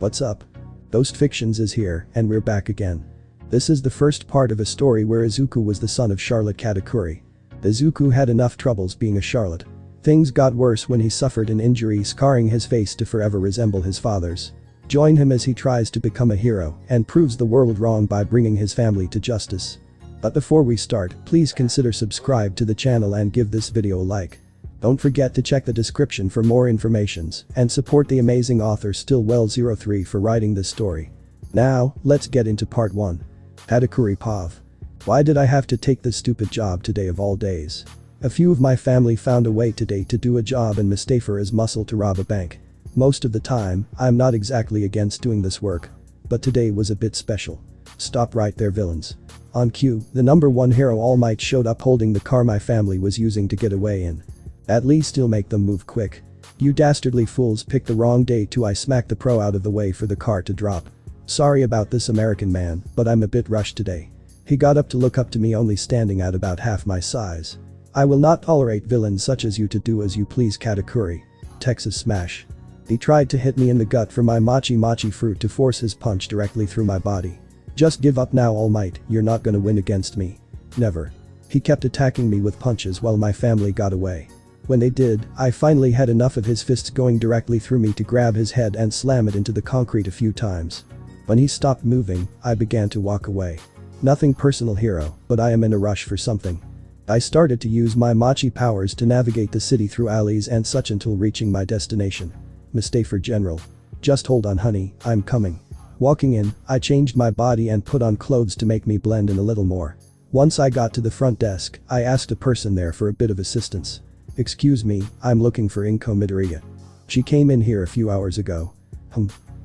What's up? Ghost Fictions is here, and we're back again. This is the first part of a story where Izuku was the son of Charlotte Katakuri. Izuku had enough troubles being a Charlotte. Things got worse when he suffered an injury scarring his face to forever resemble his father's. Join him as he tries to become a hero and proves the world wrong by bringing his family to justice. But before we start, please consider subscribe to the channel and give this video a like. Don't forget to check the description for more informations and support the amazing author Stillwell03 for writing this story. Now, let's get into part 1. Katakuri Pav. Why did I have to take this stupid job today of all days? A few of my family found a way today to do a job and mistake as muscle to rob a bank. Most of the time, I'm not exactly against doing this work. But today was a bit special. Stop right there, villains. On cue, the number 1 hero All Might showed up holding the car my family was using to get away in. At least he'll make them move quick. You dastardly fools picked the wrong day too. I smacked the pro out of the way for the car to drop. Sorry about this American man, but I'm a bit rushed today. He got up to look up to me only standing at about half my size. I will not tolerate villains such as you to do as you please, Katakuri. Texas Smash. He tried to hit me in the gut for my mochi fruit to force his punch directly through my body. Just give up now, All Might, you're not gonna win against me. Never. He kept attacking me with punches while my family got away. When they did, I finally had enough of his fists going directly through me to grab his head and slam it into the concrete a few times. When he stopped moving, I began to walk away. Nothing personal, hero, but I am in a rush for something. I started to use my mochi powers to navigate the city through alleys and such until reaching my destination. Mistake for General. Just hold on, honey, I'm coming. Walking in, I changed my body and put on clothes to make me blend in a little more. Once I got to the front desk, I asked a person there for a bit of assistance. Excuse me, I'm looking for Inko Midoriya. She came in here a few hours ago.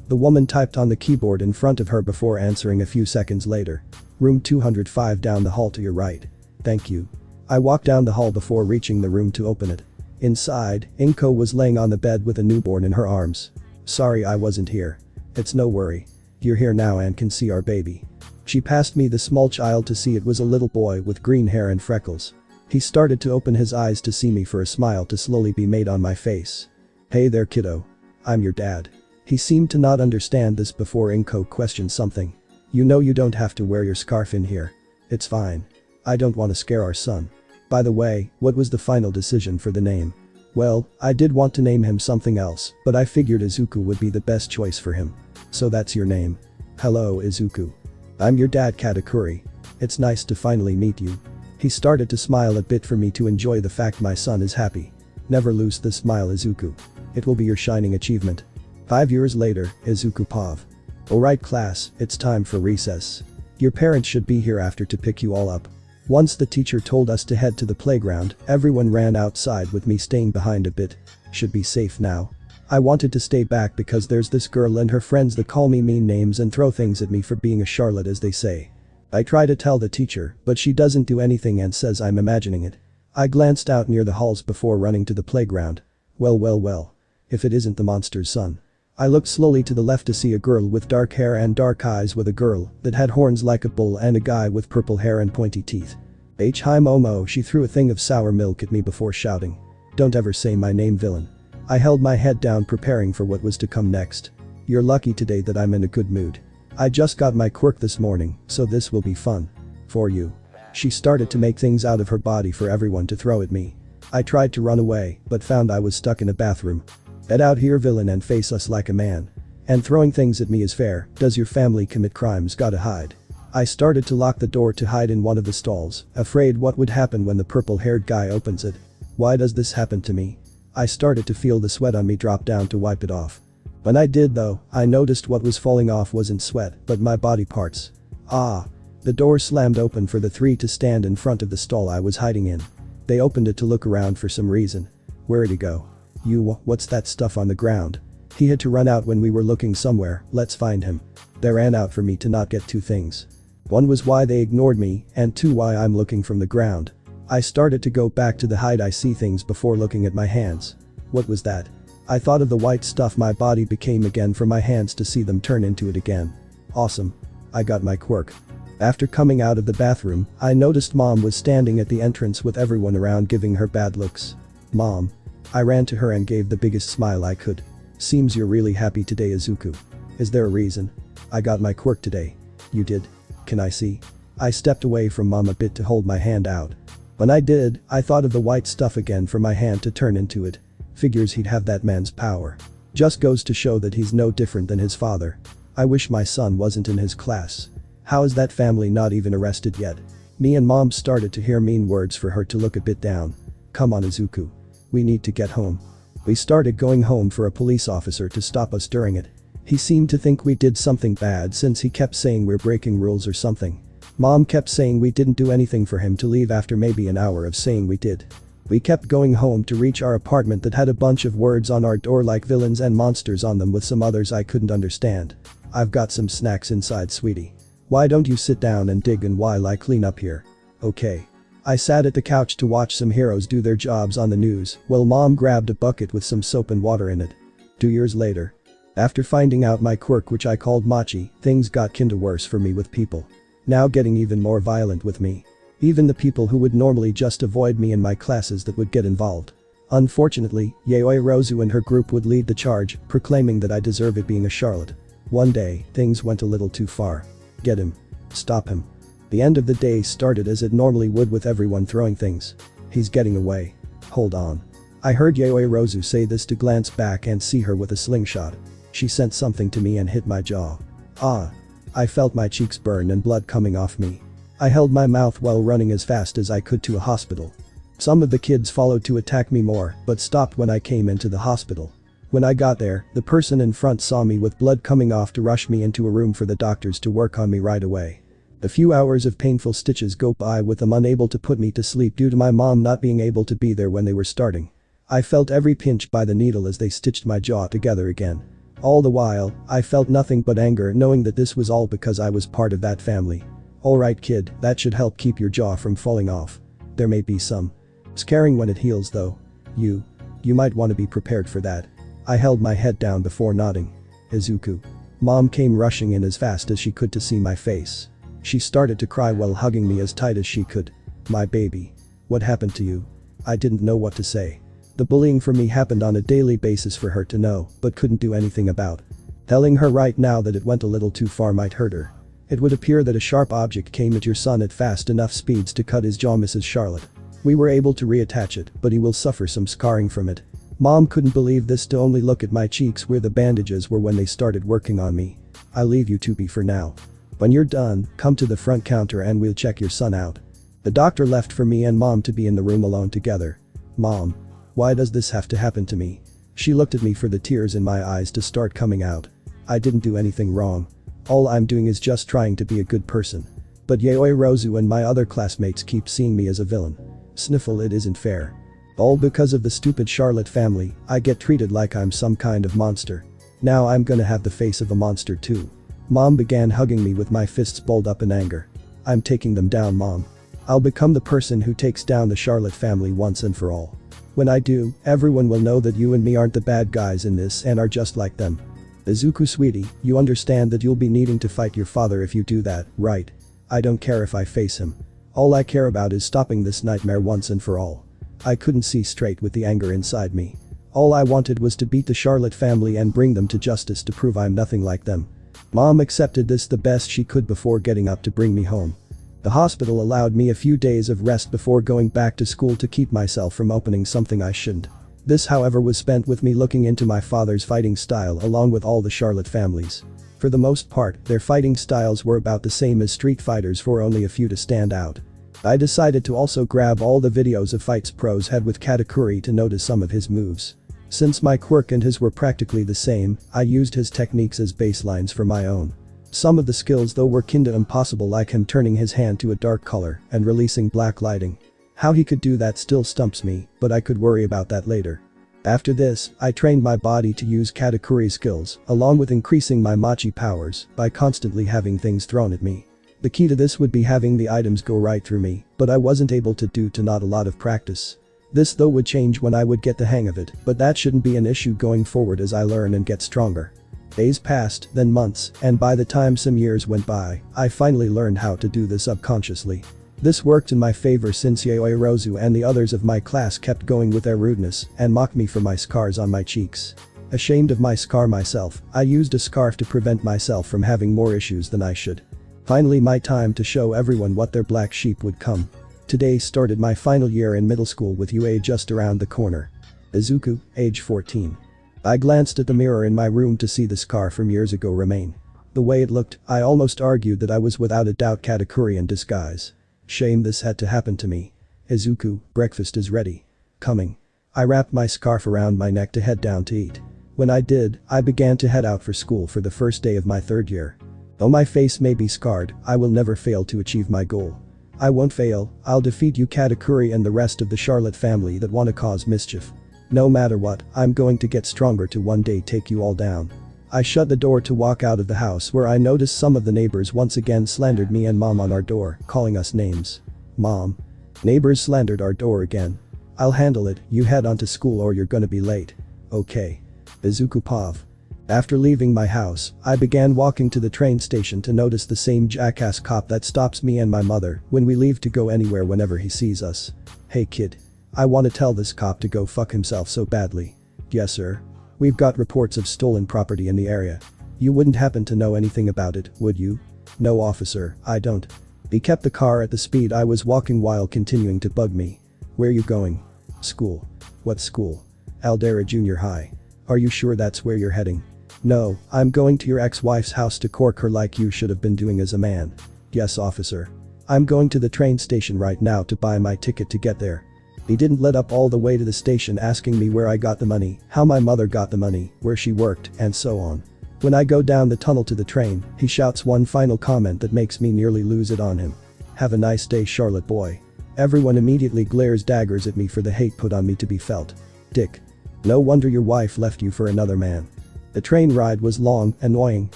The woman typed on the keyboard in front of her before answering a few seconds later. Room 205 down the hall to your right. Thank you. I walked down the hall before reaching the room to open it. Inside, Inko was laying on the bed with a newborn in her arms. Sorry I wasn't here. It's no worry. You're here now and can see our baby. She passed me the small child to see it was a little boy with green hair and freckles. He started to open his eyes to see me for a smile to slowly be made on my face. Hey there, kiddo. I'm your dad. He seemed to not understand this before Inko questioned something. You know you don't have to wear your scarf in here. It's fine. I don't want to scare our son. By the way, what was the final decision for the name? Well, I did want to name him something else, but I figured Izuku would be the best choice for him. So that's your name. Hello, Izuku. I'm your dad, Katakuri. It's nice to finally meet you. He started to smile a bit for me to enjoy the fact my son is happy. Never lose this smile, Izuku. It will be your shining achievement. 5 years later, Izuku Pav. Alright class, it's time for recess. Your parents should be here after to pick you all up. Once the teacher told us to head to the playground, everyone ran outside with me staying behind a bit. Should be safe now. I wanted to stay back because there's this girl and her friends that call me mean names and throw things at me for being a Charlotte, as they say. I try to tell the teacher, but she doesn't do anything and says I'm imagining it. I glanced out near the halls before running to the playground. Well. If it isn't the monster's son. I looked slowly to the left to see a girl with dark hair and dark eyes with a girl that had horns like a bull and a guy with purple hair and pointy teeth. Hi Momo, she threw a thing of sour milk at me before shouting. Don't ever say my name, villain. I held my head down preparing for what was to come next. You're lucky today that I'm in a good mood. I just got my quirk this morning, so this will be fun. For you. She started to make things out of her body for everyone to throw at me. I tried to run away, but found I was stuck in a bathroom. Get out here, villain, and face us like a man. And throwing things at me is fair. Does your family commit crimes? Gotta hide. I started to lock the door to hide in one of the stalls, afraid what would happen when the purple-haired guy opens it. Why does this happen to me? I started to feel the sweat on me drop down to wipe it off. When I did though, I noticed what was falling off wasn't sweat, but my body parts. The door slammed open for the 3 to stand in front of the stall I was hiding in. They opened it to look around for some reason. Where'd he go? What's that stuff on the ground? He had to run out when we were looking somewhere, let's find him. They ran out for me to not get 2 things. One was why they ignored me, and 2 why I'm looking from the ground. I started to go back to the hide I see things before looking at my hands. What was that? I thought of the white stuff my body became again for my hands to see them turn into it again. Awesome. I got my quirk. After coming out of the bathroom, I noticed Mom was standing at the entrance with everyone around giving her bad looks. Mom. I ran to her and gave the biggest smile I could. Seems you're really happy today, Izuku. Is there a reason? I got my quirk today. You did? Can I see? I stepped away from mom a bit to hold my hand out. When I did, I thought of the white stuff again for my hand to turn into it. Figures he'd have that man's power. Just goes to show that he's no different than his father. I wish my son wasn't in his class. How is that family not even arrested yet? Me and mom started to hear mean words for her to look a bit down. Come on Izuku. We need to get home. We started going home for a police officer to stop us during it. He seemed to think we did something bad since he kept saying we're breaking rules or something. Mom kept saying we didn't do anything for him to leave after maybe an hour of saying we did. We kept going home to reach our apartment that had a bunch of words on our door like villains and monsters on them with some others I couldn't understand. I've got some snacks inside, sweetie. Why don't you sit down and dig and while I clean up here? Okay. I sat at the couch to watch some heroes do their jobs on the news while mom grabbed a bucket with some soap and water in it. 2 years later. After finding out my quirk, which I called Machi, things got kinda worse for me with people. Now getting even more violent with me. Even the people who would normally just avoid me in my classes that would get involved. Unfortunately, Yayoi Rozu and her group would lead the charge, proclaiming that I deserve it being a Charlotte. One day, things went a little too far. Get him. Stop him. The end of the day started as it normally would with everyone throwing things. He's getting away. Hold on. I heard Yayoi Rozu say this to glance back and see her with a slingshot. She sent something to me and hit my jaw. Ah. I felt my cheeks burn and blood coming off me. I held my mouth while running as fast as I could to a hospital. Some of the kids followed to attack me more, but stopped when I came into the hospital. When I got there, the person in front saw me with blood coming off to rush me into a room for the doctors to work on me right away. The few hours of painful stitches go by with them unable to put me to sleep due to my mom not being able to be there when they were starting. I felt every pinch by the needle as they stitched my jaw together again. All the while, I felt nothing but anger knowing that this was all because I was part of that family. Alright kid, that should help keep your jaw from falling off. There may be some scarring when it heals though. You might want to be prepared for that. I held my head down before nodding. Izuku. Mom came rushing in as fast as she could to see my face. She started to cry while hugging me as tight as she could. My baby. What happened to you? I didn't know what to say. The bullying for me happened on a daily basis for her to know, but couldn't do anything about. Telling her right now that it went a little too far might hurt her. It would appear that a sharp object came at your son at fast enough speeds to cut his jaw, Mrs. Charlotte. We were able to reattach it, but he will suffer some scarring from it. Mom couldn't believe this to only look at my cheeks where the bandages were when they started working on me. I'll leave you to be for now. When you're done, come to the front counter and we'll check your son out. The doctor left for me and mom to be in the room alone together. Mom. Why does this have to happen to me? She looked at me for the tears in my eyes to start coming out. I didn't do anything wrong. All I'm doing is just trying to be a good person. But Yayoi Rozu and my other classmates keep seeing me as a villain. Sniffle, it isn't fair. All because of the stupid Charlotte family, I get treated like I'm some kind of monster. Now I'm gonna have the face of a monster too. Mom began hugging me with my fists balled up in anger. I'm taking them down, Mom. I'll become the person who takes down the Charlotte family once and for all. When I do, everyone will know that you and me aren't the bad guys in this and are just like them. Izuku sweetie, you understand that you'll be needing to fight your father if you do that, right? I don't care if I face him. All I care about is stopping this nightmare once and for all. I couldn't see straight with the anger inside me. All I wanted was to beat the Charlotte family and bring them to justice to prove I'm nothing like them. Mom accepted this the best she could before getting up to bring me home. The hospital allowed me a few days of rest before going back to school to keep myself from opening something I shouldn't. This however was spent with me looking into my father's fighting style along with all the Charlotte families. For the most part, their fighting styles were about the same as Street Fighters for only a few to stand out. I decided to also grab all the videos of fights pros had with Katakuri to notice some of his moves. Since my quirk and his were practically the same, I used his techniques as baselines for my own. Some of the skills though were kinda impossible, like him turning his hand to a dark color and releasing black lighting. How he could do that still stumps me, but I could worry about that later. After this, I trained my body to use Katakuri skills, along with increasing my Machi powers by constantly having things thrown at me. The key to this would be having the items go right through me, but I wasn't able to due to not a lot of practice. This though would change when I would get the hang of it, but that shouldn't be an issue going forward as I learn and get stronger. Days passed, then months, and by the time some years went by, I finally learned how to do this subconsciously. This worked in my favor since Yayoi Rozu and the others of my class kept going with their rudeness and mocked me for my scars on my cheeks. Ashamed of my scar myself, I used a scarf to prevent myself from having more issues than I should. Finally my time to show everyone what their black sheep would come. Today started my final year in middle school with UA just around the corner. Izuku, age 14. I glanced at the mirror in my room to see the scar from years ago remain. The way it looked, I almost argued that I was without a doubt Katakuri in disguise. Shame this had to happen to me. Izuku, breakfast is ready. Coming. I wrapped my scarf around my neck to head down to eat. When I did, I began to head out for school for the first day of my third year. Though my face may be scarred, I will never fail to achieve my goal. I won't fail, I'll defeat you Katakuri and the rest of the Charlotte family that want to cause mischief. No matter what, I'm going to get stronger to one day take you all down. I shut the door to walk out of the house where I noticed some of the neighbors once again slandered me and Mom on our door, calling us names. Mom. Neighbors slandered our door again. I'll handle it, you head on to school or you're gonna be late. Okay. Izuku Pav. After leaving my house, I began walking to the train station to notice the same jackass cop that stops me and my mother when we leave to go anywhere whenever he sees us. Hey kid. I want to tell this cop to go fuck himself so badly. Yes sir. We've got reports of stolen property in the area. You wouldn't happen to know anything about it, would you? No officer, I don't. He kept the car at the speed I was walking while continuing to bug me. Where you going? School. What school? Aldera Junior High. Are you sure that's where you're heading? No, I'm going to your ex-wife's house to cork her like you should have been doing as a man. Yes officer. I'm going to the train station right now to buy my ticket to get there. He didn't let up all the way to the station asking me where I got the money, how my mother got the money, where she worked, and so on. When I go down the tunnel to the train, he shouts one final comment that makes me nearly lose it on him. Have a nice day Charlotte boy. Everyone immediately glares daggers at me for the hate put on me to be felt. Dick. No wonder your wife left you for another man. The train ride was long, annoying,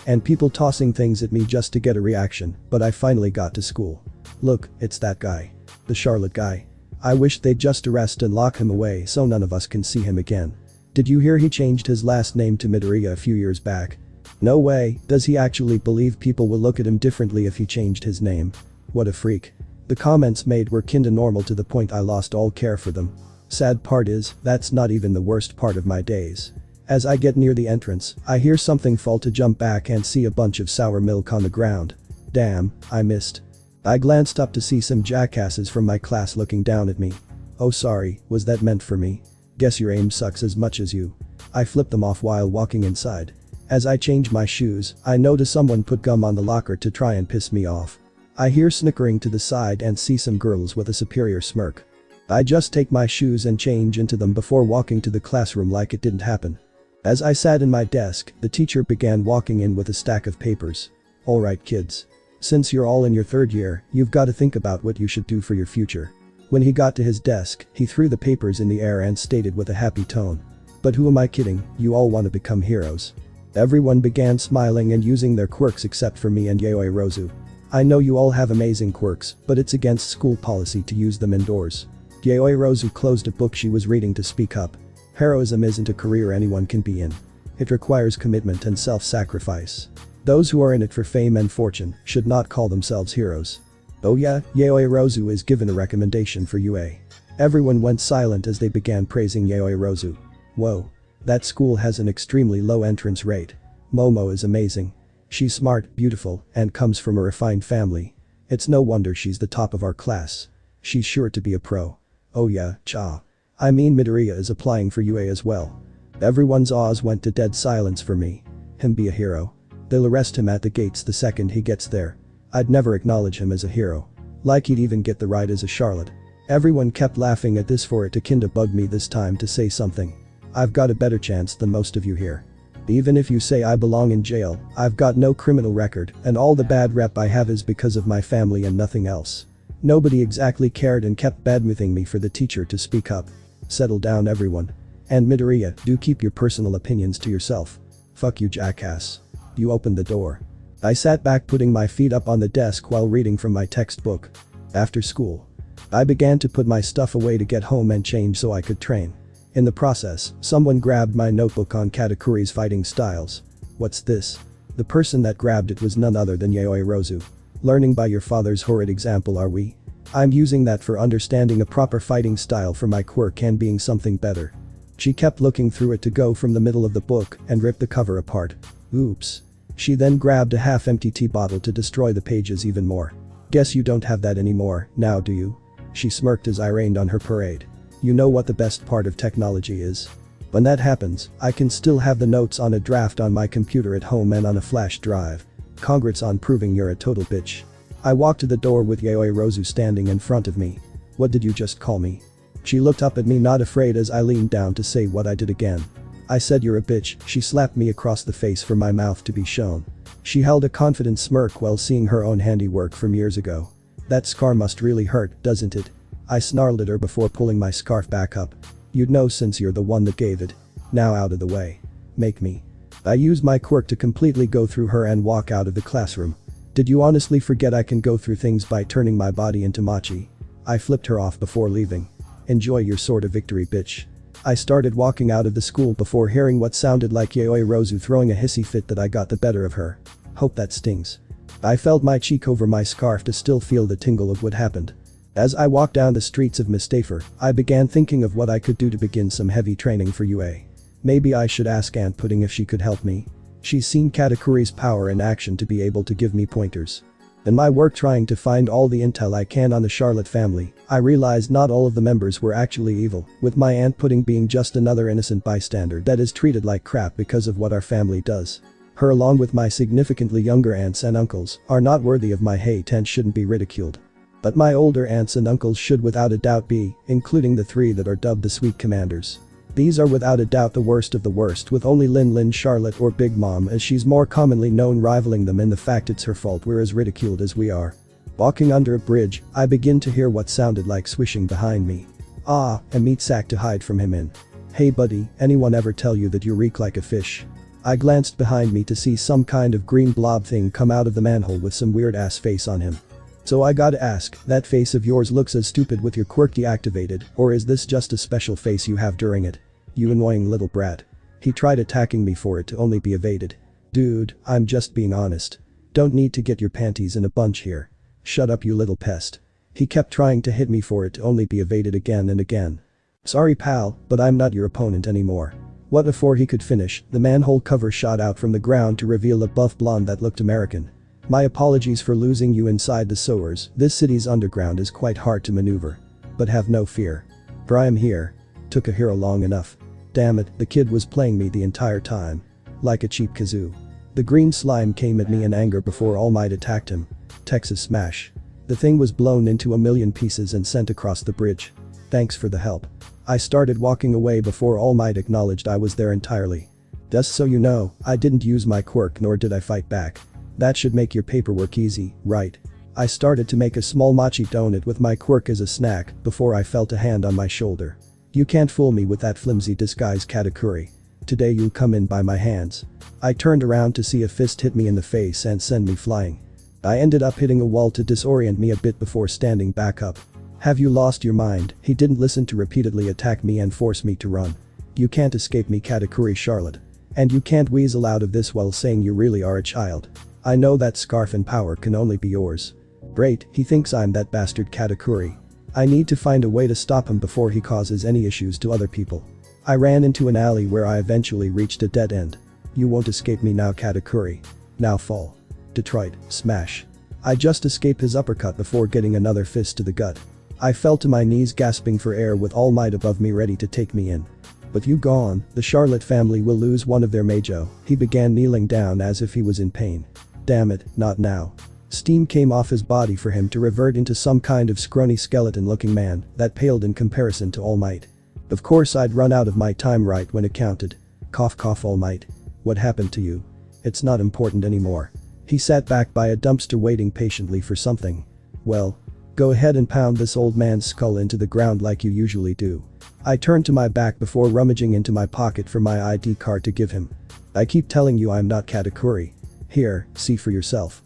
and people tossing things at me just to get a reaction, but I finally got to school. Look, it's that guy. The Charlotte guy. I wish they'd just arrest and lock him away so none of us can see him again. Did you hear he changed his last name to Midoriya a few years back? No way, does he actually believe people will look at him differently if he changed his name? What a freak. The comments made were kinda normal to the point I lost all care for them. Sad part is, that's not even the worst part of my days. As I get near the entrance, I hear something fall to jump back and see a bunch of sour milk on the ground. Damn, I missed. I glanced up to see some jackasses from my class looking down at me. Oh sorry, was that meant for me? Guess your aim sucks as much as you. I flipped them off while walking inside. As I change my shoes, I notice someone put gum on the locker to try and piss me off. I hear snickering to the side and see some girls with a superior smirk. I just take my shoes and change into them before walking to the classroom like it didn't happen. As I sat in my desk, the teacher began walking in with a stack of papers. Alright kids. Since you're all in your third year, you've got to think about what you should do for your future. When he got to his desk, he threw the papers in the air and stated with a happy tone. But who am I kidding, you all want to become heroes. Everyone began smiling and using their quirks except for me and Yayoi Rozu. I know you all have amazing quirks, but it's against school policy to use them indoors. Yayoi Rozu closed a book she was reading to speak up. Heroism isn't a career anyone can be in. It requires commitment and self-sacrifice. Those who are in it for fame and fortune should not call themselves heroes. Oh yeah, Yayoi Rozu is given a recommendation for UA. Everyone went silent as they began praising Yayoi Rozu. Whoa. That school has an extremely low entrance rate. Momo is amazing. She's smart, beautiful, and comes from a refined family. It's no wonder she's the top of our class. She's sure to be a pro. Oh yeah, cha. I mean Midoriya is applying for UA as well. Everyone's awes went to dead silence for me. Him be a hero. They'll arrest him at the gates the second he gets there. I'd never acknowledge him as a hero. Like he'd even get the right as a Charlotte. Everyone kept laughing at this for it to kinda bug me this time to say something. I've got a better chance than most of you here. Even if you say I belong in jail, I've got no criminal record and all the bad rep I have is because of my family and nothing else. Nobody exactly cared and kept badmouthing me for the teacher to speak up. Settle down everyone. And Midoriya, do keep your personal opinions to yourself. Fuck you jackass. You opened the door. I sat back putting my feet up on the desk while reading from my textbook. After school. I began to put my stuff away to get home and change so I could train. In the process, someone grabbed my notebook on Katakuri's fighting styles. What's this? The person that grabbed it was none other than Yayoi Rozu. Learning by your father's horrid example are we? I'm using that for understanding a proper fighting style for my quirk and being something better. She kept looking through it to go from the middle of the book and rip the cover apart. Oops. She then grabbed a half-empty tea bottle to destroy the pages even more. Guess you don't have that anymore, now do you? She smirked as I rained on her parade. You know what the best part of technology is? When that happens, I can still have the notes on a draft on my computer at home and on a flash drive. Congrats on proving you're a total bitch. I walked to the door with Yayoi Rozu standing in front of me. What did you just call me? She looked up at me not afraid as I leaned down to say what I did again. I said you're a bitch. She slapped me across the face for my mouth to be shown. She held a confident smirk while seeing her own handiwork from years ago. That scar must really hurt, doesn't it? I snarled at her before pulling my scarf back up. You'd know since you're the one that gave it. Now out of the way. Make me. I used my quirk to completely go through her and walk out of the classroom. Did you honestly forget I can go through things by turning my body into mochi? I flipped her off before leaving. Enjoy your sort of victory, bitch. I started walking out of the school before hearing what sounded like Yayoi Rozu throwing a hissy fit that I got the better of her. Hope that stings. I felt my cheek over my scarf to still feel the tingle of what happened. As I walked down the streets of Mistafur, I began thinking of what I could do to begin some heavy training for UA. Maybe I should ask Aunt Pudding if she could help me. She's seen Katakuri's power in action to be able to give me pointers. In my work trying to find all the intel I can on the Charlotte family, I realized not all of the members were actually evil, with my Aunt Pudding being just another innocent bystander that is treated like crap because of what our family does. Her along with my significantly younger aunts and uncles are not worthy of my hate and shouldn't be ridiculed. But my older aunts and uncles should without a doubt be, including the three that are dubbed the Sweet Commanders. These are without a doubt the worst of the worst, with only Lin Charlotte or Big Mom as she's more commonly known rivaling them in the fact it's her fault we're as ridiculed as we are. Walking under a bridge, I begin to hear what sounded like swishing behind me. Ah, a meat sack to hide from him in. Hey buddy, anyone ever tell you that you reek like a fish? I glanced behind me to see some kind of green blob thing come out of the manhole with some weird ass face on him. So I gotta ask, that face of yours looks as stupid with your quirk deactivated, or is this just a special face you have during it? You annoying little brat. He tried attacking me for it to only be evaded. Dude, I'm just being honest. Don't need to get your panties in a bunch here. Shut up you little pest. He kept trying to hit me for it to only be evaded again and again. Sorry pal, but I'm not your opponent anymore. What before he could finish, the manhole cover shot out from the ground to reveal a buff blonde that looked American. My apologies for losing you inside the sewers, this city's underground is quite hard to maneuver. But have no fear. For I am here. Took a hero long enough. Damn it, the kid was playing me the entire time. Like a cheap kazoo. The green slime came at me in anger before All Might attacked him. Texas smash. The thing was blown into a million pieces and sent across the bridge. Thanks for the help. I started walking away before All Might acknowledged I was there entirely. Just so you know, I didn't use my quirk nor did I fight back. That should make your paperwork easy, right? I started to make a small mochi donut with my quirk as a snack before I felt a hand on my shoulder. You can't fool me with that flimsy disguise, Katakuri. Today you'll come in by my hands. I turned around to see a fist hit me in the face and send me flying. I ended up hitting a wall to disorient me a bit before standing back up. Have you lost your mind? He didn't listen to repeatedly attack me and force me to run. You can't escape me, Katakuri Charlotte. And you can't weasel out of this while saying you really are a child. I know that scarf and power can only be yours. Great, he thinks I'm that bastard Katakuri. I need to find a way to stop him before he causes any issues to other people. I ran into an alley where I eventually reached a dead end. You won't escape me now, Katakuri. Now fall. Detroit, smash. I just escaped his uppercut before getting another fist to the gut. I fell to my knees gasping for air with All Might above me ready to take me in. But you gone, the Charlotte family will lose one of their Meijo. He began kneeling down as if he was in pain. Damn it, not now. Steam came off his body for him to revert into some kind of scrawny skeleton-looking man that paled in comparison to All Might. Of course I'd run out of my time right when it counted. Cough cough All Might. What happened to you? It's not important anymore. He sat back by a dumpster waiting patiently for something. Well, go ahead and pound this old man's skull into the ground like you usually do. I turned to my back before rummaging into my pocket for my ID card to give him. I keep telling you I'm not Katakuri. Here, see for yourself.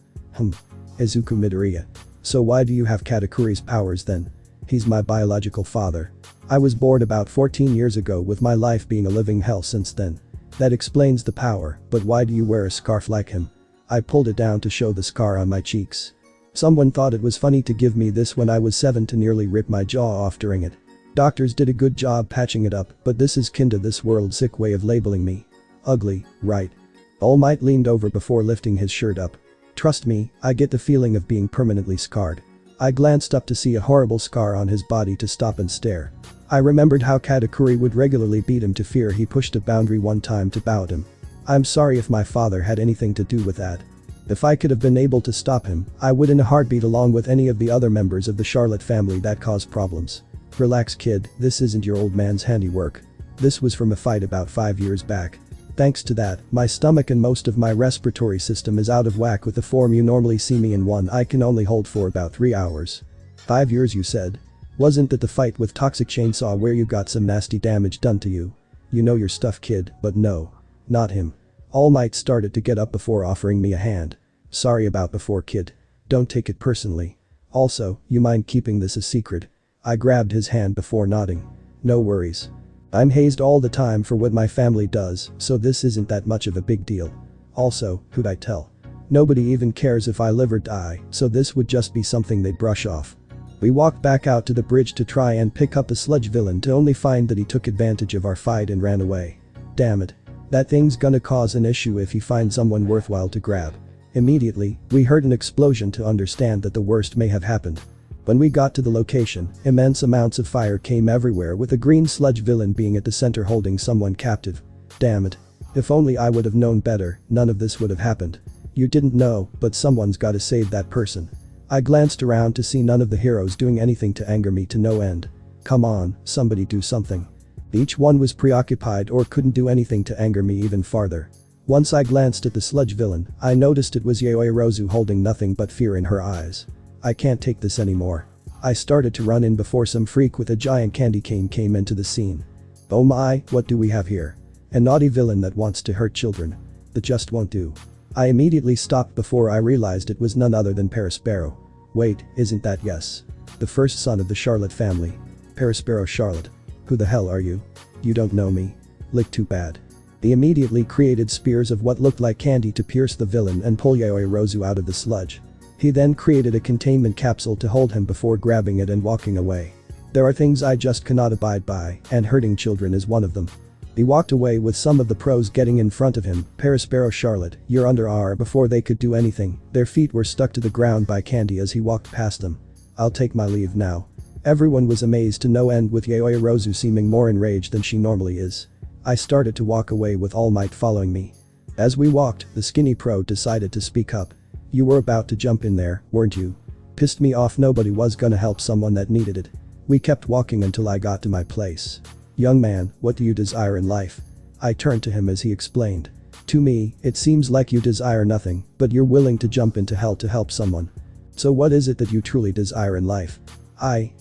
Izuku Midoriya. So why do you have Katakuri's powers then? He's my biological father. I was bored about 14 years ago with my life being a living hell since then. That explains the power, but why do you wear a scarf like him? I pulled it down to show the scar on my cheeks. Someone thought it was funny to give me this when I was 7 to nearly rip my jaw off during it. Doctors did a good job patching it up, but this is kinda this world's sick way of labeling me. Ugly, right? All Might leaned over before lifting his shirt up. Trust me, I get the feeling of being permanently scarred. I glanced up to see a horrible scar on his body to stop and stare. I remembered how Katakuri would regularly beat him to fear he pushed a boundary one time to bout him. I'm sorry if my father had anything to do with that. If I could have been able to stop him, I would in a heartbeat along with any of the other members of the Charlotte family that caused problems. Relax kid, this isn't your old man's handiwork. This was from a fight about 5 years back. Thanks to that, my stomach and most of my respiratory system is out of whack with the form you normally see me in. One I can only hold for about 3 hours. 5 years you said? Wasn't that the fight with Toxic Chainsaw where you got some nasty damage done to you? You know your stuff kid, but no. Not him. All Might started to get up before offering me a hand. Sorry about before kid. Don't take it personally. Also, you mind keeping this a secret? I grabbed his hand before nodding. No worries. I'm hazed all the time for what my family does, so this isn't that much of a big deal. Also, who'd I tell? Nobody even cares if I live or die, so this would just be something they'd brush off. We walked back out to the bridge to try and pick up the sludge villain to only find that he took advantage of our fight and ran away. Damn it. That thing's gonna cause an issue if he finds someone worthwhile to grab. Immediately, we heard an explosion to understand that the worst may have happened. When we got to the location, immense amounts of fire came everywhere with a green sludge villain being at the center holding someone captive. Damn it. If only I would have known better, none of this would have happened. You didn't know, but someone's gotta save that person. I glanced around to see none of the heroes doing anything to anger me to no end. Come on, somebody do something. Each one was preoccupied or couldn't do anything to anger me even farther. Once I glanced at the sludge villain, I noticed it was Yaoi Rozu holding nothing but fear in her eyes. I can't take this anymore. I started to run in before some freak with a giant candy cane came into the scene. Oh my, what do we have here? A naughty villain that wants to hurt children. That just won't do. I immediately stopped before I realized it was none other than Perispero. Wait, isn't that yes? The first son of the Charlotte family. Perispero Charlotte. Who the hell are you? You don't know me. Lick too bad. He immediately created spears of what looked like candy to pierce the villain and pull Yaoi Rozu out of the sludge. He then created a containment capsule to hold him before grabbing it and walking away. There are things I just cannot abide by, and hurting children is one of them. He walked away with some of the pros getting in front of him. Perispero Charlotte, you're under R. Before they could do anything, their feet were stuck to the ground by candy as he walked past them. I'll take my leave now. Everyone was amazed to no end with Yaoi Rozu seeming more enraged than she normally is. I started to walk away with All Might following me. As we walked, the skinny pro decided to speak up. You were about to jump in there, weren't you? Pissed me off nobody was gonna help someone that needed it. We kept walking until I got to my place. Young man, what do you desire in life? I turned to him as he explained. To me, it seems like you desire nothing, but you're willing to jump into hell to help someone. So what is it that you truly desire in life? I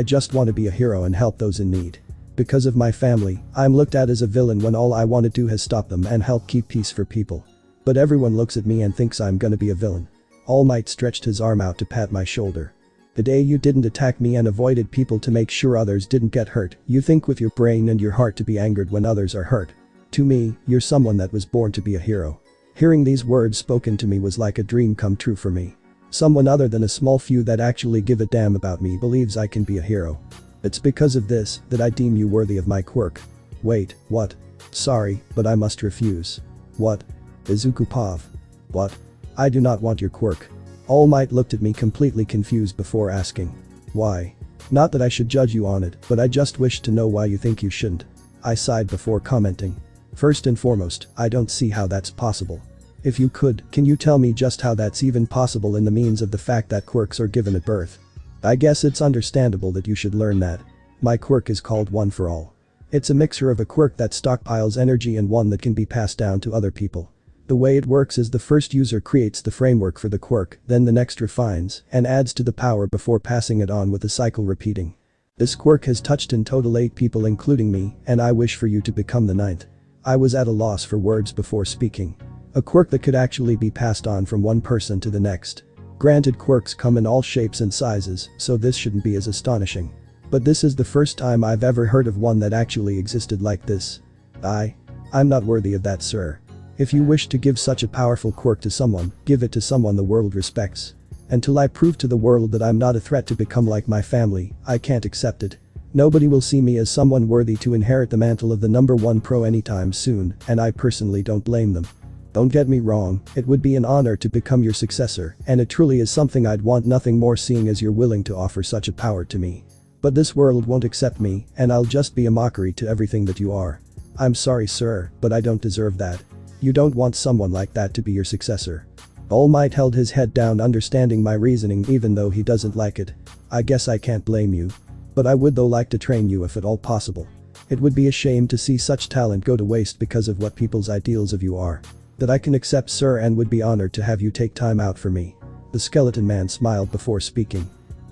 just want to be a hero and help those in need. Because of my family, I'm looked at as a villain when all I want to do is stop them and help keep peace for people. But everyone looks at me and thinks I'm gonna be a villain. All Might stretched his arm out to pat my shoulder. The day you didn't attack me and avoided people to make sure others didn't get hurt, you think with your brain and your heart to be angered when others are hurt. To me, you're someone that was born to be a hero. Hearing these words spoken to me was like a dream come true for me. Someone other than a small few that actually give a damn about me believes I can be a hero. It's because of this that I deem you worthy of my quirk. Wait, what? Sorry, but I must refuse. What? Izuku Pav. What? I do not want your quirk. All Might looked at me completely confused before asking. Why? Not that I should judge you on it, but I just wish to know why you think you shouldn't. I sighed before commenting. First and foremost, I don't see how that's possible. If you could, can you tell me just how that's even possible in the means of the fact that quirks are given at birth? I guess it's understandable that you should learn that. My quirk is called One for All. It's a mixture of a quirk that stockpiles energy and one that can be passed down to other people. The way it works is the first user creates the framework for the quirk, then the next refines and adds to the power before passing it on with the cycle repeating. This quirk has touched in total 8 people including me, and I wish for you to become the 9th. I was at a loss for words before speaking. A quirk that could actually be passed on from one person to the next. Granted, quirks come in all shapes and sizes, so this shouldn't be as astonishing. But this is the first time I've ever heard of one that actually existed like this. I'm not worthy of that, sir. If you wish to give such a powerful quirk to someone, give it to someone the world respects. Until I prove to the world that I'm not a threat to become like my family, I can't accept it. Nobody will see me as someone worthy to inherit the mantle of the #1 pro anytime soon, and I personally don't blame them. Don't get me wrong, it would be an honor to become your successor, and it truly is something I'd want nothing more seeing as you're willing to offer such a power to me. But this world won't accept me, and I'll just be a mockery to everything that you are. I'm sorry sir, but I don't deserve that. You don't want someone like that to be your successor. All Might held his head down, understanding my reasoning even though he doesn't like it. I guess I can't blame you. But I would though like to train you if at all possible. It would be a shame to see such talent go to waste because of what people's ideals of you are. That I can accept sir, and would be honored to have you take time out for me. The skeleton man smiled before speaking.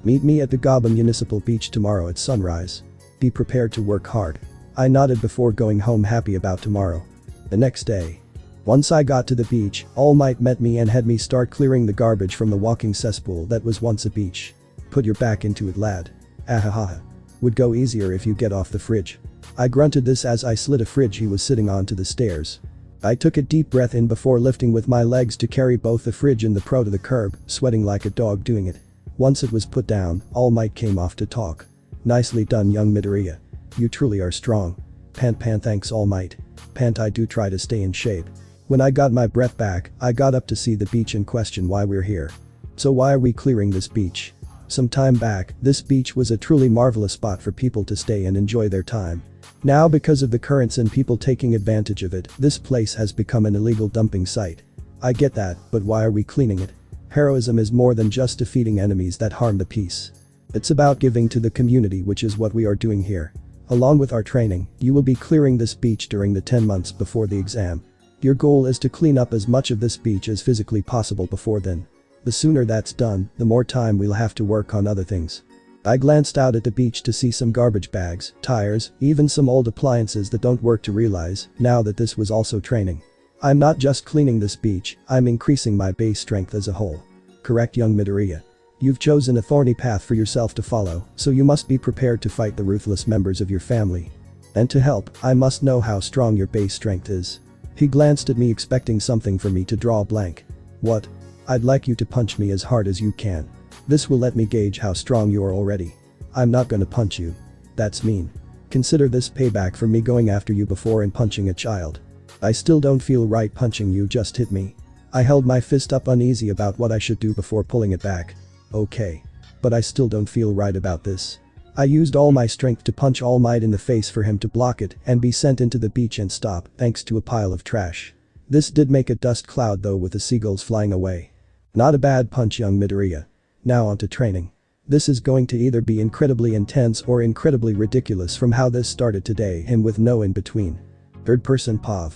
Meet me at the Gaba Municipal Beach tomorrow at sunrise. Be prepared to work hard. I nodded before going home, happy about tomorrow. The next day. Once I got to the beach, All Might met me and had me start clearing the garbage from the walking cesspool that was once a beach. Put your back into it lad. Ahaha. Would go easier if you get off the fridge. I grunted this as I slid a fridge he was sitting on to the stairs. I took a deep breath in before lifting with my legs to carry both the fridge and the pro to the curb, sweating like a dog doing it. Once it was put down, All Might came off to talk. Nicely done young Midoriya. You truly are strong. Pant thanks All Might. Pant I do try to stay in shape. When I got my breath back, I got up to see the beach and question why we're here. So why are we clearing this beach? Some time back, this beach was a truly marvelous spot for people to stay and enjoy their time. Now because of the currents and people taking advantage of it, this place has become an illegal dumping site. I get that, but why are we cleaning it? Heroism is more than just defeating enemies that harm the peace. It's about giving to the community, which is what we are doing here. Along with our training, you will be clearing this beach during the 10 months before the exam. Your goal is to clean up as much of this beach as physically possible before then. The sooner that's done, the more time we'll have to work on other things. I glanced out at the beach to see some garbage bags, tires, even some old appliances that don't work to realize, now that this was also training. I'm not just cleaning this beach, I'm increasing my base strength as a whole. Correct young Midoriya. You've chosen a thorny path for yourself to follow, so you must be prepared to fight the ruthless members of your family. And to help, I must know how strong your base strength is. He glanced at me expecting something for me to draw a blank. What? I'd like you to punch me as hard as you can. This will let me gauge how strong you are already. I'm not gonna punch you. That's mean. Consider this payback for me going after you before and punching a child. I still don't feel right punching you, just hit me. I held my fist up uneasy about what I should do before pulling it back. Okay. But I still don't feel right about this. I used all my strength to punch All Might in the face for him to block it and be sent into the beach and stop, thanks to a pile of trash. This did make a dust cloud though, with the seagulls flying away. Not a bad punch young Midoriya. Now on to training. This is going to either be incredibly intense or incredibly ridiculous from how this started today and with no in between. Third person POV.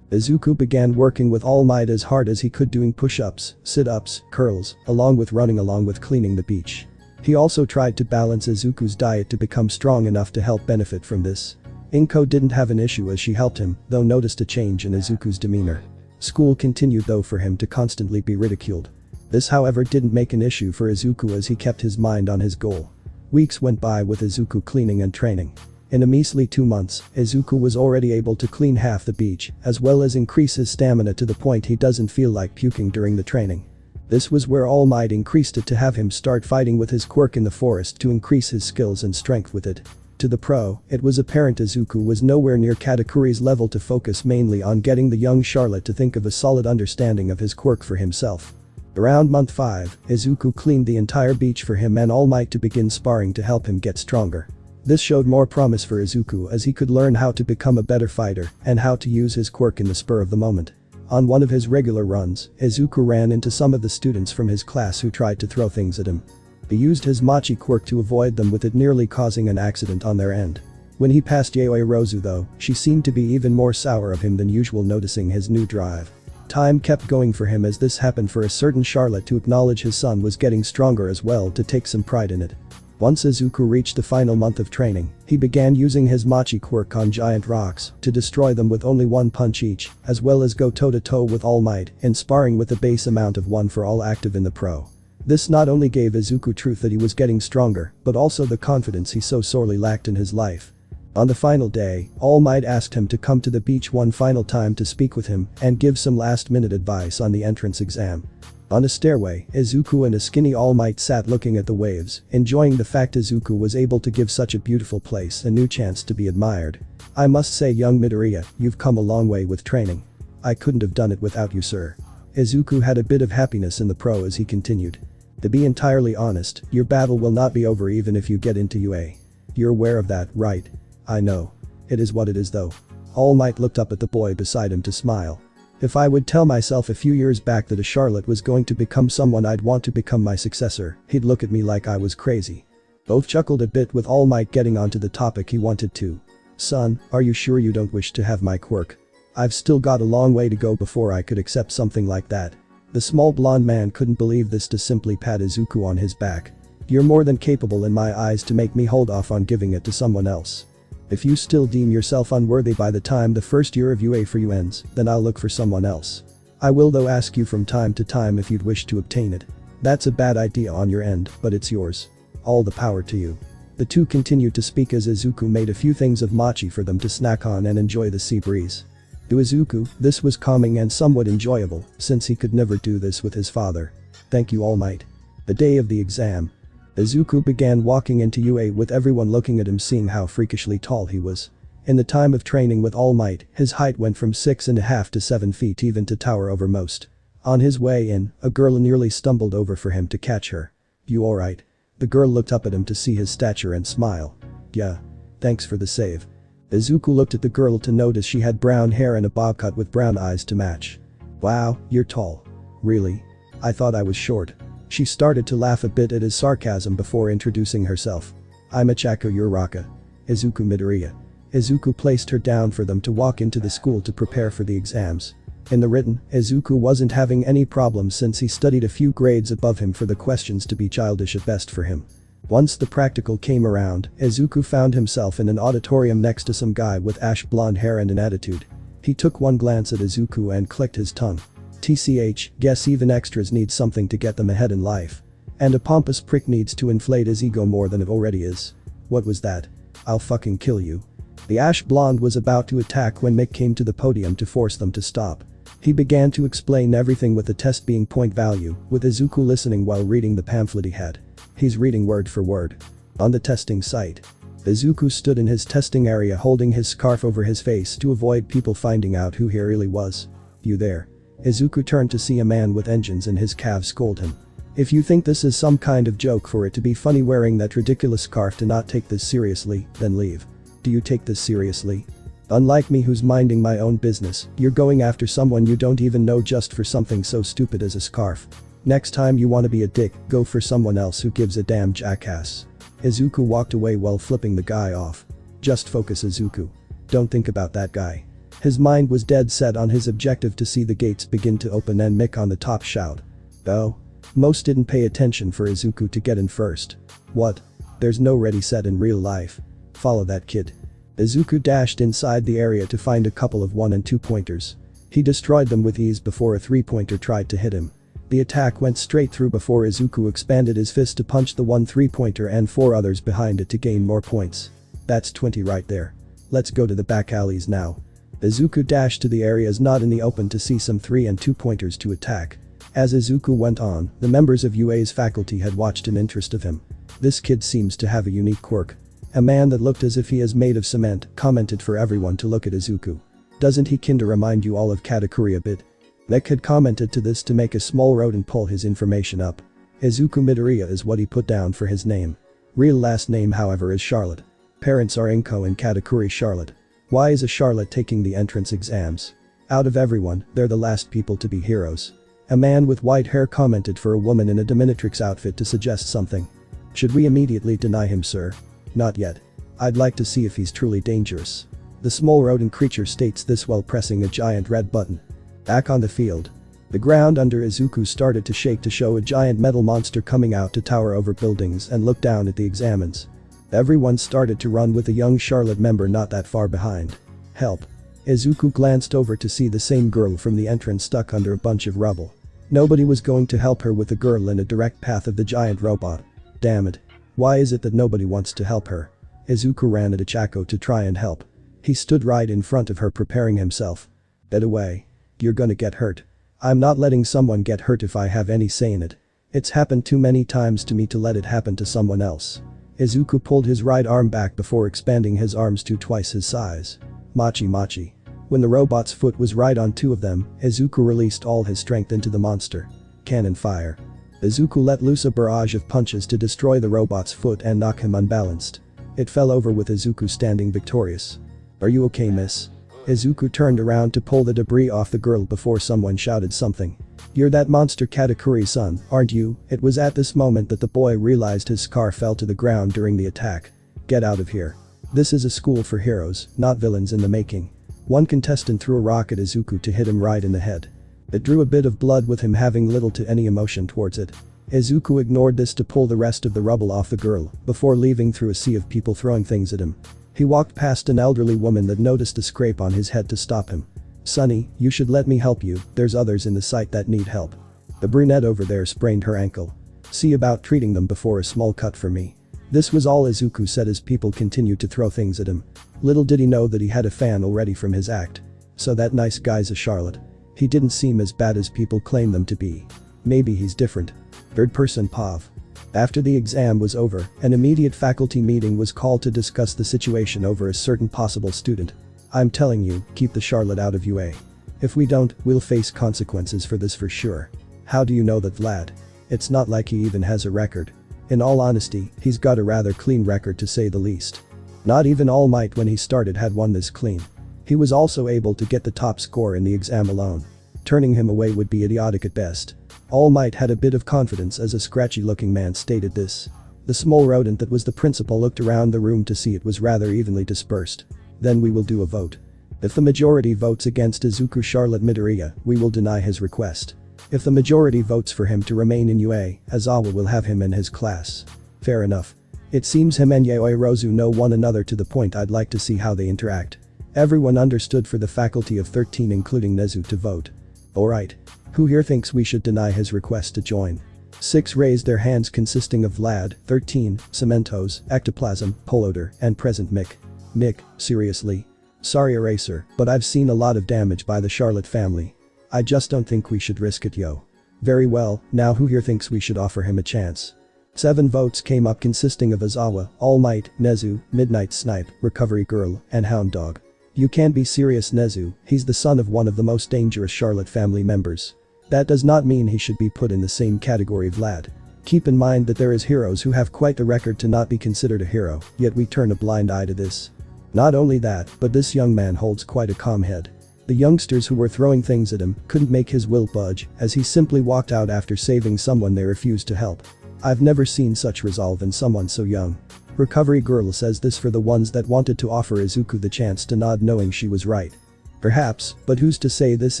Izuku began working with All Might as hard as he could, doing push-ups, sit-ups, curls, along with running, along with cleaning the beach. He also tried to balance Izuku's diet to become strong enough to help benefit from this. Inko didn't have an issue as she helped him, though noticed a change in Izuku's demeanor. School continued though for him to constantly be ridiculed. This however didn't make an issue for Izuku as he kept his mind on his goal. Weeks went by with Izuku cleaning and training. In a measly 2 months, Izuku was already able to clean half the beach, as well as increase his stamina to the point he doesn't feel like puking during the training. This was where All Might increased it to have him start fighting with his quirk in the forest to increase his skills and strength with it. To the pro, it was apparent Izuku was nowhere near Katakuri's level to focus mainly on getting the young Charlotte to think of a solid understanding of his quirk for himself. Around month 5, Izuku cleaned the entire beach for him and All Might to begin sparring to help him get stronger. This showed more promise for Izuku as he could learn how to become a better fighter and how to use his quirk in the spur of the moment. On one of his regular runs, Izuku ran into some of the students from his class who tried to throw things at him. He used his Machi quirk to avoid them, with it nearly causing an accident on their end. When he passed Yaoi Rozu though, she seemed to be even more sour of him than usual, noticing his new drive. Time kept going for him as this happened for a certain Charlotte to acknowledge his son was getting stronger as well, to take some pride in it. Once Izuku reached the final month of training, he began using his Machi quirk on giant rocks to destroy them with only one punch each, as well as go toe-to-toe with All Might in sparring with a base amount of 1 for all active in the pro. This not only gave Izuku truth that he was getting stronger, but also the confidence he so sorely lacked in his life. On the final day, All Might asked him to come to the beach one final time to speak with him and give some last-minute advice on the entrance exam. On a stairway, Izuku and a skinny All Might sat looking at the waves, enjoying the fact Izuku was able to give such a beautiful place a new chance to be admired. I must say, young Midoriya, you've come a long way with training. I couldn't have done it without you, sir. Izuku had a bit of happiness in the pro as he continued. To be entirely honest, your battle will not be over even if you get into UA. You're aware of that, right? I know. It is what it is though. All Might looked up at the boy beside him to smile. If I would tell myself a few years back that a Charlotte was going to become someone I'd want to become my successor, he'd look at me like I was crazy. Both chuckled a bit with All Might getting onto the topic he wanted to. Son, are you sure you don't wish to have my quirk? I've still got a long way to go before I could accept something like that. The small blonde man couldn't believe this to simply pat Izuku on his back. You're more than capable in my eyes to make me hold off on giving it to someone else. If you still deem yourself unworthy by the time the first year of UA for you ends, then I'll look for someone else. I will though ask you from time to time if you'd wish to obtain it. That's a bad idea on your end, but it's yours. All the power to you. The two continued to speak as Izuku made a few things of mochi for them to snack on and enjoy the sea breeze. To Izuku, this was calming and somewhat enjoyable, since he could never do this with his father. Thank you, All Might. The day of the exam. Izuku began walking into UA with everyone looking at him, seeing how freakishly tall he was. In the time of training with All Might, his height went from 6.5 to 7 feet, even to tower over most. On his way in, a girl nearly stumbled over for him to catch her. You alright? The girl looked up at him to see his stature and smile. Yeah. Thanks for the save. Izuku looked at the girl to notice she had brown hair and a bob cut with brown eyes to match. Wow, you're tall. Really? I thought I was short. She started to laugh a bit at his sarcasm before introducing herself. I'm Ichako Uraka. Izuku Midoriya. Izuku placed her down for them to walk into the school to prepare for the exams. In the written, Izuku wasn't having any problems since he studied a few grades above him for the questions to be childish at best for him. Once the practical came around, Izuku found himself in an auditorium next to some guy with ash blonde hair and an attitude. He took one glance at Izuku and clicked his tongue. TCH, guess even extras need something to get them ahead in life. And a pompous prick needs to inflate his ego more than it already is. What was that? I'll fucking kill you. The ash blonde was about to attack when Mick came to the podium to force them to stop. He began to explain everything with the test being point value, with Izuku listening while reading the pamphlet he had. He's reading word for word. On the testing site. Izuku stood in his testing area holding his scarf over his face to avoid people finding out who he really was. You there? Izuku turned to see a man with engines in his calves scold him. If you think this is some kind of joke for it to be funny wearing that ridiculous scarf to not take this seriously, then leave. Do you take this seriously? Unlike me who's minding my own business, you're going after someone you don't even know just for something so stupid as a scarf. Next time you want to be a dick, go for someone else who gives a damn, jackass. Izuku walked away while flipping the guy off. Just focus, Izuku. Don't think about that guy. His mind was dead set on his objective to see the gates begin to open and Mick on the top shout. Oh? Most didn't pay attention for Izuku to get in first. What? There's no ready set in real life. Follow that kid. Izuku dashed inside the area to find a couple of 1 and 2 pointers. He destroyed them with ease before a 3-pointer tried to hit him. The attack went straight through before Izuku expanded his fist to punch the 1 3-pointer and 4 others behind it to gain more points. That's 20 right there. Let's go to the back alleys now. Izuku dashed to the areas not in the open to see some 3 and 2 pointers to attack. As Izuku went on, the members of UA's faculty had watched in interest of him. This kid seems to have a unique quirk. A man that looked as if he is made of cement commented for everyone to look at Izuku. Doesn't he kinda remind you all of Katakuri a bit? Mick had commented to this to make a small rodent pull his information up. Izuku Midoriya is what he put down for his name. Real last name however is Charlotte. Parents are Inko and Katakuri Charlotte. Why is a Charlotte taking the entrance exams? Out of everyone, they're the last people to be heroes. A man with white hair commented for a woman in a dominatrix outfit to suggest something. Should we immediately deny him, sir? Not yet. I'd like to see if he's truly dangerous. The small rodent creature states this while pressing a giant red button. Back on the field. The ground under Izuku started to shake to show a giant metal monster coming out to tower over buildings and look down at the examines. Everyone started to run with a young Charlotte member not that far behind. Help. Izuku glanced over to see the same girl from the entrance stuck under a bunch of rubble. Nobody was going to help her with the girl in a direct path of the giant robot. Damn it. Why is it that nobody wants to help her? Izuku ran at Ichako to try and help. He stood right in front of her preparing himself. Get away. You're gonna get hurt. I'm not letting someone get hurt if I have any say in it. It's happened too many times to me to let it happen to someone else. Izuku pulled his right arm back before expanding his arms to twice his size. Machi machi. When the robot's foot was right on two of them, Izuku released all his strength into the monster. Cannon fire. Izuku let loose a barrage of punches to destroy the robot's foot and knock him unbalanced. It fell over with Izuku standing victorious. Are you okay, miss? Izuku turned around to pull the debris off the girl before someone shouted something. You're that monster Katakuri's son, aren't you? It was at this moment that the boy realized his scar fell to the ground during the attack. Get out of here. This is a school for heroes, not villains in the making. One contestant threw a rock at Izuku to hit him right in the head. It drew a bit of blood with him having little to any emotion towards it. Izuku ignored this to pull the rest of the rubble off the girl, before leaving through a sea of people throwing things at him. He walked past an elderly woman that noticed a scrape on his head to stop him. Sonny, you should let me help you, there's others in the site that need help. The brunette over there sprained her ankle. See about treating them before a small cut for me. This was all Izuku said as people continued to throw things at him. Little did he know that he had a fan already from his act. So that nice guy's a charlotte. He didn't seem as bad as people claim them to be. Maybe he's different. Third person Pav. After the exam was over, an immediate faculty meeting was called to discuss the situation over a certain possible student. I'm telling you, keep the Charlotte out of UA. If we don't, we'll face consequences for this for sure. How do you know that, Vlad? It's not like he even has a record. In all honesty, he's got a rather clean record to say the least. Not even All Might when he started had one this clean. He was also able to get the top score in the exam alone. Turning him away would be idiotic at best. All Might had a bit of confidence as a scratchy-looking man stated this. The small rodent that was the principal looked around the room to see it was rather evenly dispersed. Then we will do a vote. If the majority votes against Izuku Charlotte Midoriya, we will deny his request. If the majority votes for him to remain in UA, Aizawa will have him in his class. Fair enough. It seems him and Yaoi Rozu know one another to the point I'd like to see how they interact. Everyone understood for the faculty of 13 including Nezu to vote. Alright. Who here thinks we should deny his request to join? 6 raised their hands consisting of Vlad, 13, Cementos, Ectoplasm, Poloder, and present Mick. Mick, seriously? Sorry Eraser, but I've seen a lot of damage by the Charlotte family. I just don't think we should risk it, yo. Very well, now who here thinks we should offer him a chance? 7 votes came up consisting of Aizawa, All Might, Nezu, Midnight Snipe, Recovery Girl, and Hound Dog. You can't be serious, Nezu, he's the son of one of the most dangerous Charlotte family members. That does not mean he should be put in the same category, Vlad. Keep in mind that there is heroes who have quite the record to not be considered a hero, yet we turn a blind eye to this. Not only that, but this young man holds quite a calm head. The youngsters who were throwing things at him couldn't make his will budge as he simply walked out after saving someone they refused to help. I've never seen such resolve in someone so young. Recovery Girl says this for the ones that wanted to offer Izuku the chance to nod knowing she was right. Perhaps, but who's to say this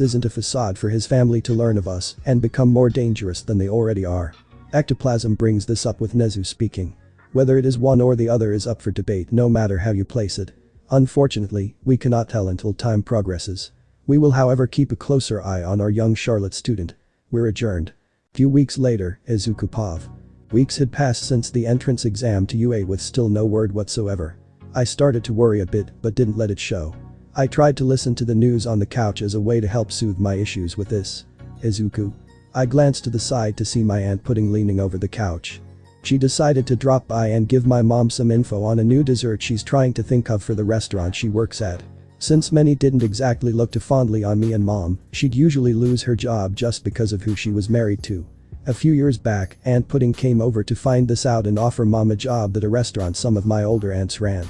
isn't a facade for his family to learn of us and become more dangerous than they already are. Ectoplasm brings this up with Nezu speaking. Whether it is one or the other is up for debate no matter how you place it. Unfortunately, we cannot tell until time progresses. We will however keep a closer eye on our young Charlotte student. We're adjourned. Few weeks later, Izuku Pav. Weeks had passed since the entrance exam to UA with still no word whatsoever. I started to worry a bit but didn't let it show. I tried to listen to the news on the couch as a way to help soothe my issues with this. Izuku. I glanced to the side to see my aunt Pudding leaning over the couch. She decided to drop by and give my mom some info on a new dessert she's trying to think of for the restaurant she works at. Since many didn't exactly look too fondly on me and mom, she'd usually lose her job just because of who she was married to. A few years back, Aunt Pudding came over to find this out and offer mom a job at a restaurant some of my older aunts ran.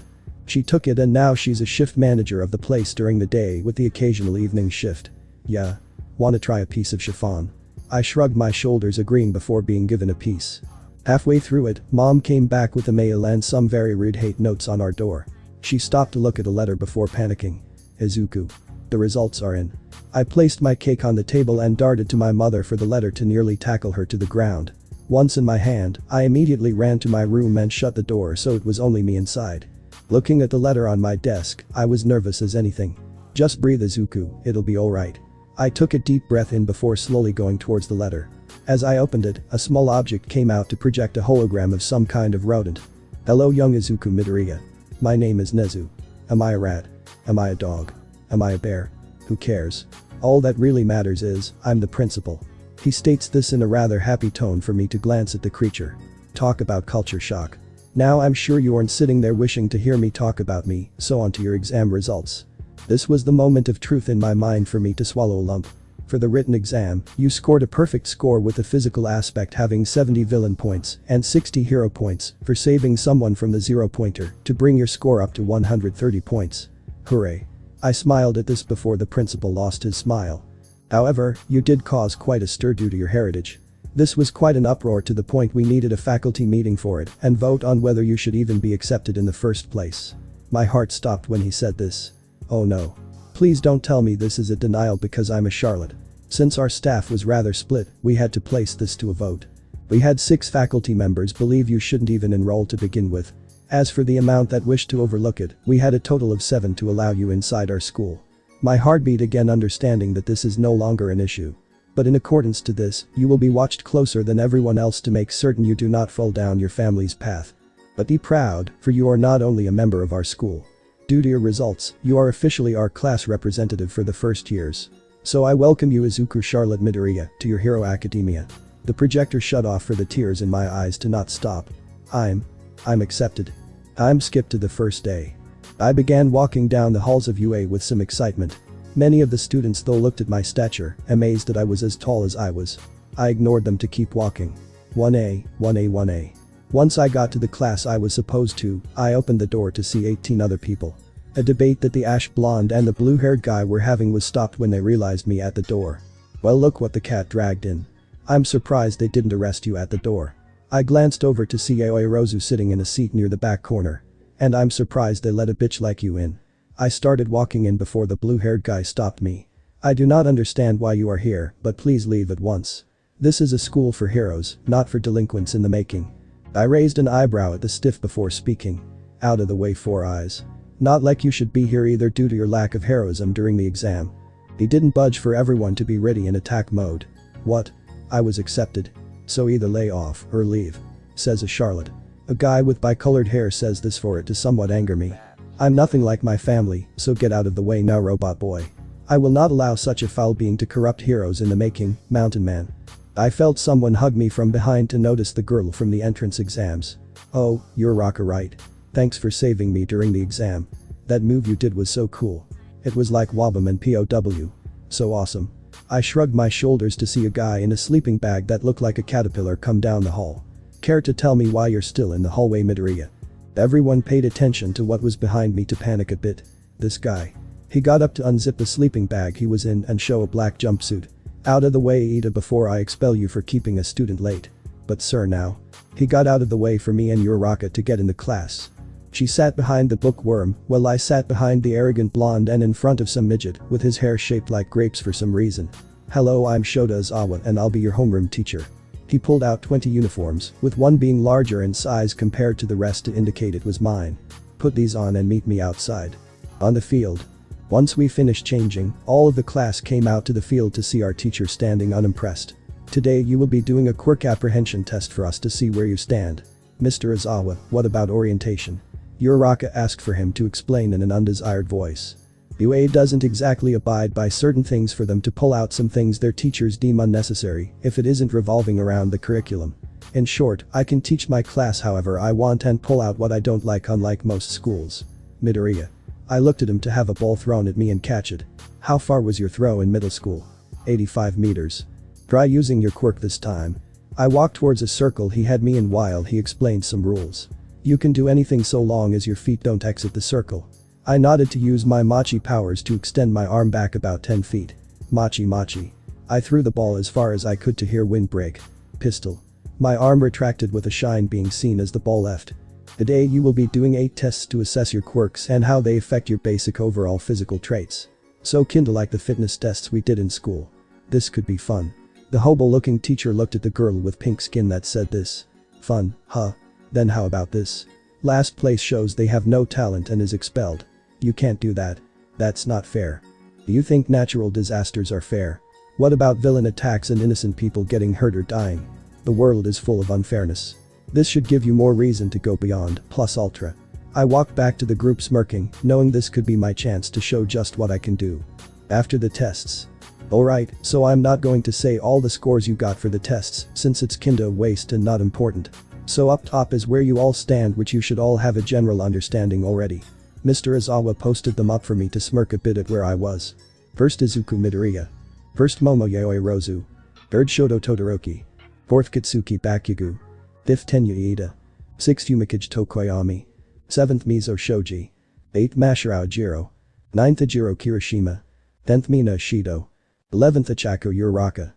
She took it and now she's a shift manager of the place during the day with the occasional evening shift. Yeah. Wanna try a piece of chiffon? I shrugged my shoulders agreeing before being given a piece. Halfway through it, mom came back with a mail and some very rude hate notes on our door. She stopped to look at a letter before panicking. Izuku. The results are in. I placed my cake on the table and darted to my mother for the letter to nearly tackle her to the ground. Once in my hand, I immediately ran to my room and shut the door so it was only me inside. Looking at the letter on my desk, I was nervous as anything. Just breathe, Izuku, it'll be alright. I took a deep breath in before slowly going towards the letter. As I opened it, a small object came out to project a hologram of some kind of rodent. Hello young Izuku Midoriya. My name is Nezu. Am I a rat? Am I a dog? Am I a bear? Who cares? All that really matters is, I'm the principal. He states this in a rather happy tone for me to glance at the creature. Talk about culture shock. Now I'm sure you aren't sitting there wishing to hear me talk about me, so on to your exam results. This was the moment of truth in my mind for me to swallow a lump. For the written exam, you scored a perfect score with the physical aspect having 70 villain points and 60 hero points for saving someone from the 0-pointer to bring your score up to 130 points. Hooray. I smiled at this before the principal lost his smile. However, you did cause quite a stir due to your heritage. This was quite an uproar to the point we needed a faculty meeting for it and vote on whether you should even be accepted in the first place. My heart stopped when he said this. Oh no. Please don't tell me this is a denial because I'm a Charlotte. Since our staff was rather split, we had to place this to a vote. We had 6 faculty members believe you shouldn't even enroll to begin with. As for the amount that wished to overlook it, we had a total of 7 to allow you inside our school. My heart beat again, understanding that this is no longer an issue. But in accordance to this, you will be watched closer than everyone else to make certain you do not fall down your family's path. But be proud, for you are not only a member of our school. Due to your results, you are officially our class representative for the first years. So I welcome you Izuku Charlotte Midoriya to your Hero Academia. The projector shut off for the tears in my eyes to not stop. I'm accepted. I'm skipped to the first day. I began walking down the halls of UA with some excitement. Many of the students though looked at my stature, amazed that I was as tall as I was. I ignored them to keep walking. 1A, 1A, 1A. Once I got to the class I was supposed to, I opened the door to see 18 other people. A debate that the ash blonde and the blue-haired guy were having was stopped when they realized me at the door. Well, look what the cat dragged in. I'm surprised they didn't arrest you at the door. I glanced over to see Aoi Rozu sitting in a seat near the back corner. And I'm surprised they let a bitch like you in. I started walking in before the blue-haired guy stopped me. I do not understand why you are here, but please leave at once. This is a school for heroes, not for delinquents in the making. I raised an eyebrow at the stiff before speaking. Out of the way, 4 eyes. Not like you should be here either due to your lack of heroism during the exam. He didn't budge for everyone to be ready in attack mode. What? I was accepted. So either lay off or leave. Says a Charlotte. A guy with bicolored hair says this for it to somewhat anger me. I'm nothing like my family, so get out of the way now, robot boy. I will not allow such a foul being to corrupt heroes in the making, Mountain Man. I felt someone hug me from behind to notice the girl from the entrance exams. Oh, you're Raka, right? Thanks for saving me during the exam. That move you did was so cool. It was like Wabam and POW. So awesome. I shrugged my shoulders to see a guy in a sleeping bag that looked like a caterpillar come down the hall. Care to tell me why you're still in the hallway, Midoriya? Everyone paid attention to what was behind me to panic a bit. This guy. He got up to unzip the sleeping bag he was in and show a black jumpsuit. Out of the way, Ida, before I expel you for keeping a student late. But sir, now. He got out of the way for me and your Raka to get in the class. She sat behind the bookworm while I sat behind the arrogant blonde and in front of some midget with his hair shaped like grapes for some reason. Hello, I'm Shota Izawa and I'll be your homeroom teacher. He pulled out 20 uniforms, with one being larger in size compared to the rest to indicate it was mine. Put these on and meet me outside. On the field. Once we finished changing, all of the class came out to the field to see our teacher standing unimpressed. Today you will be doing a quirk apprehension test for us to see where you stand. Mr. Izawa, what about orientation? Uraraka asked for him to explain in an undesired voice. UA doesn't exactly abide by certain things for them to pull out some things their teachers deem unnecessary if it isn't revolving around the curriculum. In short, I can teach my class however I want and pull out what I don't like, unlike most schools. Midoriya. I looked at him to have a ball thrown at me and catch it. How far was your throw in middle school? 85 meters. Try using your quirk this time. I walked towards a circle he had me in while he explained some rules. You can do anything so long as your feet don't exit the circle. I nodded to use my Machi powers to extend my arm back about 10 feet. Machi Machi. I threw the ball as far as I could to hear wind break. Pistol. My arm retracted with a shine being seen as the ball left. Today you will be doing 8 tests to assess your quirks and how they affect your basic overall physical traits. So kinda like the fitness tests we did in school. This could be fun. The hobo-looking teacher looked at the girl with pink skin that said this. Fun, huh? Then how about this? Last place shows they have no talent and is expelled. You can't do that. That's not fair. Do you think natural disasters are fair? What about villain attacks and innocent people getting hurt or dying? The world is full of unfairness. This should give you more reason to go beyond, plus ultra. I walked back to the group smirking, knowing this could be my chance to show just what I can do. After the tests. Alright, so I'm not going to say all the scores you got for the tests since it's kinda a waste and not important. So up top is where you all stand, which you should all have a general understanding already. Mr. Izawa posted them up for me to smirk a bit at where I was. First Izuku Midoriya. First Momo Yaoi Rozu. Third Shoto Todoroki. Fourth Katsuki Bakugo. Fifth Tenya Iida. Sixth Yumikage Tokoyami. Seventh Mizo Shoji. Eighth Masahiro Jiro. Ninth Ijiro Kirishima. 10th Mina Shido. 11th Ichako Uraraka.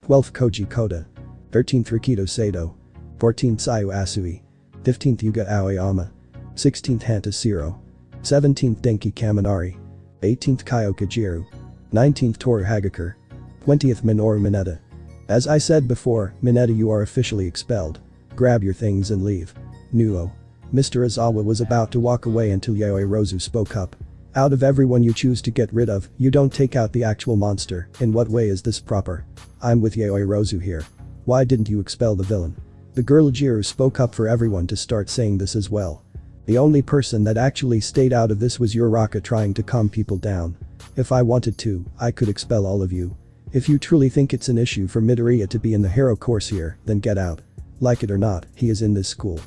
12th Koji Koda. 13th Rikido Sato. 14th Sayu Asui. 15th Yuga Aoyama. 16th Hanta Siro. 17th Denki Kaminari. 18th Kyoka Jiru. 19th Toru Hagakure. 20th Minoru Mineta. As I said before, Mineta, you are officially expelled. Grab your things and leave. Nuo. Mr. Izawa was about to walk away until Yaoi Rozu spoke up. Out of everyone you choose to get rid of, you don't take out the actual monster. In what way is this proper? I'm with Yaoi Rozu here. Why didn't you expel the villain? The girl Jiru spoke up for everyone to start saying this as well. The only person that actually stayed out of this was Uraraka trying to calm people down. If I wanted to, I could expel all of you. If you truly think it's an issue for Midoriya to be in the hero course here, then get out. Like it or not, he is in this school.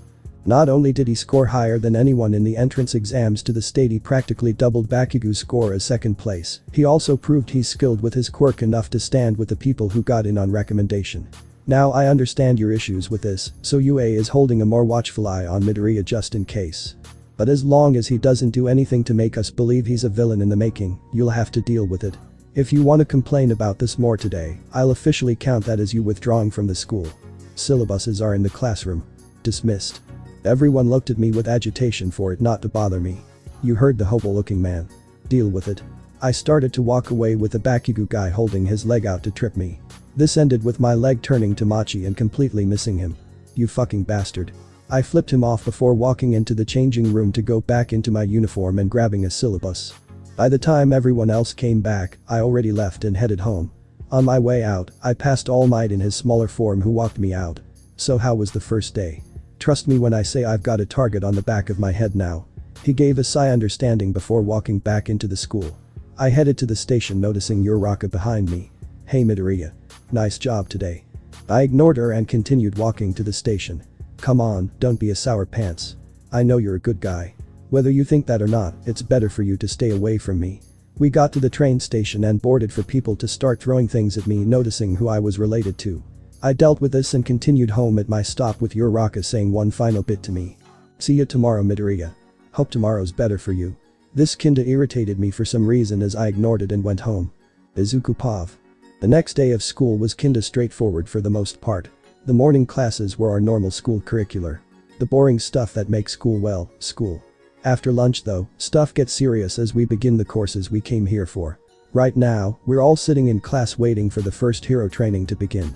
Not only did he score higher than anyone in the entrance exams to the state, he practically doubled Bakugo's score as second place. He also proved he's skilled with his quirk enough to stand with the people who got in on recommendation. Now I understand your issues with this, so UA is holding a more watchful eye on Midoriya just in case. But as long as he doesn't do anything to make us believe he's a villain in the making, you'll have to deal with it. If you want to complain about this more today, I'll officially count that as you withdrawing from the school. Syllabuses are in the classroom. Dismissed. Everyone looked at me with agitation for it not to bother me. You heard the hobo-looking man. Deal with it. I started to walk away with the Bakugo guy holding his leg out to trip me. This ended with my leg turning to Machi and completely missing him. You fucking bastard. I flipped him off before walking into the changing room to go back into my uniform and grabbing a syllabus. By the time everyone else came back, I already left and headed home. On my way out, I passed All Might in his smaller form who walked me out. So how was the first day? Trust me when I say I've got a target on the back of my head now. He gave a sigh understanding before walking back into the school. I headed to the station noticing Uraraka behind me. Hey Midoriya. Nice job today. I ignored her and continued walking to the station. Come on, don't be a sour pants. I know you're a good guy. Whether you think that or not, it's better for you to stay away from me. We got to the train station and boarded for people to start throwing things at me, noticing who I was related to. I dealt with this and continued home at my stop with Uraraka saying one final bit to me. See you tomorrow Midoriya. Hope tomorrow's better for you. This kinda irritated me for some reason as I ignored it and went home. Izuku Pav. The next day of school was kinda straightforward for the most part. The morning classes were our normal school curricular. The boring stuff that makes school well, school. After lunch though, stuff gets serious as we begin the courses we came here for. Right now, we're all sitting in class waiting for the first hero training to begin.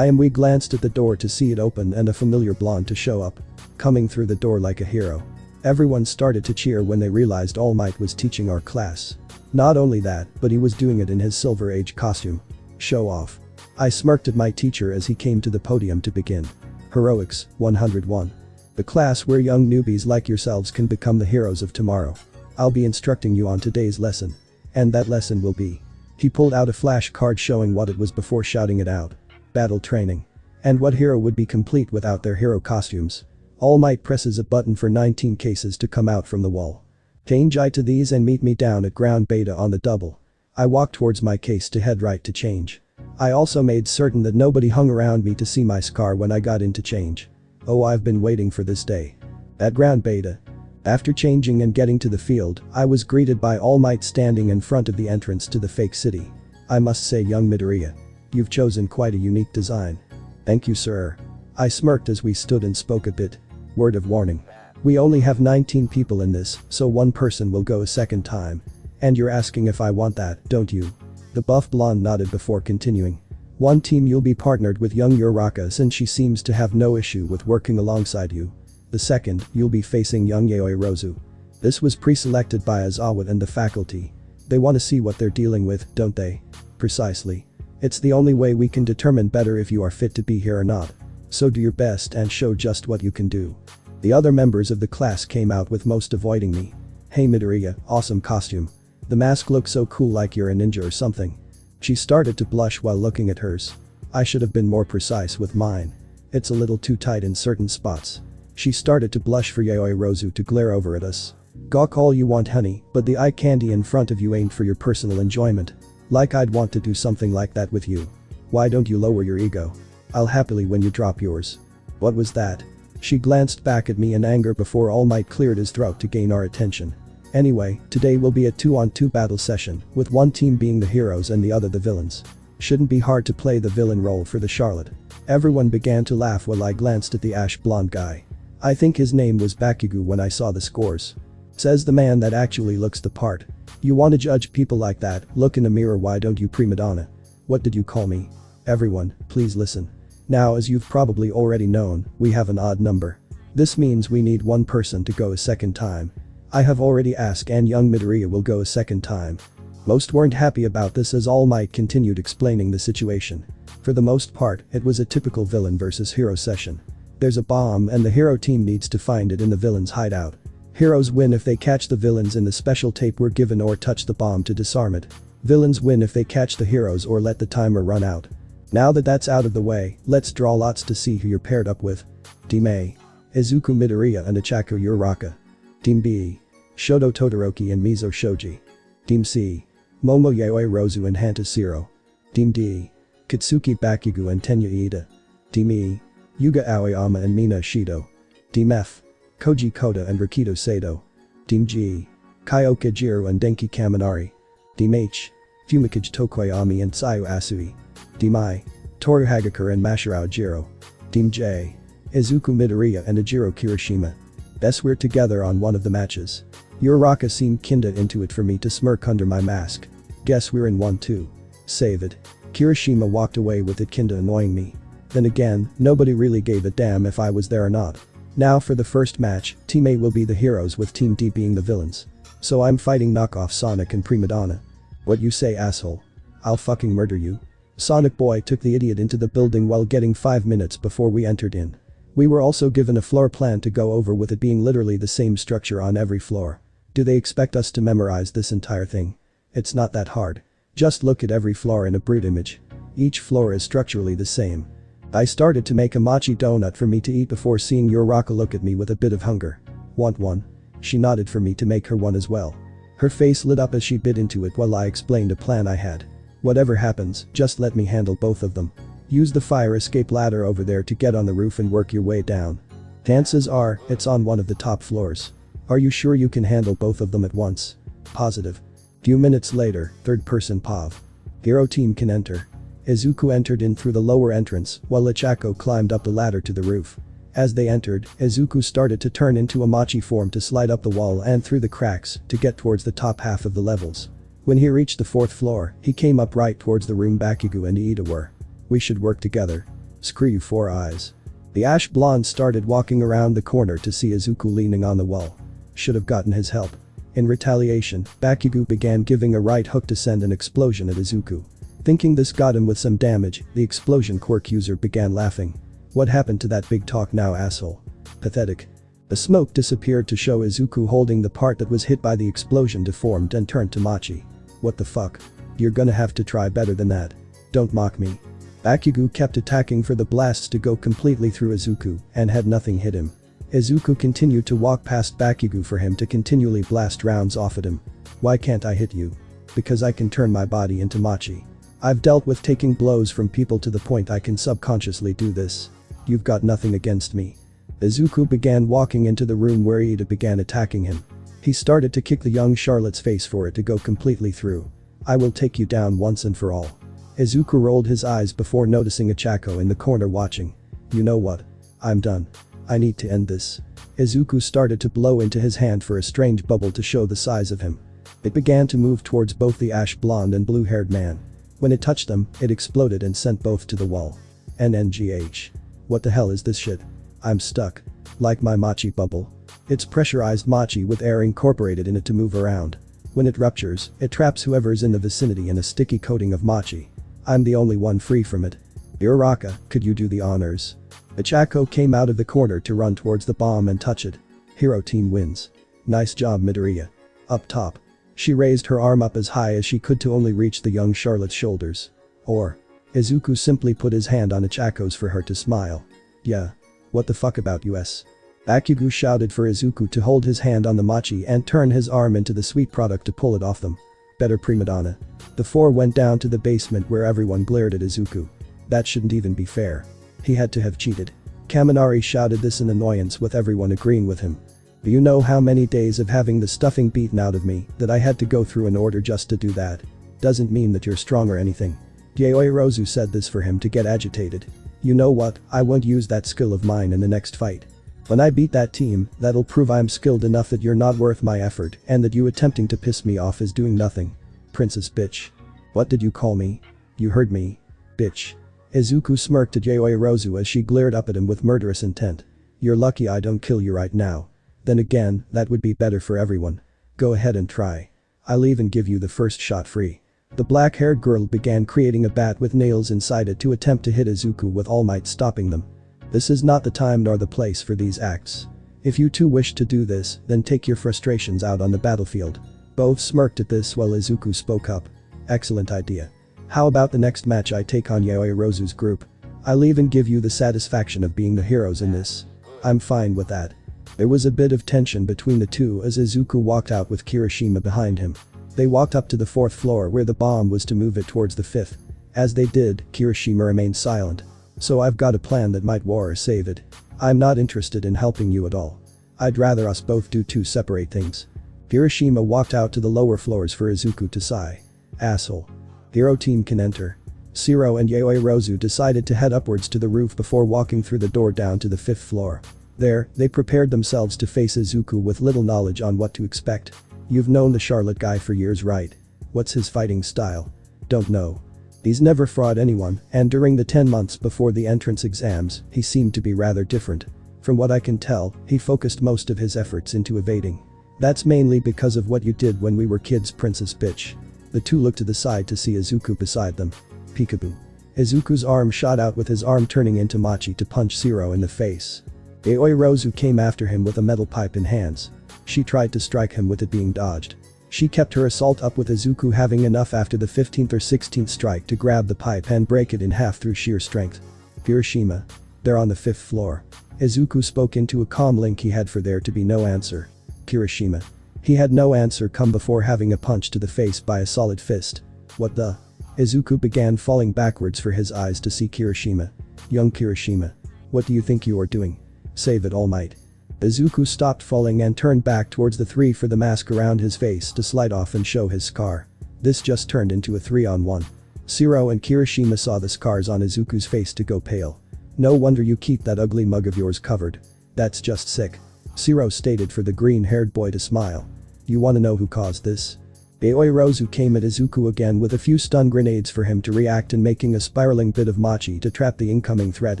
We glanced at the door to see it open and a familiar blonde to show up. Coming through the door like a hero. Everyone started to cheer when they realized All Might was teaching our class. Not only that, but he was doing it in his Silver Age costume. Show off. I smirked at my teacher as he came to the podium to begin. Heroics, 101. The class where young newbies like yourselves can become the heroes of tomorrow. I'll be instructing you on today's lesson. And that lesson will be. He pulled out a flash card showing what it was before shouting it out. Battle training. And what hero would be complete without their hero costumes? All Might presses a button for 19 cases to come out from the wall. Change I to these and meet me down at ground beta on the double. I walked towards my case to head right to change. I also made certain that nobody hung around me to see my scar when I got into change. Oh, I've been waiting for this day. At ground beta. After changing and getting to the field, I was greeted by All Might standing in front of the entrance to the fake city. I must say, young Midoriya. You've chosen quite a unique design. Thank you, sir. I smirked as we stood and spoke a bit. Word of warning. We only have 19 people in this, so one person will go a second time. And you're asking if I want that, don't you? The buff blonde nodded before continuing. One team you'll be partnered with young Uraraka since she seems to have no issue with working alongside you. The second, you'll be facing young Yaoi Rozu. This was pre-selected by Izawa and the faculty. They want to see what they're dealing with, don't they? Precisely. It's the only way we can determine better if you are fit to be here or not. So do your best and show just what you can do. The other members of the class came out with most avoiding me. Hey Midoriya, awesome costume. The mask looks so cool like you're a ninja or something. She started to blush while looking at hers. I should have been more precise with mine. It's a little too tight in certain spots. She started to blush for Yayoi Rozu to glare over at us. Gawk all you want honey, but the eye candy in front of you ain't for your personal enjoyment. Like I'd want to do something like that with you. Why don't you lower your ego? I'll happily when you drop yours. What was that? She glanced back at me in anger before All Might cleared his throat to gain our attention. Anyway, today will be a 2-on-2 battle session, with one team being the heroes and the other the villains. Shouldn't be hard to play the villain role for the Charlotte. Everyone began to laugh while I glanced at the ash blonde guy. I think his name was Bakugo when I saw the scores. Says the man that actually looks the part. You wanna judge people like that, look in the mirror, why don't you, prima donna? What did you call me? Everyone, please listen. Now, as you've probably already known, we have an odd number. This means we need one person to go a second time. I have already asked and young Midoriya will go a second time. Most weren't happy about this as All Might continued explaining the situation. For the most part, it was a typical villain versus hero session. There's a bomb and the hero team needs to find it in the villain's hideout. Heroes win if they catch the villains in the special tape we're given or touch the bomb to disarm it. Villains win if they catch the heroes or let the timer run out. Now that that's out of the way, let's draw lots to see who you're paired up with. Team A. Izuku Midoriya and Ichako Uraraka. Team B. Shoto Todoroki and Mizo Shoji. Team C. Momo Yayoi Rozu and Hanta Shiro. Team D. Katsuki Bakugo and Tenya Iida. Team E. Yuga Aoyama and Mina Shido. Team F. Koji Koda and Rikido Sato. Team G. Kyoka Jiro and Denki Kaminari. Team H. Fumikage Tokoyami and Tsuyu Asui. Team I. Toru Hagakure and Mashirao Jiro. Team J. Izuku Midoriya and Ejiro Kirishima. Best we're together on one of the matches. Uraraka seemed kinda into it for me to smirk under my mask. Guess we're in one too. Save it. Kirishima walked away with it kinda annoying me. Then again, nobody really gave a damn if I was there or not. Now for the first match, Team A will be the heroes with Team D being the villains. So I'm fighting knockoff Sonic and Prima Donna. What you say, asshole? I'll fucking murder you. Sonic Boy took the idiot into the building while getting 5 minutes before we entered in. We were also given a floor plan to go over with it being literally the same structure on every floor. Do they expect us to memorize this entire thing? It's not that hard. Just look at every floor in a brute image. Each floor is structurally the same. I started to make a mochi donut for me to eat before seeing Uraraka look at me with a bit of hunger. Want one? She nodded for me to make her one as well. Her face lit up as she bit into it while I explained a plan I had. Whatever happens, just let me handle both of them. Use the fire escape ladder over there to get on the roof and work your way down. Chances are, it's on one of the top floors. Are you sure you can handle both of them at once? Positive. Few minutes later, third person Pav. Hero team can enter. Izuku entered in through the lower entrance while Ichako climbed up the ladder to the roof. As they entered, Izuku started to turn into a mochi form to slide up the wall and through the cracks to get towards the top half of the levels. When he reached the 4th floor, he came up right towards the room Bakugo and Iida were. We should work together. Screw you, Four Eyes. The ash blonde started walking around the corner to see Izuku leaning on the wall. Should have gotten his help. In retaliation, Bakugo began giving a right hook to send an explosion at Izuku. Thinking this got him with some damage, the explosion quirk user began laughing. What happened to that big talk now, asshole? Pathetic. The smoke disappeared to show Izuku holding the part that was hit by the explosion deformed and turned to mochi. What the fuck? You're gonna have to try better than that. Don't mock me. Bakugo kept attacking for the blasts to go completely through Izuku and had nothing hit him. Izuku continued to walk past Bakugo for him to continually blast rounds off at him. Why can't I hit you? Because I can turn my body into mochi. I've dealt with taking blows from people to the point I can subconsciously do this. You've got nothing against me. Izuku began walking into the room where Iida began attacking him. He started to kick the young Charlotte's face for it to go completely through. I will take you down once and for all. Izuku rolled his eyes before noticing Ichako in the corner watching. You know what? I'm done. I need to end this. Izuku started to blow into his hand for a strange bubble to show the size of him. It began to move towards both the ash blonde and blue-haired man. When it touched them, it exploded and sent both to the wall. NNGH. What the hell is this shit? I'm stuck. Like my mochi bubble. It's pressurized mochi with air incorporated in it to move around. When it ruptures, it traps whoever is in the vicinity in a sticky coating of mochi. I'm the only one free from it. Uraraka, could you do the honors? Ichako came out of the corner to run towards the bomb and touch it. Hero team wins. Nice job, Midoriya. Up top. She raised her arm up as high as she could to only reach the young Charlotte's shoulders. Or. Izuku simply put his hand on Ichako's for her to smile. Yeah. What the fuck about us? Bakugo shouted for Izuku to hold his hand on the mochi and turn his arm into the sweet product to pull it off them. Better prima donna. The four went down to the basement where everyone glared at Izuku. That shouldn't even be fair. He had to have cheated. Kaminari shouted this in annoyance with everyone agreeing with him. Do you know how many days of having the stuffing beaten out of me that I had to go through in order just to do that? Doesn't mean that you're strong or anything. Yaoi Rozu said this for him to get agitated. You know what, I won't use that skill of mine in the next fight. When I beat that team, that'll prove I'm skilled enough that you're not worth my effort and that you attempting to piss me off is doing nothing. Princess bitch. What did you call me? You heard me. Bitch. Izuku smirked at Yaoi Rozu as she glared up at him with murderous intent. You're lucky I don't kill you right now. Then again, that would be better for everyone. Go ahead and try. I'll even give you the first shot free. The black-haired girl began creating a bat with nails inside it to attempt to hit Izuku with all might, stopping them. This is not the time nor the place for these acts. If you two wish to do this, then take your frustrations out on the battlefield. Both smirked at this while Izuku spoke up. Excellent idea. How about the next match I take on Yaoi Rozu's group? I'll even give you the satisfaction of being the heroes in this. I'm fine with that. There was a bit of tension between the two as Izuku walked out with Kirishima behind him. They walked up to the 4th floor where the bomb was to move it towards the 5th. As they did, Kirishima remained silent. So I've got a plan that might war or save it. I'm not interested in helping you at all. I'd rather us both do two separate things. Kirishima walked out to the lower floors for Izuku to sigh. Asshole. Hero team can enter. Shiro and Yaoi Rozu decided to head upwards to the roof before walking through the door down to the 5th floor. There, they prepared themselves to face Izuku with little knowledge on what to expect. You've known the Charlotte guy for years, right? What's his fighting style? Don't know. He's never fought anyone, and during the 10 months before the entrance exams, he seemed to be rather different. From what I can tell, he focused most of his efforts into evading. That's mainly because of what you did when we were kids, princess bitch. The two looked to the side to see Izuku beside them. Peekaboo. Izuku's arm shot out with his arm turning into Machi to punch Shiro in the face. Yaoi Rozu came after him with a metal pipe in hands. She tried to strike him with it being dodged. She kept her assault up with Izuku having enough after the 15th or 16th strike to grab the pipe and break it in half through sheer strength. Kirishima. They're on the 5th floor. Izuku spoke into a comm link he had for there to be no answer. Kirishima. He had no answer come before having a punch to the face by a solid fist. What the? Izuku began falling backwards for his eyes to see Kirishima. Young Kirishima. What do you think you are doing? Save it, All Might. Izuku stopped falling and turned back towards the 3 for the mask around his face to slide off and show his scar. This just turned into a 3-on-1. Shiro and Kirishima saw the scars on Izuku's face to go pale. No wonder you keep that ugly mug of yours covered. That's just sick. Shiro stated for the green-haired boy to smile. You wanna know who caused this? Yaoi Rozu came at Izuku again with a few stun grenades for him to react and making a spiraling bit of Machi to trap the incoming threat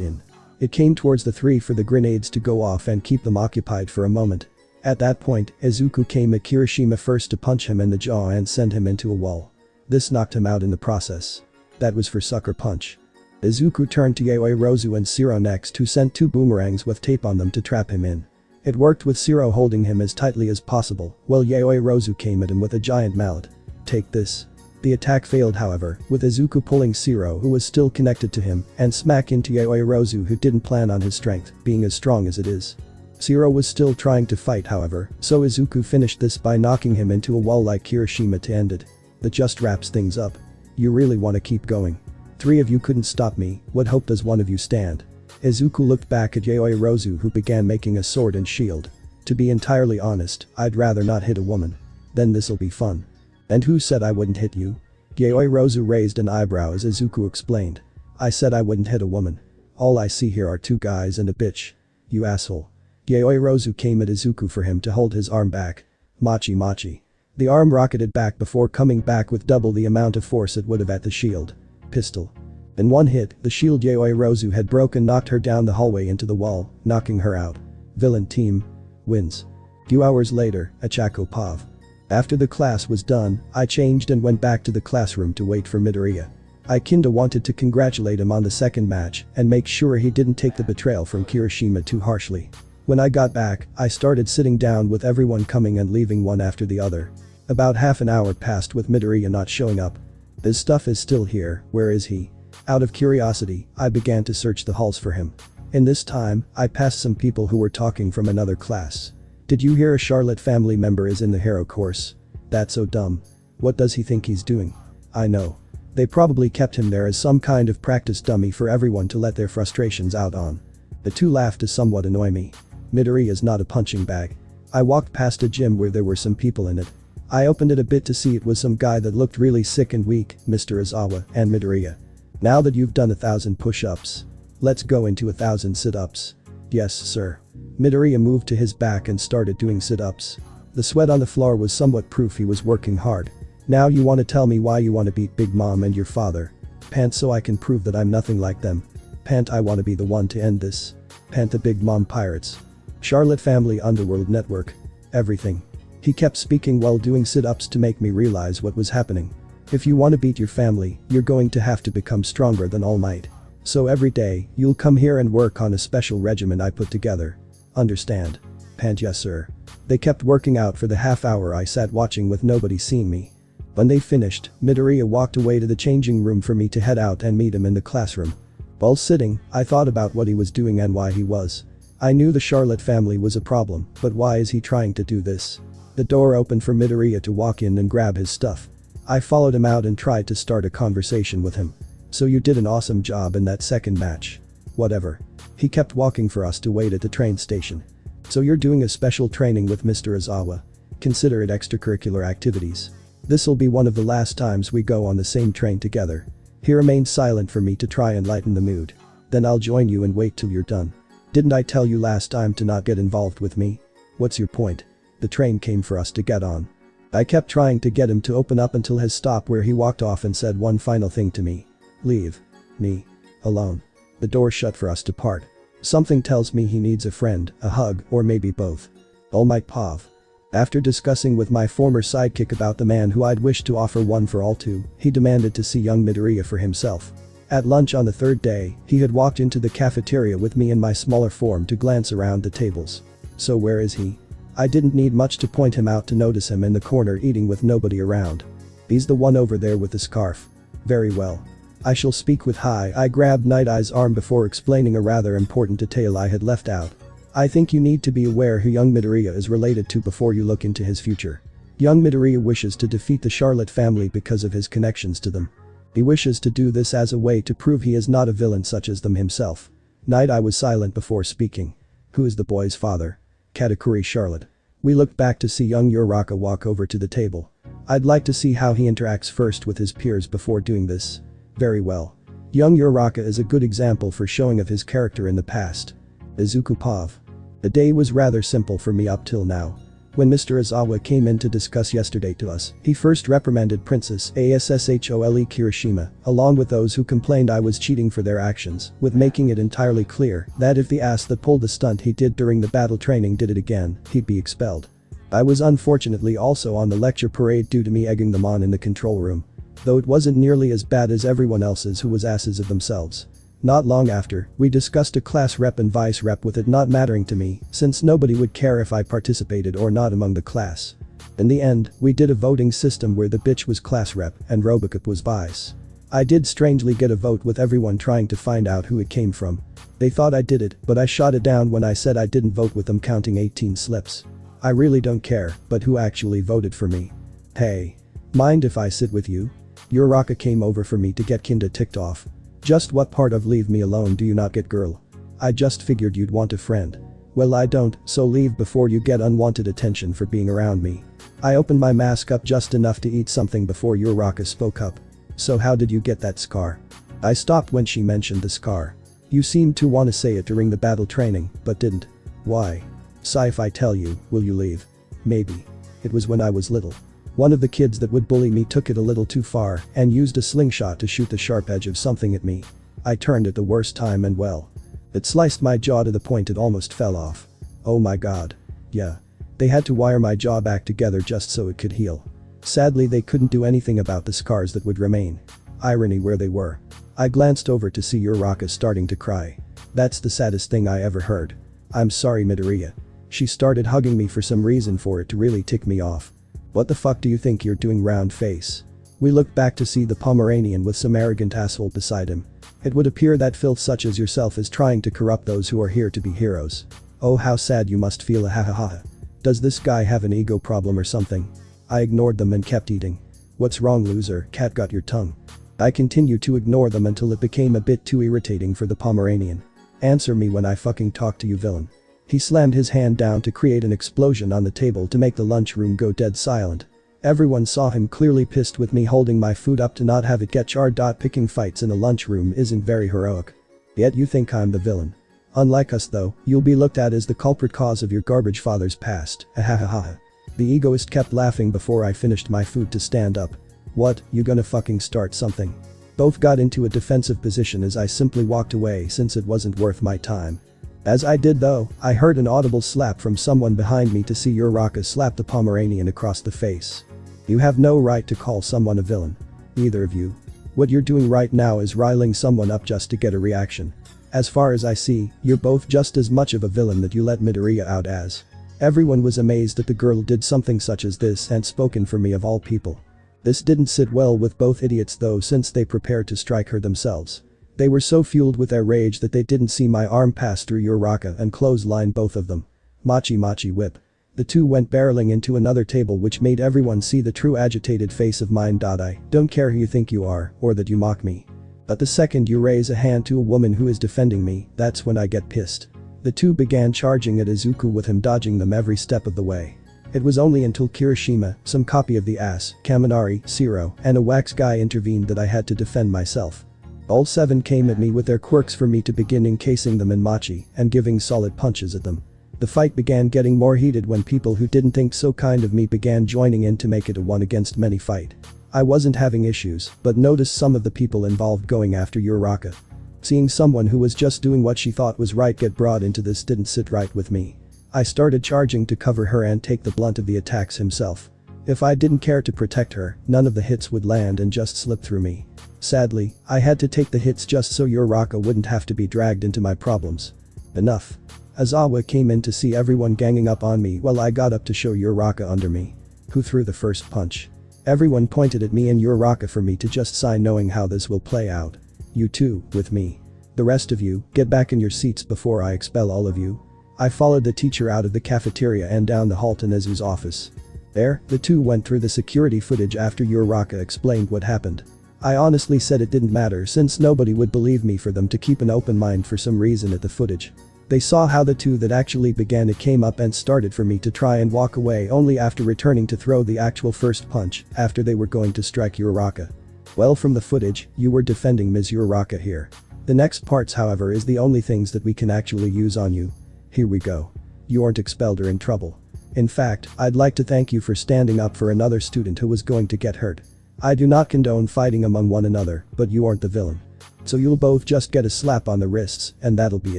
in. It came towards the 3 for the grenades to go off and keep them occupied for a moment. At that point, Izuku came at Kirishima first to punch him in the jaw and send him into a wall. This knocked him out in the process. That was for sucker punch. Izuku turned to Yaoi Rozu and Shiro next, who sent 2 boomerangs with tape on them to trap him in. It worked with Shiro holding him as tightly as possible, while Yaoi Rozu came at him with a giant mallet. Take this. The attack failed, however, with Izuku pulling Shiro, who was still connected to him, and smack into Yaoi Rozu, who didn't plan on his strength being as strong as it is. Shiro was still trying to fight, however, so Izuku finished this by knocking him into a wall like Kirishima to end it. That just wraps things up. You really want to keep going. 3 of you couldn't stop me, what hope does one of you stand? Izuku looked back at Yaoi Rozu, who began making a sword and shield. To be entirely honest, I'd rather not hit a woman. Then this'll be fun. And who said I wouldn't hit you? Yaoi Rozu raised an eyebrow as Izuku explained. I said I wouldn't hit a woman. All I see here are 2 guys and a bitch. You asshole. Yaoi Rozu came at Izuku for him to hold his arm back. Machi Machi. The arm rocketed back before coming back with double the amount of force it would have at the shield. Pistol. In one hit, the shield Yaoi Rozu had broken knocked her down the hallway into the wall, knocking her out. Villain team. Wins. Few hours later, at Chako Pav. After the class was done, I changed and went back to the classroom to wait for Midoriya. I kinda wanted to congratulate him on the second match and make sure he didn't take the betrayal from Kirishima too harshly. When I got back, I started sitting down with everyone coming and leaving one after the other. About half an hour passed with Midoriya not showing up. This stuff is still here, where is he? Out of curiosity, I began to search the halls for him. In this time, I passed some people who were talking from another class. Did you hear a Charlotte family member is in the hero course? That's so dumb. What does he think he's doing? I know. They probably kept him there as some kind of practice dummy for everyone to let their frustrations out on. The two laughed to somewhat annoy me. Midoriya is not a punching bag. I walked past a gym where there were some people in it. I opened it a bit to see it was some guy that looked really sick and weak, Mr. Izawa and Midoriya. Now that you've done 1,000 push-ups, let's go into 1,000 sit-ups. Yes, sir. Midoriya moved to his back and started doing sit-ups. The sweat on the floor was somewhat proof he was working hard. Now you want to tell me why you want to beat Big Mom and your father. Pant, so I can prove that I'm nothing like them. Pant, I want to be the one to end this. Pant, the Big Mom pirates. Charlotte Family Underworld Network. Everything. He kept speaking while doing sit-ups to make me realize what was happening. If you want to beat your family, you're going to have to become stronger than All Might. So every day, you'll come here and work on a special regimen I put together. Understand? Pant, yes sir. They kept working out for the half hour I sat watching with nobody seeing me. When they finished, Midoriya walked away to the changing room for me to head out and meet him in the classroom. While sitting, I thought about what he was doing and why he was. I knew the Charlotte family was a problem, but why is he trying to do this? The door opened for Midoriya to walk in and grab his stuff. I followed him out and tried to start a conversation with him. So you did an awesome job in that second match. Whatever. He kept walking for us to wait at the train station. So you're doing a special training with Mr. Izawa. Consider it extracurricular activities. This'll be one of the last times we go on the same train together. He remained silent for me to try and lighten the mood. Then I'll join you and wait till you're done. Didn't I tell you last time to not get involved with me? What's your point? The train came for us to get on. I kept trying to get him to open up until his stop where he walked off and said one final thing to me. Leave me alone. The door shut for us to part. Something tells me he needs a friend, a hug, or maybe both. All Might Pav. After discussing with my former sidekick about the man who I'd wished to offer one for all to, he demanded to see young Midoriya for himself. At lunch on the third day, he had walked into the cafeteria with me in my smaller form to glance around the tables. So where is he? I didn't need much to point him out to notice him in the corner eating with nobody around. He's the one over there with the scarf. Very well. I shall speak with Hai. I grabbed Night Eye's arm before explaining a rather important detail I had left out. I think you need to be aware who young Midoriya is related to before you look into his future. Young Midoriya wishes to defeat the Charlotte family because of his connections to them. He wishes to do this as a way to prove he is not a villain such as them himself. Night Eye was silent before speaking. Who is the boy's father? Katakuri Charlotte. We looked back to see young Uraraka walk over to the table. I'd like to see how he interacts first with his peers before doing this. Very well. Young Uraraka is a good example for showing of his character in the past. Izuku Pav. The day was rather simple for me up till now. When Mr. Izawa came in to discuss yesterday to us, he first reprimanded Princess Asshole Kirishima, along with those who complained I was cheating for their actions, with making it entirely clear that if the ass that pulled the stunt he did during the battle training did it again, he'd be expelled. I was unfortunately also on the lecture parade due to me egging them on in the control room. Though it wasn't nearly as bad as everyone else's who was asses of themselves. Not long after, we discussed a class rep and vice rep with it not mattering to me, since nobody would care if I participated or not among the class. In the end, we did a voting system where the bitch was class rep and Robocop was vice. I did strangely get a vote with everyone trying to find out who it came from. They thought I did it, but I shot it down when I said I didn't vote with them counting 18 slips. I really don't care, but who actually voted for me? Hey. Mind if I sit with you? Uraraka came over for me to get kinda ticked off. Just what part of leave me alone do you not get, girl? I just figured you'd want a friend. Well, I don't, so leave before you get unwanted attention for being around me. I opened my mask up just enough to eat something before Uraraka spoke up. So how did you get that scar? I stopped when she mentioned the scar. You seemed to want to say it during the battle training, but didn't. Why? Sigh, if I tell you, will you leave? Maybe. It was when I was little. One of the kids that would bully me took it a little too far and used a slingshot to shoot the sharp edge of something at me. I turned at the worst time and well. It sliced my jaw to the point it almost fell off. Oh my god. Yeah. They had to wire my jaw back together just so it could heal. Sadly, they couldn't do anything about the scars that would remain. Irony where they were. I glanced over to see Uraraka starting to cry. That's the saddest thing I ever heard. I'm sorry, Midoriya. She started hugging me for some reason for it to really tick me off. What the fuck do you think you're doing, round face? We looked back to see the Pomeranian with some arrogant asshole beside him. It would appear that filth such as yourself is trying to corrupt those who are here to be heroes. Oh, how sad you must feel, ha ha ha. Does this guy have an ego problem or something? I ignored them and kept eating. What's wrong, loser, cat got your tongue? I continued to ignore them until it became a bit too irritating for the Pomeranian. Answer me when I fucking talk to you, villain. He slammed his hand down to create an explosion on the table to make the lunchroom go dead silent. Everyone saw him clearly pissed with me holding my food up to not have it get charred. Picking fights in a lunchroom isn't very heroic. Yet you think I'm the villain. Unlike us though, you'll be looked at as the culprit cause of your garbage father's past, ahahaha. The egoist kept laughing before I finished my food to stand up. What, you gonna fucking start something? Both got into a defensive position as I simply walked away since it wasn't worth my time. As I did though, I heard an audible slap from someone behind me to see Uraraka slap the Pomeranian across the face. You have no right to call someone a villain. Either of you. What you're doing right now is riling someone up just to get a reaction. As far as I see, you're both just as much of a villain that you let Midoriya out as. Everyone was amazed that the girl did something such as this and spoken for me of all people. This didn't sit well with both idiots though, since they prepared to strike her themselves. They were so fueled with their rage that they didn't see my arm pass through Uraraka and clothesline both of them. Machi machi whip. The two went barreling into another table, which made everyone see the true agitated face of mine. I don't care who you think you are or that you mock me. But the second you raise a hand to a woman who is defending me, that's when I get pissed. The two began charging at Izuku with him dodging them every step of the way. It was only until Kirishima, some copy of the ass, Kaminari, Zero, and a wax guy intervened that I had to defend myself. All seven came at me with their quirks for me to begin encasing them in machi and giving solid punches at them. The fight began getting more heated when people who didn't think so kind of me began joining in to make it a one against many fight. I wasn't having issues, but noticed some of the people involved going after Uraraka. Seeing someone who was just doing what she thought was right get brought into this didn't sit right with me. I started charging to cover her and take the blunt of the attacks himself. If I didn't care to protect her, none of the hits would land and just slip through me. Sadly, I had to take the hits just so Uraraka wouldn't have to be dragged into my problems. Enough. Aizawa came in to see everyone ganging up on me while I got up to show Uraraka under me. Who threw the first punch? Everyone pointed at me and Uraraka for me to just sigh, knowing how this will play out. You too, with me. The rest of you, get back in your seats before I expel all of you. I followed the teacher out of the cafeteria and down the hall to Nezu's office. There, the two went through the security footage after Uraraka explained what happened. I honestly said it didn't matter since nobody would believe me for them to keep an open mind for some reason at the footage. They saw how the two that actually began it came up and started for me to try and walk away only after returning to throw the actual first punch after they were going to strike Uraraka. Well, from the footage, you were defending Ms. Uraraka here. The next parts, however, is the only things that we can actually use on you. Here we go. You aren't expelled or in trouble. In fact, I'd like to thank you for standing up for another student who was going to get hurt. I do not condone fighting among one another, but you aren't the villain. So you'll both just get a slap on the wrists, and that'll be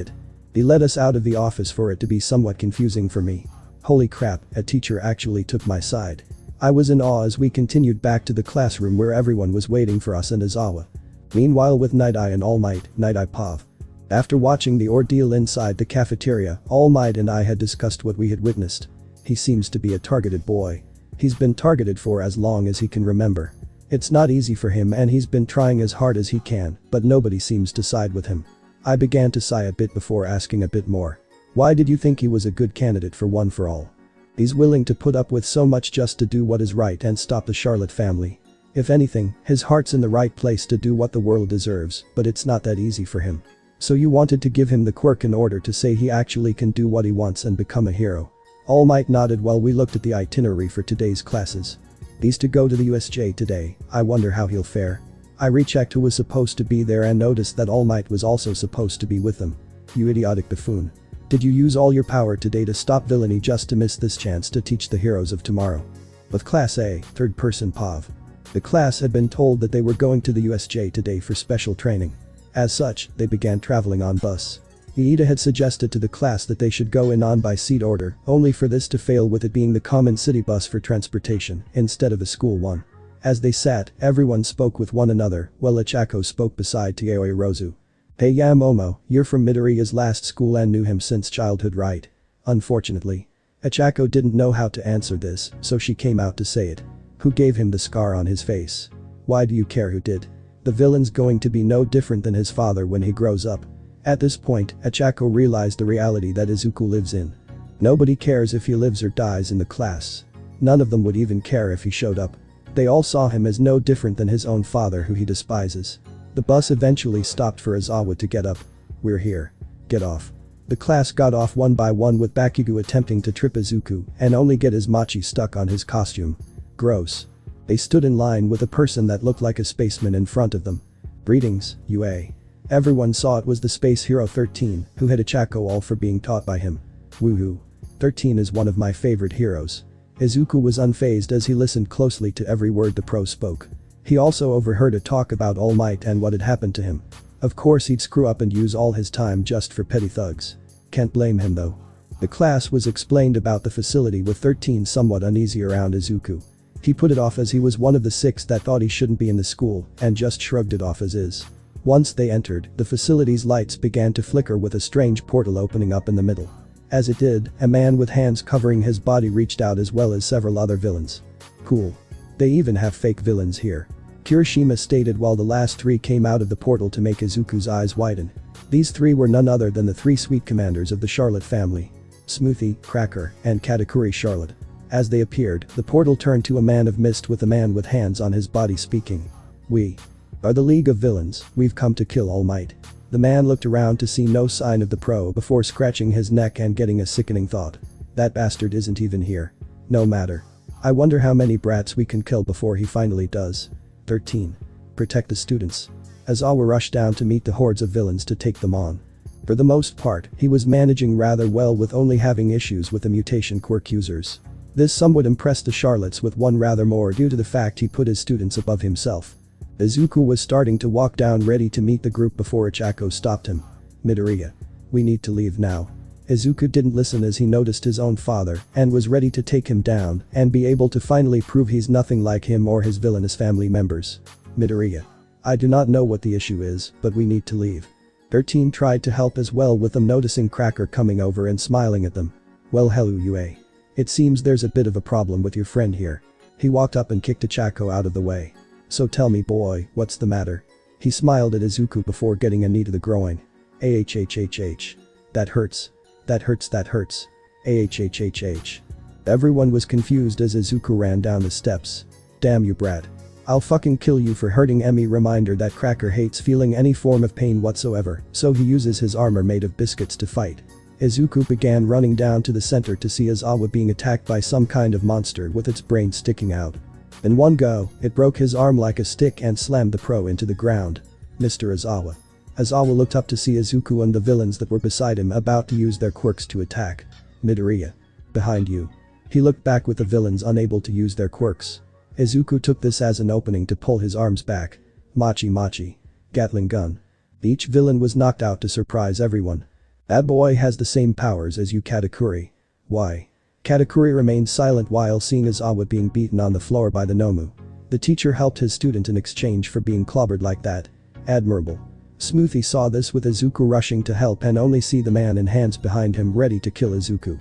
it. He let us out of the office for it to be somewhat confusing for me. Holy crap, a teacher actually took my side. I was in awe as we continued back to the classroom where everyone was waiting for us and Aizawa. Meanwhile, with Night Eye and All Might, Night Eye Pav. After watching the ordeal inside the cafeteria, All Might and I had discussed what we had witnessed. He seems to be a targeted boy. He's been targeted for as long as he can remember. It's not easy for him and he's been trying as hard as he can, but nobody seems to side with him. I began to sigh a bit before asking a bit more. Why did you think he was a good candidate for One for All? He's willing to put up with so much just to do what is right and stop the Charlotte family. If anything, his heart's in the right place to do what the world deserves, but it's not that easy for him. So you wanted to give him the quirk in order to say he actually can do what he wants and become a hero. All Might nodded while we looked at the itinerary for today's classes. He's to go to the USJ today. I wonder how he'll fare. I rechecked who was supposed to be there and noticed that All Might was also supposed to be with them. You idiotic buffoon. Did you use all your power today to stop villainy just to miss this chance to teach the heroes of tomorrow? With Class A, third person Pav. The class had been told that they were going to the USJ today for special training. As such, they began traveling on bus. Iida had suggested to the class that they should go in on by seat order, only for this to fail with it being the common city bus for transportation instead of the school one. As they sat, everyone spoke with one another, while Ichako spoke beside Taoi Rozu. Hey Momo, you're from Midoriya's last school and knew him since childhood, right? Unfortunately. Achako didn't know how to answer this, so she came out to say it. Who gave him the scar on his face? Why do you care who did? The villain's going to be no different than his father when he grows up. At this point, Achako realized the reality that Izuku lives in. Nobody cares if he lives or dies in the class. None of them would even care if he showed up. They all saw him as no different than his own father who he despises. The bus eventually stopped for Aizawa to get up. We're here. Get off. The class got off one by one with Bakugo attempting to trip Izuku and only get his machi stuck on his costume. Gross. They stood in line with a person that looked like a spaceman in front of them. Greetings, UA. Everyone saw it was the space hero 13 who had Achako all for being taught by him. Woohoo. 13 is one of my favorite heroes. Izuku was unfazed as he listened closely to every word the pro spoke. He also overheard a talk about All Might and what had happened to him. Of course he'd screw up and use all his time just for petty thugs. Can't blame him though. The class was explained about the facility with 13 somewhat uneasy around Izuku. He put it off as he was one of the 6 that thought he shouldn't be in the school and just shrugged it off as is. Once they entered, the facility's lights began to flicker with a strange portal opening up in the middle. As it did, a man with hands covering his body reached out as well as several other villains. Cool. They even have fake villains here. Kirishima stated while the last 3 came out of the portal to make Izuku's eyes widen. These 3 were none other than the 3 sweet commanders of the Charlotte family. Smoothie, Cracker, and Katakuri Charlotte. As they appeared, the portal turned to a man of mist with a man with hands on his body speaking. We are the League of Villains, we've come to kill All Might. The man looked around to see no sign of the pro before scratching his neck and getting a sickening thought. That bastard isn't even here. No matter. I wonder how many brats we can kill before he finally does. 13. Protect the students. Aizawa rushed down to meet the hordes of villains to take them on. For the most part, he was managing rather well with only having issues with the mutation quirk users. This somewhat impressed the Charlottes with one rather more due to the fact he put his students above himself. Izuku was starting to walk down ready to meet the group before Achako stopped him. Midoriya. We need to leave now. Izuku didn't listen as he noticed his own father and was ready to take him down and be able to finally prove he's nothing like him or his villainous family members. Midoriya. I do not know what the issue is, but we need to leave. 13 tried to help as well with them noticing Cracker coming over and smiling at them. Well hello UA. It seems there's a bit of a problem with your friend here. He walked up and kicked Achako out of the way. So tell me boy, what's the matter? He smiled at Izuku before getting a knee to the groin. Ahhhh. That hurts. That hurts, that hurts. Ahhhh. Everyone was confused as Izuku ran down the steps. Damn you brat. I'll fucking kill you for hurting Emmy. Reminder that Cracker hates feeling any form of pain whatsoever, so he uses his armor made of biscuits to fight. Izuku began running down to the center to see Aizawa being attacked by some kind of monster with its brain sticking out. In one go, it broke his arm like a stick and slammed the pro into the ground. Mr. Aizawa. Aizawa looked up to see Izuku and the villains that were beside him about to use their quirks to attack. Midoriya. Behind you. He looked back with the villains unable to use their quirks. Izuku took this as an opening to pull his arms back. Machi. Gatling gun. Each villain was knocked out to surprise everyone. That boy has the same powers as you Katakuri. Why? Katakuri remained silent while seeing Aizawa being beaten on the floor by the Nomu. The teacher helped his student in exchange for being clobbered like that. Admirable. Smoothie saw this with Izuku rushing to help and only see the man in hands behind him ready to kill Izuku.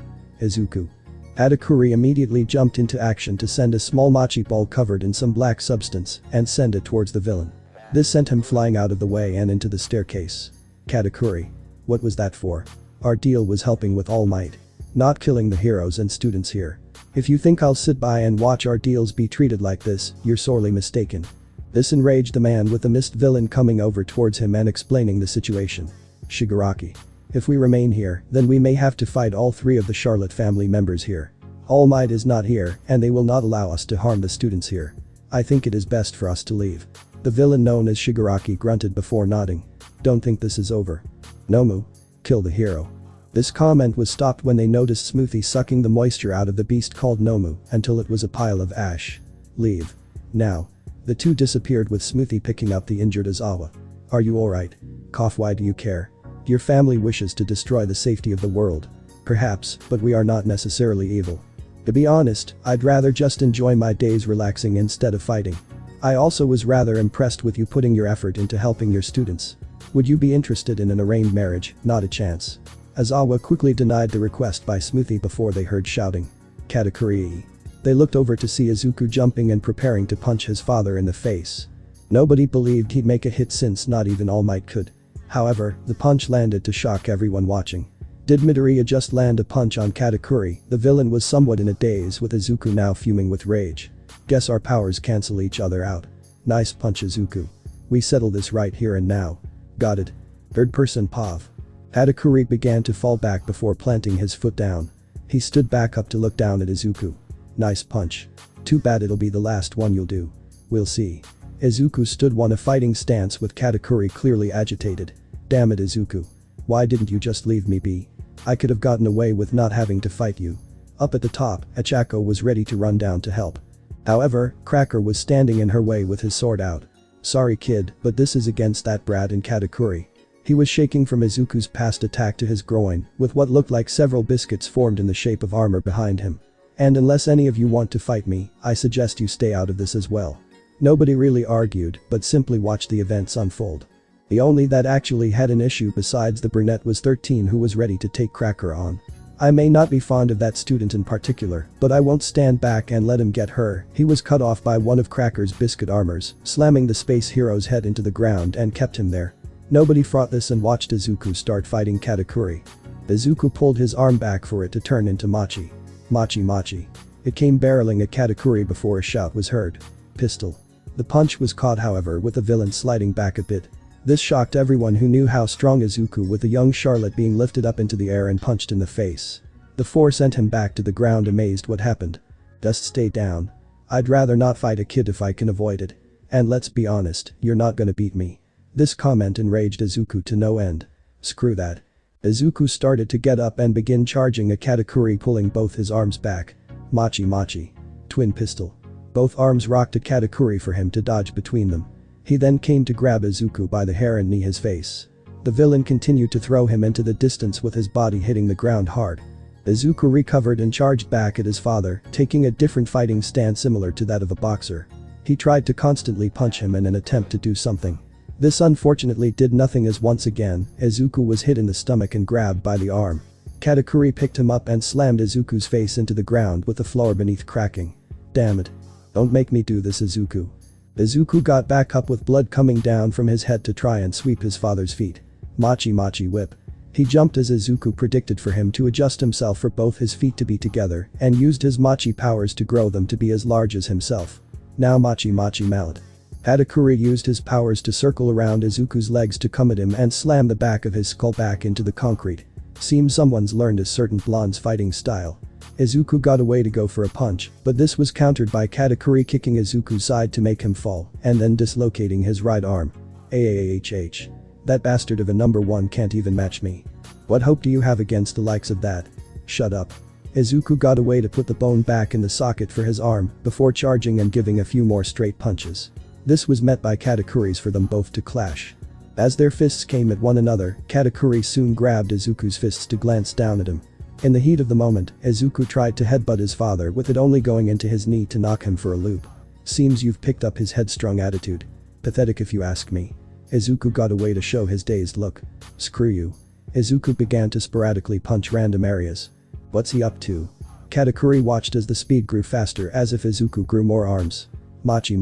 Katakuri immediately jumped into action to send a small machi ball covered in some black substance and send it towards the villain. This sent him flying out of the way and into the staircase. Katakuri. What was that for? Our deal was helping with All Might. Not killing the heroes and students here. If you think I'll sit by and watch our deals be treated like this, you're sorely mistaken. This enraged the man with the mist villain coming over towards him and explaining the situation. Shigaraki. If we remain here, then we may have to fight all 3 of the Charlotte family members here. All Might is not here, and they will not allow us to harm the students here. I think it is best for us to leave. The villain known as Shigaraki grunted before nodding. Don't think this is over. Nomu. Kill the hero. This comment was stopped when they noticed Smoothie sucking the moisture out of the beast called Nomu until it was a pile of ash. Leave. Now. The 2 disappeared with Smoothie picking up the injured Aizawa. Are you alright? Cough. Why do you care? Your family wishes to destroy the safety of the world. Perhaps, but we are not necessarily evil. To be honest, I'd rather just enjoy my days relaxing instead of fighting. I also was rather impressed with you putting your effort into helping your students. Would you be interested in an arranged marriage? Not a chance. Aizawa quickly denied the request by Smoothie before they heard shouting. Katakuri. They looked over to see Izuku jumping and preparing to punch his father in the face. Nobody believed he'd make a hit since not even All Might could. However, the punch landed to shock everyone watching. Did Midoriya just land a punch on Katakuri? The villain was somewhat in a daze with Izuku now fuming with rage. Guess our powers cancel each other out. Nice punch Izuku. We settle this right here and now. Got it. Third person Pav. Katakuri began to fall back before planting his foot down. He stood back up to look down at Izuku. Nice punch. Too bad it'll be the last one you'll do. We'll see. Izuku stood on a fighting stance with Katakuri clearly agitated. Damn it Izuku. Why didn't you just leave me be? I could have gotten away with not having to fight you. Up at the top, Achako was ready to run down to help. However, Cracker was standing in her way with his sword out. Sorry kid, but this is against that brat in Katakuri. He was shaking from Izuku's past attack to his groin, with what looked like several biscuits formed in the shape of armor behind him. And unless any of you want to fight me, I suggest you stay out of this as well. Nobody really argued, but simply watched the events unfold. The only that actually had an issue besides the brunette was 13 who was ready to take Cracker on. I may not be fond of that student in particular, but I won't stand back and let him get her. He was cut off by one of Cracker's biscuit armors, slamming the space hero's head into the ground and kept him there. Nobody fought this and watched Izuku start fighting Katakuri. Izuku pulled his arm back for it to turn into Machi. Machi. It came barreling at Katakuri before a shout was heard. Pistol. The punch was caught however with the villain sliding back a bit. This shocked everyone who knew how strong Izuku with the young Charlotte being lifted up into the air and punched in the face. The four sent him back to the ground amazed what happened. Just stay down. I'd rather not fight a kid if I can avoid it. And let's be honest, you're not gonna beat me. This comment enraged Izuku to no end. Screw that. Izuku started to get up and begin charging at Katakuri pulling both his arms back. Machi. Twin pistol. Both arms rocked at Katakuri for him to dodge between them. He then came to grab Izuku by the hair and knee his face. The villain continued to throw him into the distance with his body hitting the ground hard. Izuku recovered and charged back at his father, taking a different fighting stance similar to that of a boxer. He tried to constantly punch him in an attempt to do something. This unfortunately did nothing as once again, Izuku was hit in the stomach and grabbed by the arm. Katakuri picked him up and slammed Izuku's face into the ground with the floor beneath cracking. Damn it. Don't make me do this Izuku. Izuku got back up with blood coming down from his head to try and sweep his father's feet. Machi whip. He jumped as Izuku predicted for him to adjust himself for both his feet to be together and used his Machi powers to grow them to be as large as himself. Now Machi mallet. Katakuri used his powers to circle around Izuku's legs to come at him and slam the back of his skull back into the concrete. Seems someone's learned a certain blonde's fighting style. Izuku got away to go for a punch, but this was countered by Katakuri kicking Izuku's side to make him fall and then dislocating his right arm. AAHH. That bastard of a number 1 can't even match me. What hope do you have against the likes of that? Shut up. Izuku got away to put the bone back in the socket for his arm before charging and giving a few more straight punches. This was met by Katakuri's for them both to clash. As their fists came at one another, Katakuri soon grabbed Izuku's fists to glance down at him. In the heat of the moment, Izuku tried to headbutt his father with it only going into his knee to knock him for a loop. Seems you've picked up his headstrong attitude. Pathetic if you ask me. Izuku got away to show his dazed look. Screw you. Izuku began to sporadically punch random areas. What's he up to? Katakuri watched as the speed grew faster as if Izuku grew more arms. Machi.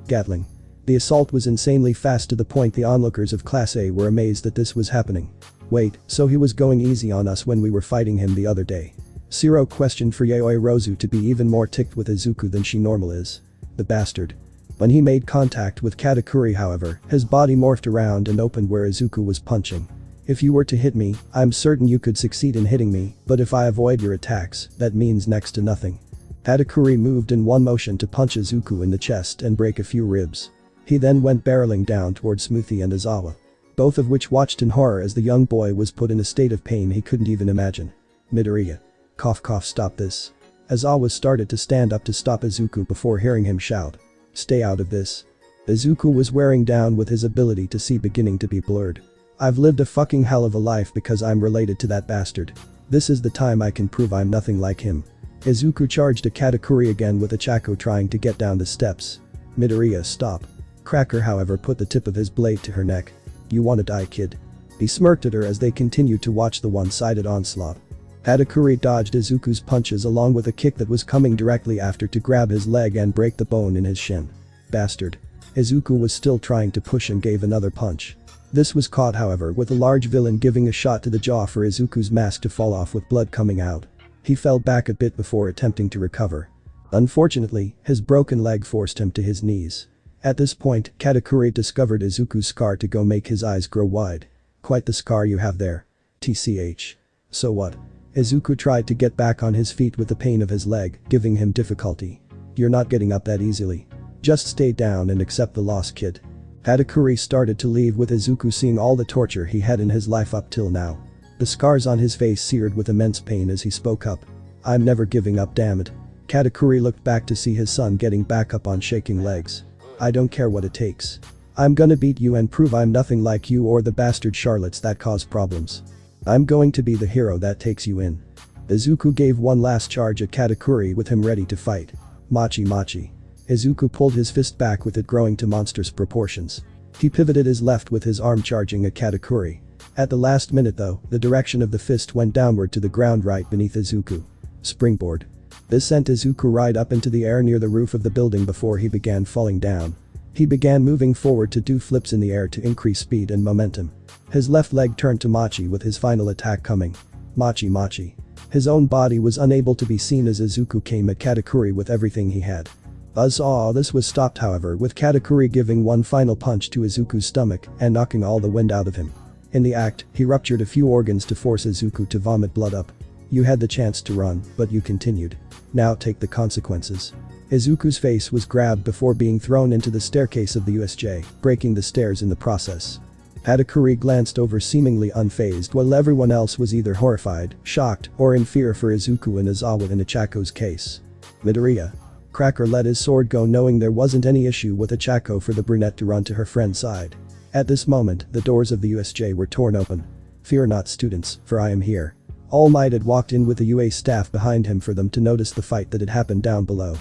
Gatling. The assault was insanely fast to the point the onlookers of Class A were amazed that this was happening. Wait, so he was going easy on us when we were fighting him the other day? Shiro questioned for Yayoi Rozu to be even more ticked with Izuku than she normal is. The bastard. When he made contact with Katakuri however, his body morphed around and opened where Izuku was punching. If you were to hit me, I'm certain you could succeed in hitting me, but if I avoid your attacks, that means next to nothing. Katakuri moved in one motion to punch Izuku in the chest and break a few ribs. He then went barreling down towards Smoothie and Aizawa. Both of which watched in horror as the young boy was put in a state of pain he couldn't even imagine. Midoriya. Cough stop this. Aizawa started to stand up to stop Izuku before hearing him shout. Stay out of this. Izuku was wearing down with his ability to see beginning to be blurred. I've lived a fucking hell of a life because I'm related to that bastard. This is the time I can prove I'm nothing like him. Izuku charged at Katakuri again with Achako trying to get down the steps. Midoriya stop. Cracker however put the tip of his blade to her neck. You wanna die kid? He smirked at her as they continued to watch the one-sided onslaught. Katakuri dodged Izuku's punches along with a kick that was coming directly after to grab his leg and break the bone in his shin. Bastard. Izuku was still trying to push and gave another punch. This was caught however with a large villain giving a shot to the jaw for Izuku's mask to fall off with blood coming out. He fell back a bit before attempting to recover. Unfortunately, his broken leg forced him to his knees. At this point, Katakuri discovered Izuku's scar to go make his eyes grow wide. Quite the scar you have there. TCH. So what? Izuku tried to get back on his feet with the pain of his leg, giving him difficulty. You're not getting up that easily. Just stay down and accept the loss, kid. Katakuri started to leave with Izuku seeing all the torture he had in his life up till now. The scars on his face seared with immense pain as he spoke up. I'm never giving up, damn it. Katakuri looked back to see his son getting back up on shaking legs. I don't care what it takes. I'm gonna beat you and prove I'm nothing like you or the bastard Charlottes that cause problems. I'm going to be the hero that takes you in. Izuku gave one last charge at Katakuri with him ready to fight. Machi machi. Izuku pulled his fist back with it growing to monstrous proportions. He pivoted his left with his arm charging at Katakuri. At the last minute though, the direction of the fist went downward to the ground right beneath Izuku. Springboard. This sent Izuku right up into the air near the roof of the building before he began falling down. He began moving forward to do flips in the air to increase speed and momentum. His left leg turned to Machi with his final attack coming. Machi machi. His own body was unable to be seen as Izuku came at Katakuri with everything he had. This was stopped however with Katakuri giving one final punch to Izuku's stomach and knocking all the wind out of him. In the act, he ruptured a few organs to force Izuku to vomit blood up. You had the chance to run, but you continued. Now take the consequences. Izuku's face was grabbed before being thrown into the staircase of the USJ, breaking the stairs in the process. Katakuri glanced over seemingly unfazed while everyone else was either horrified, shocked, or in fear for Izuku and Izawa in Ichako's case. Midoriya. Cracker let his sword go knowing there wasn't any issue with Ichako for the brunette to run to her friend's side. At this moment, the doors of the USJ were torn open. Fear not, students, for I am here. All Might had walked in with the UA staff behind him for them to notice the fight that had happened down below.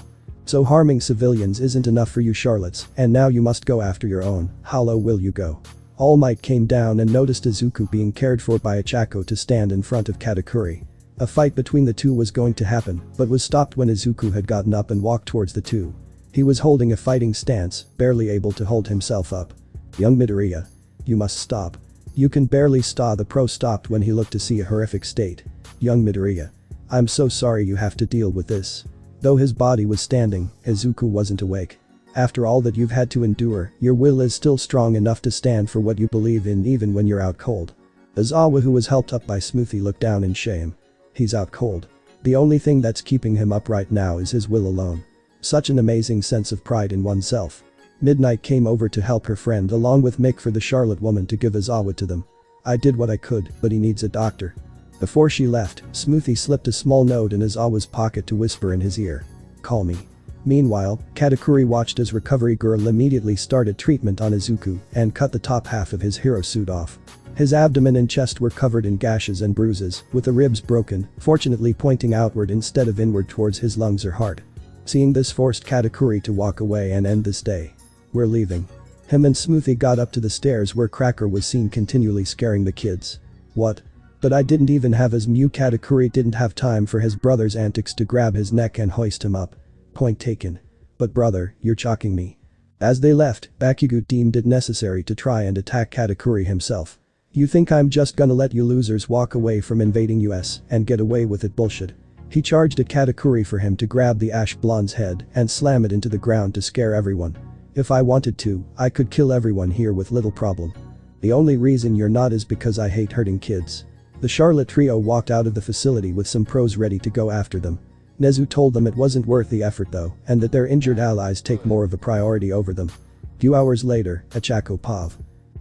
So harming civilians isn't enough for you Charlottes, and now you must go after your own. How low will you go? All Might came down and noticed Izuku being cared for by Ichako to stand in front of Katakuri. A fight between the two was going to happen, but was stopped when Izuku had gotten up and walked towards the two. He was holding a fighting stance, barely able to hold himself up. Young Midoriya. You must stop. You can barely stop. The pro stopped when he looked to see a horrific state. Young Midoriya. I'm so sorry you have to deal with this. Though his body was standing, Izuku wasn't awake. After all that you've had to endure, your will is still strong enough to stand for what you believe in even when you're out cold. Izawa, who was helped up by Smoothie, looked down in shame. He's out cold. The only thing that's keeping him up right now is his will alone. Such an amazing sense of pride in oneself. Midnight came over to help her friend along with Mick for the Charlotte woman to give Izawa to them. I did what I could, but he needs a doctor. Before she left, Smoothie slipped a small note in Izawa's pocket to whisper in his ear. Call me. Meanwhile, Katakuri watched as Recovery Girl immediately started treatment on Izuku and cut the top half of his hero suit off. His abdomen and chest were covered in gashes and bruises, with the ribs broken, fortunately pointing outward instead of inward towards his lungs or heart. Seeing this forced Katakuri to walk away and end this day. We're leaving. Him and Smoothie got up to the stairs where Cracker was seen continually scaring the kids. What? But I didn't even have his Mew. Katakuri didn't have time for his brother's antics to grab his neck and hoist him up. Point taken. But brother, you're chalking me. As they left, Bakugo deemed it necessary to try and attack Katakuri himself. You think I'm just gonna let you losers walk away from invading US and get away with it? Bullshit. He charged at Katakuri for him to grab the ash blonde's head and slam it into the ground to scare everyone. If I wanted to, I could kill everyone here with little problem. The only reason you're not is because I hate hurting kids. The Charlotte trio walked out of the facility with some pros ready to go after them. Nezu told them it wasn't worth the effort though, and that their injured allies take more of a priority over them. Few hours later, at Chakopov.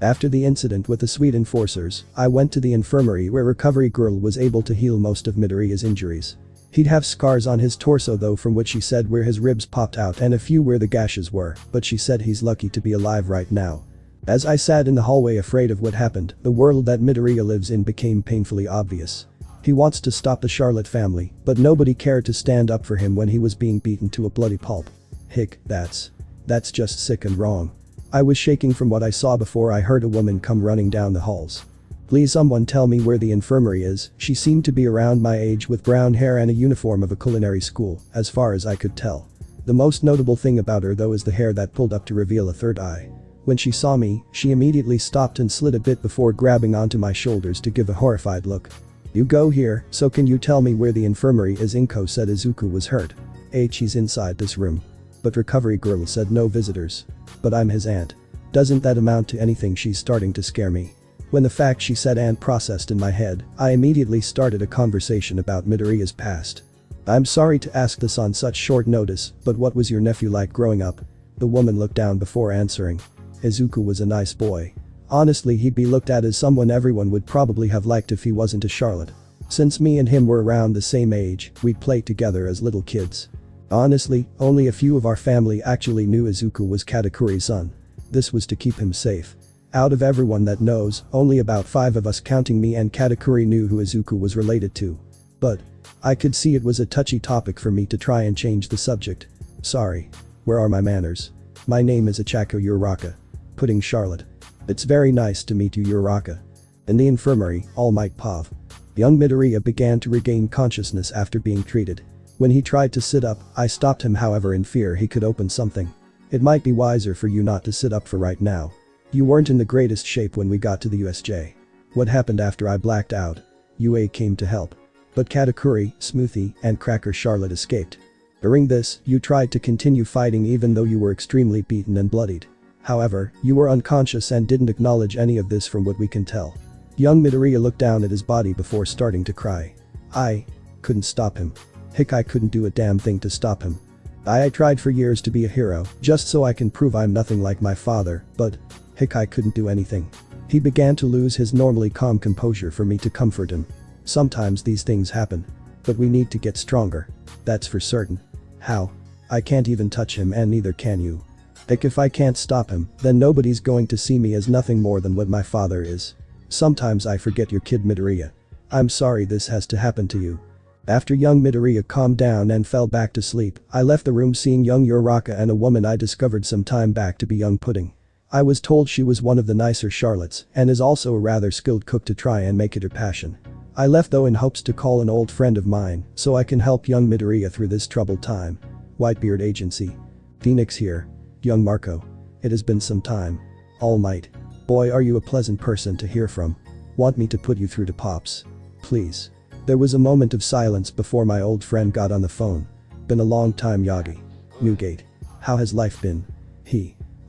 After the incident with the Sweet enforcers, I went to the infirmary where Recovery Girl was able to heal most of Midoriya's injuries. He'd have scars on his torso though, from which she said where his ribs popped out, and a few where the gashes were, but she said he's lucky to be alive right now. As I sat in the hallway afraid of what happened, the world that Midoriya lives in became painfully obvious. He wants to stop the Charlotte family, but nobody cared to stand up for him when he was being beaten to a bloody pulp. Hick, that's just sick and wrong. I was shaking from what I saw before I heard a woman come running down the halls. Please someone tell me where the infirmary is. She seemed to be around my age with brown hair and a uniform of a culinary school, as far as I could tell. The most notable thing about her though is the hair that pulled up to reveal a third eye. When she saw me, she immediately stopped and slid a bit before grabbing onto my shoulders to give a horrified look. You go here, so can you tell me where the infirmary is? Inko said. Izuku was hurt. He's inside this room. But recovery girl said no visitors. But I'm his aunt. Doesn't that amount to anything? She's starting to scare me. When the fact she said aunt processed in my head, I immediately started a conversation about Midoriya's past. I'm sorry to ask this on such short notice, but what was your nephew like growing up? The woman looked down before answering. Izuku was a nice boy. Honestly, he'd be looked at as someone everyone would probably have liked if he wasn't a Charlotte. Since me and him were around the same age, we'd play together as little kids. Honestly, only a few of our family actually knew Izuku was Katakuri's son. This was to keep him safe. Out of everyone that knows, only about 5 of us counting me and Katakuri knew who Izuku was related to. But I could see it was a touchy topic for me to try and change the subject. Sorry. Where are my manners? My name is Ichako Uraraka. Putting Charlotte. It's very nice to meet you, Uraraka. In the infirmary, All Might Pav. Young Midoriya began to regain consciousness after being treated. When he tried to sit up, I stopped him, however, in fear he could open something. It might be wiser for you not to sit up for right now. You weren't in the greatest shape when we got to the USJ. What happened after I blacked out? UA came to help. But Katakuri, Smoothie, and Cracker Charlotte escaped. During this, you tried to continue fighting even though you were extremely beaten and bloodied. However, you were unconscious and didn't acknowledge any of this from what we can tell. Young Midoriya looked down at his body before starting to cry. I couldn't stop him. I couldn't do a damn thing to stop him. I tried for years to be a hero, just so I can prove I'm nothing like my father, but I couldn't do anything. He began to lose his normally calm composure for me to comfort him. Sometimes these things happen. But we need to get stronger. That's for certain. How? I can't even touch him and neither can you. If I can't stop him, then nobody's going to see me as nothing more than what my father is. Sometimes I forget your kid Midoriya. I'm sorry this has to happen to you. After young Midoriya calmed down and fell back to sleep, I left the room seeing young Uraraka and a woman I discovered some time back to be young Pudding. I was told she was one of the nicer Charlottes and is also a rather skilled cook to try and make it her passion. I left though in hopes to call an old friend of mine so I can help young Midoriya through this troubled time. Whitebeard Agency. Phoenix here. Young Marco. It has been some time. All Might. Boy, are you a pleasant person to hear from. Want me to put you through to Pops? Please. There was a moment of silence before my old friend got on the phone. Been a long time, Yagi. Newgate. How has life been?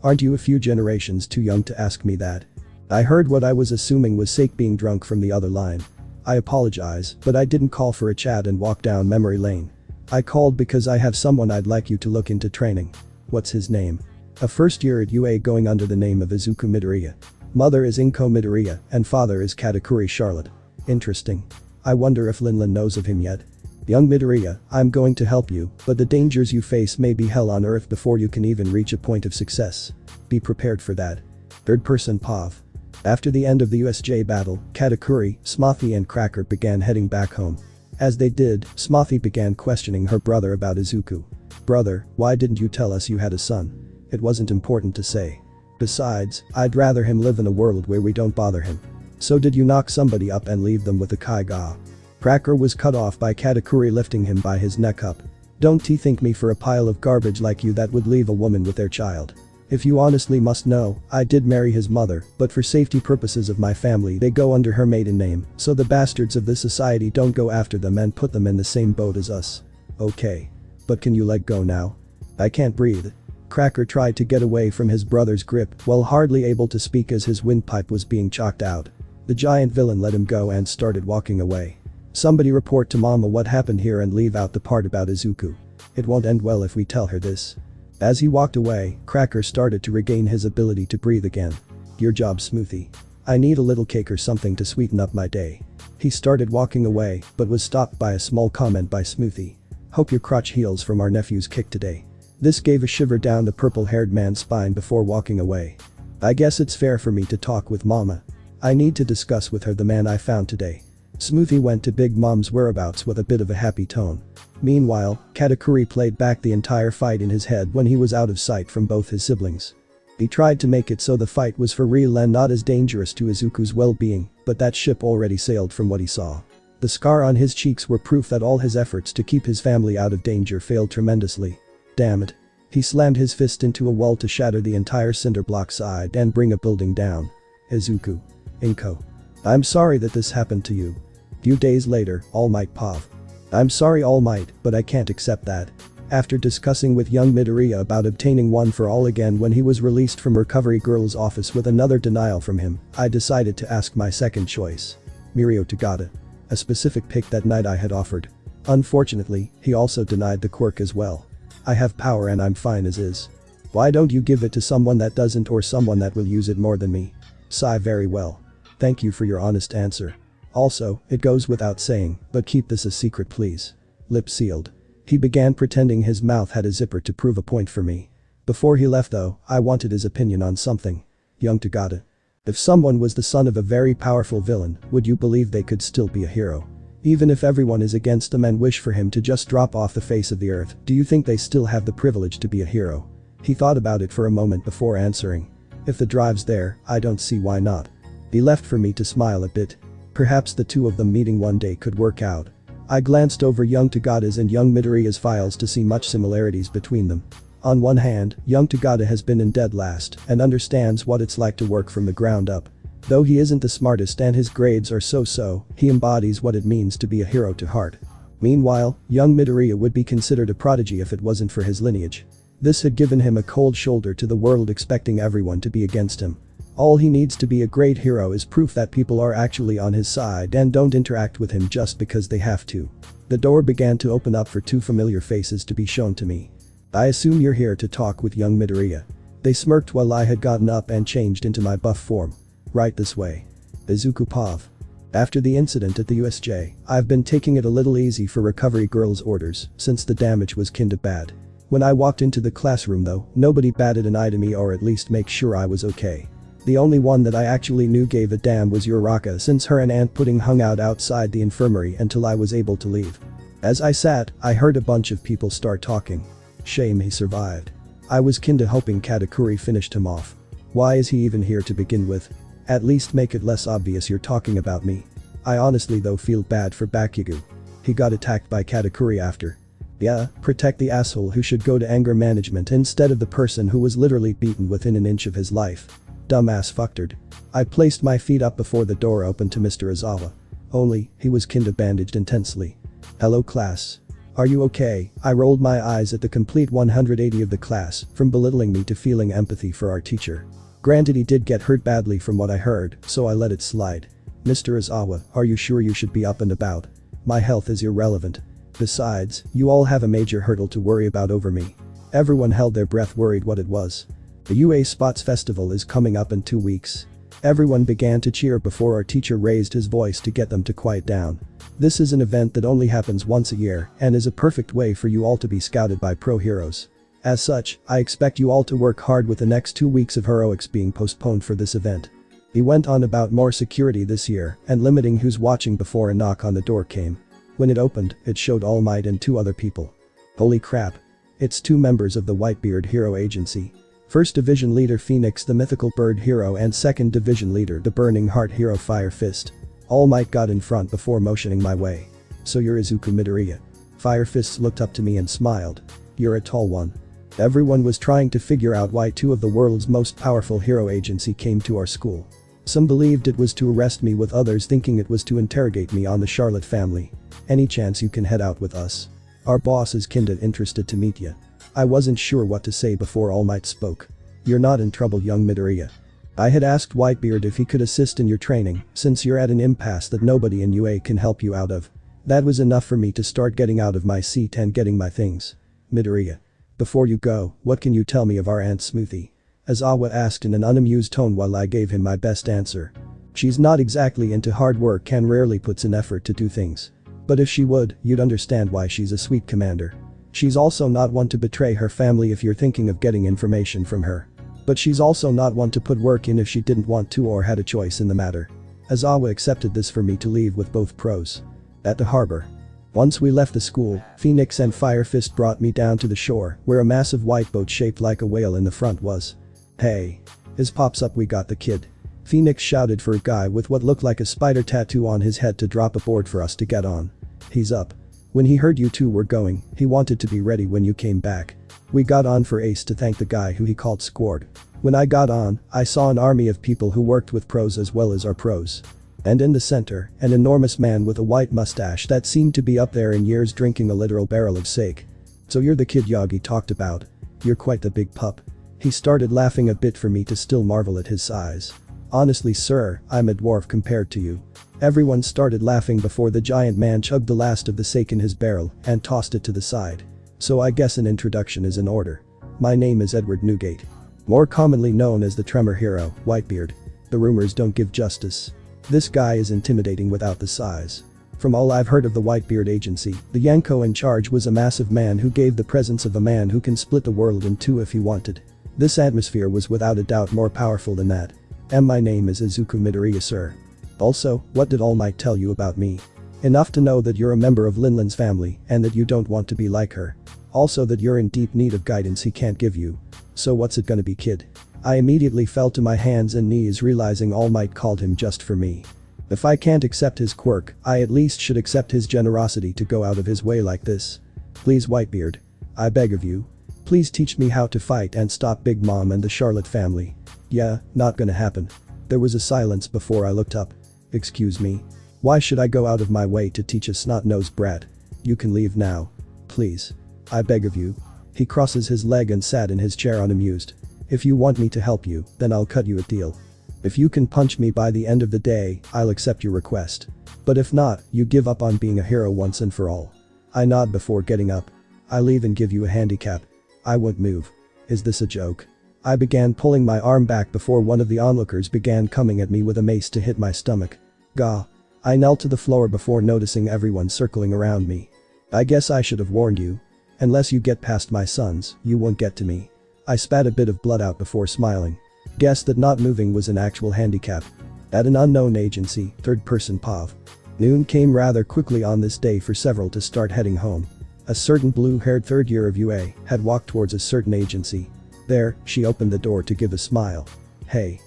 Aren't you a few generations too young to ask me that? I heard what I was assuming was Sake being drunk from the other line. I apologize, but I didn't call for a chat and walk down memory lane. I called because I have someone I'd like you to look into training. What's his name? A first year at UA going under the name of Izuku Midoriya. Mother is Inko Midoriya and father is Katakuri Charlotte. Interesting. I wonder if Linlin knows of him yet. Young Midoriya, I'm going to help you, but the dangers you face may be hell on earth before you can even reach a point of success. Be prepared for that. Third person Pav. After the end of the USJ battle, Katakuri, Smothy and Cracker began heading back home. As they did, Smothy began questioning her brother about Izuku. Brother, why didn't you tell us you had a son? It wasn't important to say. Besides, I'd rather him live in a world where we don't bother him. So did you knock somebody up and leave them with a Kaiga? Cracker was cut off by Katakuri lifting him by his neck up. Don't think me for a pile of garbage like you that would leave a woman with their child. If you honestly must know, I did marry his mother, but for safety purposes of my family they go under her maiden name, so the bastards of this society don't go after them and put them in the same boat as us. Okay. But can you let go now? I can't breathe. Cracker tried to get away from his brother's grip while hardly able to speak as his windpipe was being chalked out. The giant villain let him go and started walking away. Somebody report to Mama what happened here and leave out the part about Izuku. It won't end well if we tell her this. As he walked away, Cracker started to regain his ability to breathe again. Your job, Smoothie. I need a little cake or something to sweeten up my day. He started walking away, but was stopped by a small comment by Smoothie. Hope your crotch heals from our nephew's kick today. This gave a shiver down the purple-haired man's spine before walking away. I guess it's fair for me to talk with Mama. I need to discuss with her the man I found today. Smoothie went to Big Mom's whereabouts with a bit of a happy tone. Meanwhile, Katakuri played back the entire fight in his head when he was out of sight from both his siblings. He tried to make it so the fight was for real and not as dangerous to Izuku's well-being, but that ship already sailed from what he saw. The scar on his cheeks were proof that all his efforts to keep his family out of danger failed tremendously. Damn it. He slammed his fist into a wall to shatter the entire cinder block side and bring a building down. Izuku. Inko. I'm sorry that this happened to you. Few days later, All Might Pav. I'm sorry All Might, but I can't accept that. After discussing with young Midoriya about obtaining one for all again when he was released from Recovery Girl's office with another denial from him, I decided to ask my second choice. Mirio Tagata. A specific pick that night I had offered. Unfortunately, he also denied the quirk as well. I have power and I'm fine as is. Why don't you give it to someone that doesn't or someone that will use it more than me? Sigh very well. Thank you for your honest answer. Also, it goes without saying, but keep this a secret please. Lip sealed. He began pretending his mouth had a zipper to prove a point for me. Before he left though, I wanted his opinion on something. Young Tagata. If someone was the son of a very powerful villain, would you believe they could still be a hero? Even if everyone is against him and wish for him to just drop off the face of the earth, do you think they still have the privilege to be a hero? He thought about it for a moment before answering. If the drive's there, I don't see why not. He left for me to smile a bit. Perhaps the two of them meeting one day could work out. I glanced over young Tagata's and young Midoriya's files to see much similarities between them. On one hand, young Tagata has been in Dead Last and understands what it's like to work from the ground up. Though he isn't the smartest and his grades are so-so, he embodies what it means to be a hero to heart. Meanwhile, young Midoriya would be considered a prodigy if it wasn't for his lineage. This had given him a cold shoulder to the world, expecting everyone to be against him. All he needs to be a great hero is proof that people are actually on his side and don't interact with him just because they have to. The door began to open up for two familiar faces to be shown to me. I assume you're here to talk with young Midoriya. They smirked while I had gotten up and changed into my buff form. Right this way. Izuku Pav. After the incident at the USJ, I've been taking it a little easy for Recovery Girl's orders since the damage was kinda bad. When I walked into the classroom though, nobody batted an eye to me or at least make sure I was okay. The only one that I actually knew gave a damn was Uraraka, since her and Aunt Pudding hung out outside the infirmary until I was able to leave. As I sat, I heard a bunch of people start talking. Shame he survived. I was kinda hoping Katakuri finished him off. Why is he even here to begin with? At least make it less obvious you're talking about me. I honestly though feel bad for Bakugo. He got attacked by Katakuri after. Yeah, protect the asshole who should go to anger management instead of the person who was literally beaten within an inch of his life. Dumbass fucktard. I placed my feet up before the door opened to Mr. Ozawa. Only, he was kinda bandaged intensely. Hello class. Are you okay? I rolled my eyes at the complete 180 of the class, from belittling me to feeling empathy for our teacher. Granted he did get hurt badly from what I heard, so I let it slide. Mr. Ozawa, are you sure you should be up and about? My health is irrelevant. Besides, you all have a major hurdle to worry about over me. Everyone held their breath worried what it was. The UA Spots Festival is coming up in 2 weeks. Everyone began to cheer before our teacher raised his voice to get them to quiet down. This is an event that only happens once a year and is a perfect way for you all to be scouted by pro heroes. As such, I expect you all to work hard with the next 2 weeks of heroics being postponed for this event. He went on about more security this year and limiting who's watching before a knock on the door came. When it opened, it showed All Might and 2 other people. Holy crap. It's 2 members of the Whitebeard Hero Agency. 1st Division Leader Phoenix the Mythical Bird Hero and 2nd Division Leader the Burning Heart Hero Fire Fist. All Might got in front before motioning my way. So you're Izuku Midoriya. Fire Fists looked up to me and smiled. You're a tall one. Everyone was trying to figure out why 2 of the world's most powerful hero agency came to our school. Some believed it was to arrest me, with others thinking it was to interrogate me on the Charlotte family. Any chance you can head out with us? Our boss is kinda interested to meet ya. I wasn't sure what to say before All Might spoke. You're not in trouble, young Midoriya. I had asked Whitebeard if he could assist in your training, since you're at an impasse that nobody in UA can help you out of. That was enough for me to start getting out of my seat and getting my things. Midoriya. Before you go, what can you tell me of our Aunt Smoothie? Ozawa asked in an unamused tone while I gave him my best answer. She's not exactly into hard work and rarely puts in effort to do things. But if she would, you'd understand why she's a sweet commander. She's also not one to betray her family if you're thinking of getting information from her. But she's also not one to put work in if she didn't want to or had a choice in the matter. Ozawa accepted this for me to leave with both pros. At the harbor. Once we left the school, Phoenix and Fire Fist brought me down to the shore, where a massive white boat shaped like a whale in the front was. Hey. As pops up we got the kid. Phoenix shouted for a guy with what looked like a spider tattoo on his head to drop a board for us to get on. He's up. When he heard you two were going, he wanted to be ready when you came back. We got on for Ace to thank the guy who he called Squard. When I got on, I saw an army of people who worked with pros as well as our pros. And in the center, an enormous man with a white mustache that seemed to be up there in years drinking a literal barrel of sake. So you're the kid Yagi talked about. You're quite the big pup. He started laughing a bit for me to still marvel at his size. Honestly sir, I'm a dwarf compared to you. Everyone started laughing before the giant man chugged the last of the sake in his barrel and tossed it to the side. So I guess an introduction is in order. My name is Edward Newgate. More commonly known as the Tremor Hero, Whitebeard. The rumors don't give justice. This guy is intimidating without the size. From all I've heard of the Whitebeard Agency, the Yanko in charge was a massive man who gave the presence of a man who can split the world in two if he wanted. This atmosphere was without a doubt more powerful than that. And my name is Izuku Midoriya sir. Also, what did All Might tell you about me? Enough to know that you're a member of Linland's family and that you don't want to be like her. Also that you're in deep need of guidance he can't give you. So what's it gonna be kid? I immediately fell to my hands and knees realizing All Might called him just for me. If I can't accept his quirk, I at least should accept his generosity to go out of his way like this. Please Whitebeard. I beg of you. Please teach me how to fight and stop Big Mom and the Charlotte family. Yeah, not gonna happen. There was a silence before I looked up. Excuse me. Why should I go out of my way to teach a snot-nosed brat? You can leave now. Please. I beg of you. He crosses his leg and sat in his chair unamused. If you want me to help you, then I'll cut you a deal. If you can punch me by the end of the day, I'll accept your request. But if not, you give up on being a hero once and for all. I nod before getting up. I leave and give you a handicap. I won't move. Is this a joke? I began pulling my arm back before one of the onlookers began coming at me with a mace to hit my stomach. Gah. I knelt to the floor before noticing everyone circling around me. I guess I should have warned you. Unless you get past my sons, you won't get to me. I spat a bit of blood out before smiling. Guessed that not moving was an actual handicap. At an unknown agency, third-person POV. Noon came rather quickly on this day for several to start heading home. A certain blue-haired third year of UA had walked towards a certain agency. There, she opened the door to give a smile. Hey.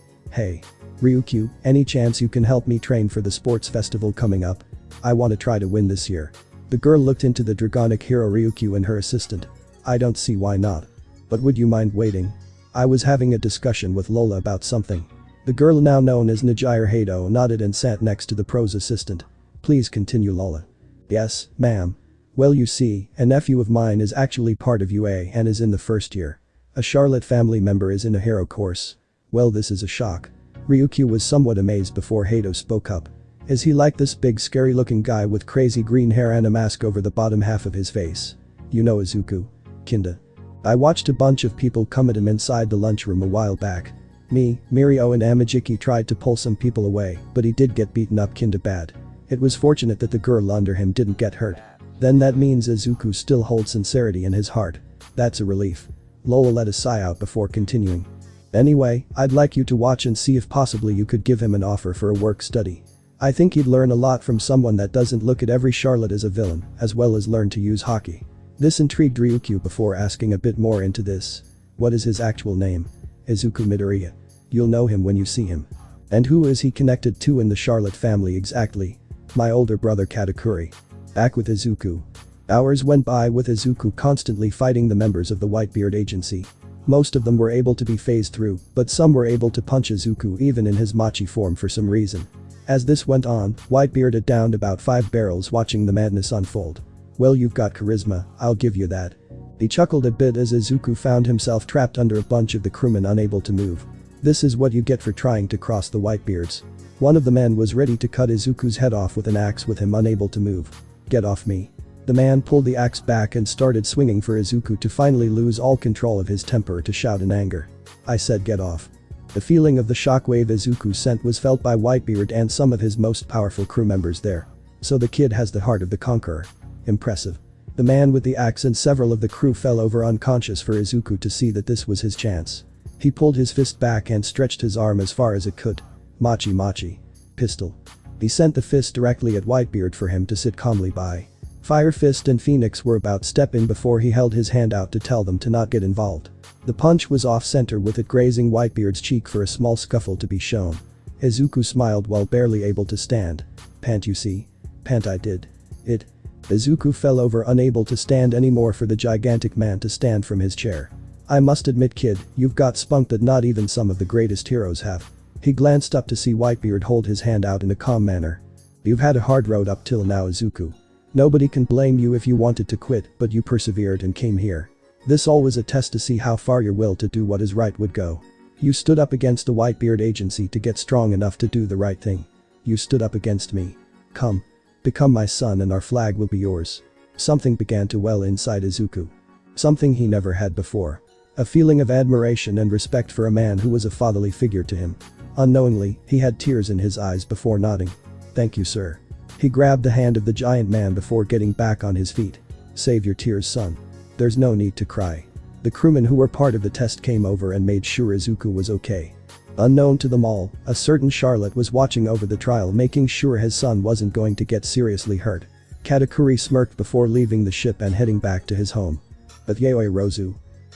Ryukyu, any chance you can help me train for the sports festival coming up? I want to try to win this year. The girl looked into the dragonic hero Ryukyu and her assistant. I don't see why not. But would you mind waiting? I was having a discussion with Lola about something. The girl now known as Najire Hado nodded and sat next to the pro's assistant. Please continue Lola. Yes, ma'am. Well you see, a nephew of mine is actually part of UA and is in the first year. A Charlotte family member is in a hero course. Well this is a shock. Ryukyu was somewhat amazed before Hado spoke up. Is he like this big scary looking guy with crazy green hair and a mask over the bottom half of his face? You know Izuku. Kinda. I watched a bunch of people come at him inside the lunchroom a while back. Me, Mirio and Amajiki tried to pull some people away, but he did get beaten up kinda bad. It was fortunate that the girl under him didn't get hurt. Then that means Izuku still holds sincerity in his heart. That's a relief. Lola let a sigh out before continuing. Anyway, I'd like you to watch and see if possibly you could give him an offer for a work study. I think he'd learn a lot from someone that doesn't look at every Charlotte as a villain, as well as learn to use hockey. This intrigued Ryukyu before asking a bit more into this. What is his actual name? Izuku Midoriya. You'll know him when you see him. And who is he connected to in the Charlotte family exactly? My older brother Katakuri. Back with Izuku. Hours went by with Izuku constantly fighting the members of the Whitebeard Agency. Most of them were able to be phased through, but some were able to punch Izuku even in his machi form for some reason. As this went on, Whitebeard had downed about 5 barrels watching the madness unfold. Well you've got charisma, I'll give you that. He chuckled a bit as Izuku found himself trapped under a bunch of the crewmen unable to move. This is what you get for trying to cross the Whitebeards. One of the men was ready to cut Izuku's head off with an axe with him unable to move. Get off me. The man pulled the axe back and started swinging for Izuku to finally lose all control of his temper to shout in anger. I said get off. The feeling of the shockwave Izuku sent was felt by Whitebeard and some of his most powerful crew members there. So the kid has the heart of the conqueror. Impressive. The man with the axe and several of the crew fell over unconscious for Izuku to see that this was his chance. He pulled his fist back and stretched his arm as far as it could. Machi. Pistol. He sent the fist directly at Whitebeard for him to sit calmly by. Fire Fist and Phoenix were about stepping before he held his hand out to tell them to not get involved. The punch was off-center with it grazing Whitebeard's cheek for a small scuffle to be shown. Izuku smiled while barely able to stand. "Pant, you see? Pant, I did. It." Izuku fell over, unable to stand anymore for the gigantic man to stand from his chair. "I must admit, kid, you've got spunk that not even some of the greatest heroes have." He glanced up to see Whitebeard hold his hand out in a calm manner. "You've had a hard road up till now, Izuku. Nobody can blame you if you wanted to quit, but you persevered and came here. This always a test to see how far your will to do what is right would go. You stood up against the Whitebeard agency to get strong enough to do the right thing. You stood up against me. Come. Become my son and our flag will be yours." Something began to well inside Izuku. Something he never had before. A feeling of admiration and respect for a man who was a fatherly figure to him. Unknowingly, he had tears in his eyes before nodding. "Thank you, sir." He grabbed the hand of the giant man before getting back on his feet. "Save your tears, son. There's no need to cry." The crewmen who were part of the test came over and made sure Izuku was okay. Unknown to them all, a certain Charlotte was watching over the trial, making sure his son wasn't going to get seriously hurt. Katakuri smirked before leaving the ship and heading back to his home. But Yayoi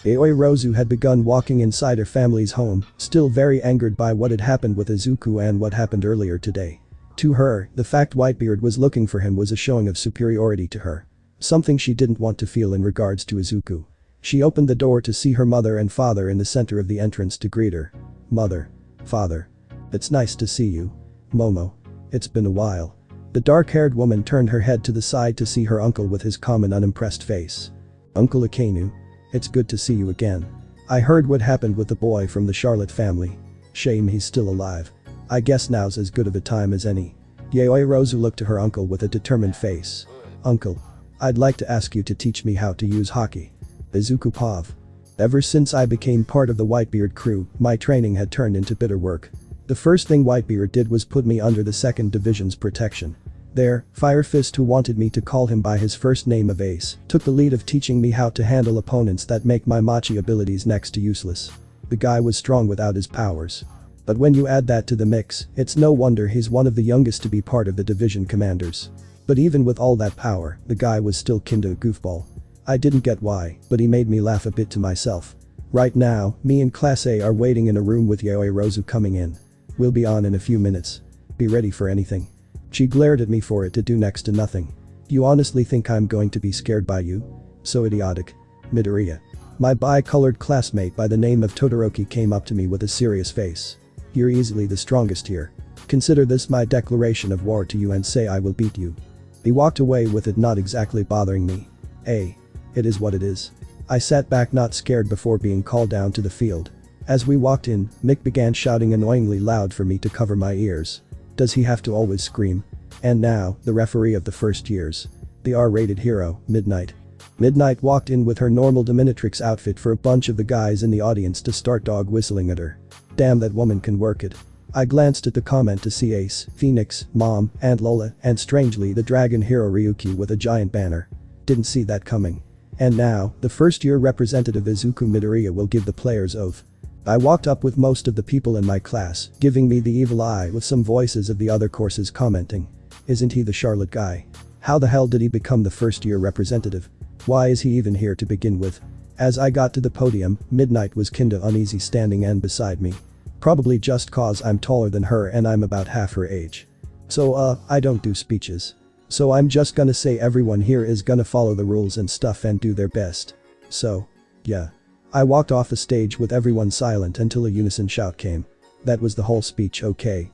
Rozu had begun walking inside her family's home, still very angered by what had happened with Izuku and what happened earlier today. To her, the fact Whitebeard was looking for him was a showing of superiority to her. Something she didn't want to feel in regards to Izuku. She opened the door to see her mother and father in the center of the entrance to greet her. "Mother. Father. It's nice to see you. Momo. It's been a while." The dark-haired woman turned her head to the side to see her uncle with his calm and unimpressed face. "Uncle Akenu. It's good to see you again. I heard what happened with the boy from the Charlotte family. Shame he's still alive. I guess now's as good of a time as any." Yayoi Rozu looked to her uncle with a determined face. "Uncle. I'd like to ask you to teach me how to use hockey." Izuku Pav. "Ever since I became part of the Whitebeard crew, my training had turned into bitter work. The first thing Whitebeard did was put me under the 2nd Division's protection. There, Fire Fist, who wanted me to call him by his first name of Ace, took the lead of teaching me how to handle opponents that make my machi abilities next to useless. The guy was strong without his powers. But when you add that to the mix, it's no wonder he's one of the youngest to be part of the division commanders. But even with all that power, the guy was still kinda a goofball. I didn't get why, but he made me laugh a bit to myself. Right now, me and Class A are waiting in a room with Yayoi Rozu coming in. We'll be on in a few minutes. Be ready for anything." She glared at me for it to do next to nothing. "You honestly think I'm going to be scared by you? So idiotic." Midoriya. My bi-colored classmate by the name of Todoroki came up to me with a serious face. "You're easily the strongest here. Consider this my declaration of war to you and say I will beat you." He walked away with it not exactly bothering me. Hey. It is what it is. I sat back not scared before being called down to the field. As we walked in, Mick began shouting annoyingly loud for me to cover my ears. Does he have to always scream? And now, the referee of the first years. The R-rated hero, Midnight. Midnight walked in with her normal dominatrix outfit for a bunch of the guys in the audience to start dog whistling at her. Damn, that woman can work it. I glanced at the comment to see Ace, Phoenix, Mom, and Lola, and strangely the dragon hero Ryuki with a giant banner. Didn't see that coming. And now, the first-year representative Izuku Midoriya will give the players oath. I walked up with most of the people in my class, giving me the evil eye with some voices of the other courses commenting. Isn't he the Charlotte guy? How the hell did he become the first-year representative? Why is he even here to begin with? As I got to the podium, Midnight was kinda uneasy standing and beside me. Probably just cause I'm taller than her and I'm about half her age. So I don't do speeches. So I'm just gonna say everyone here is gonna follow the rules and stuff and do their best. So, yeah. I walked off the stage with everyone silent until a unison shout came. That was the whole speech. Okay,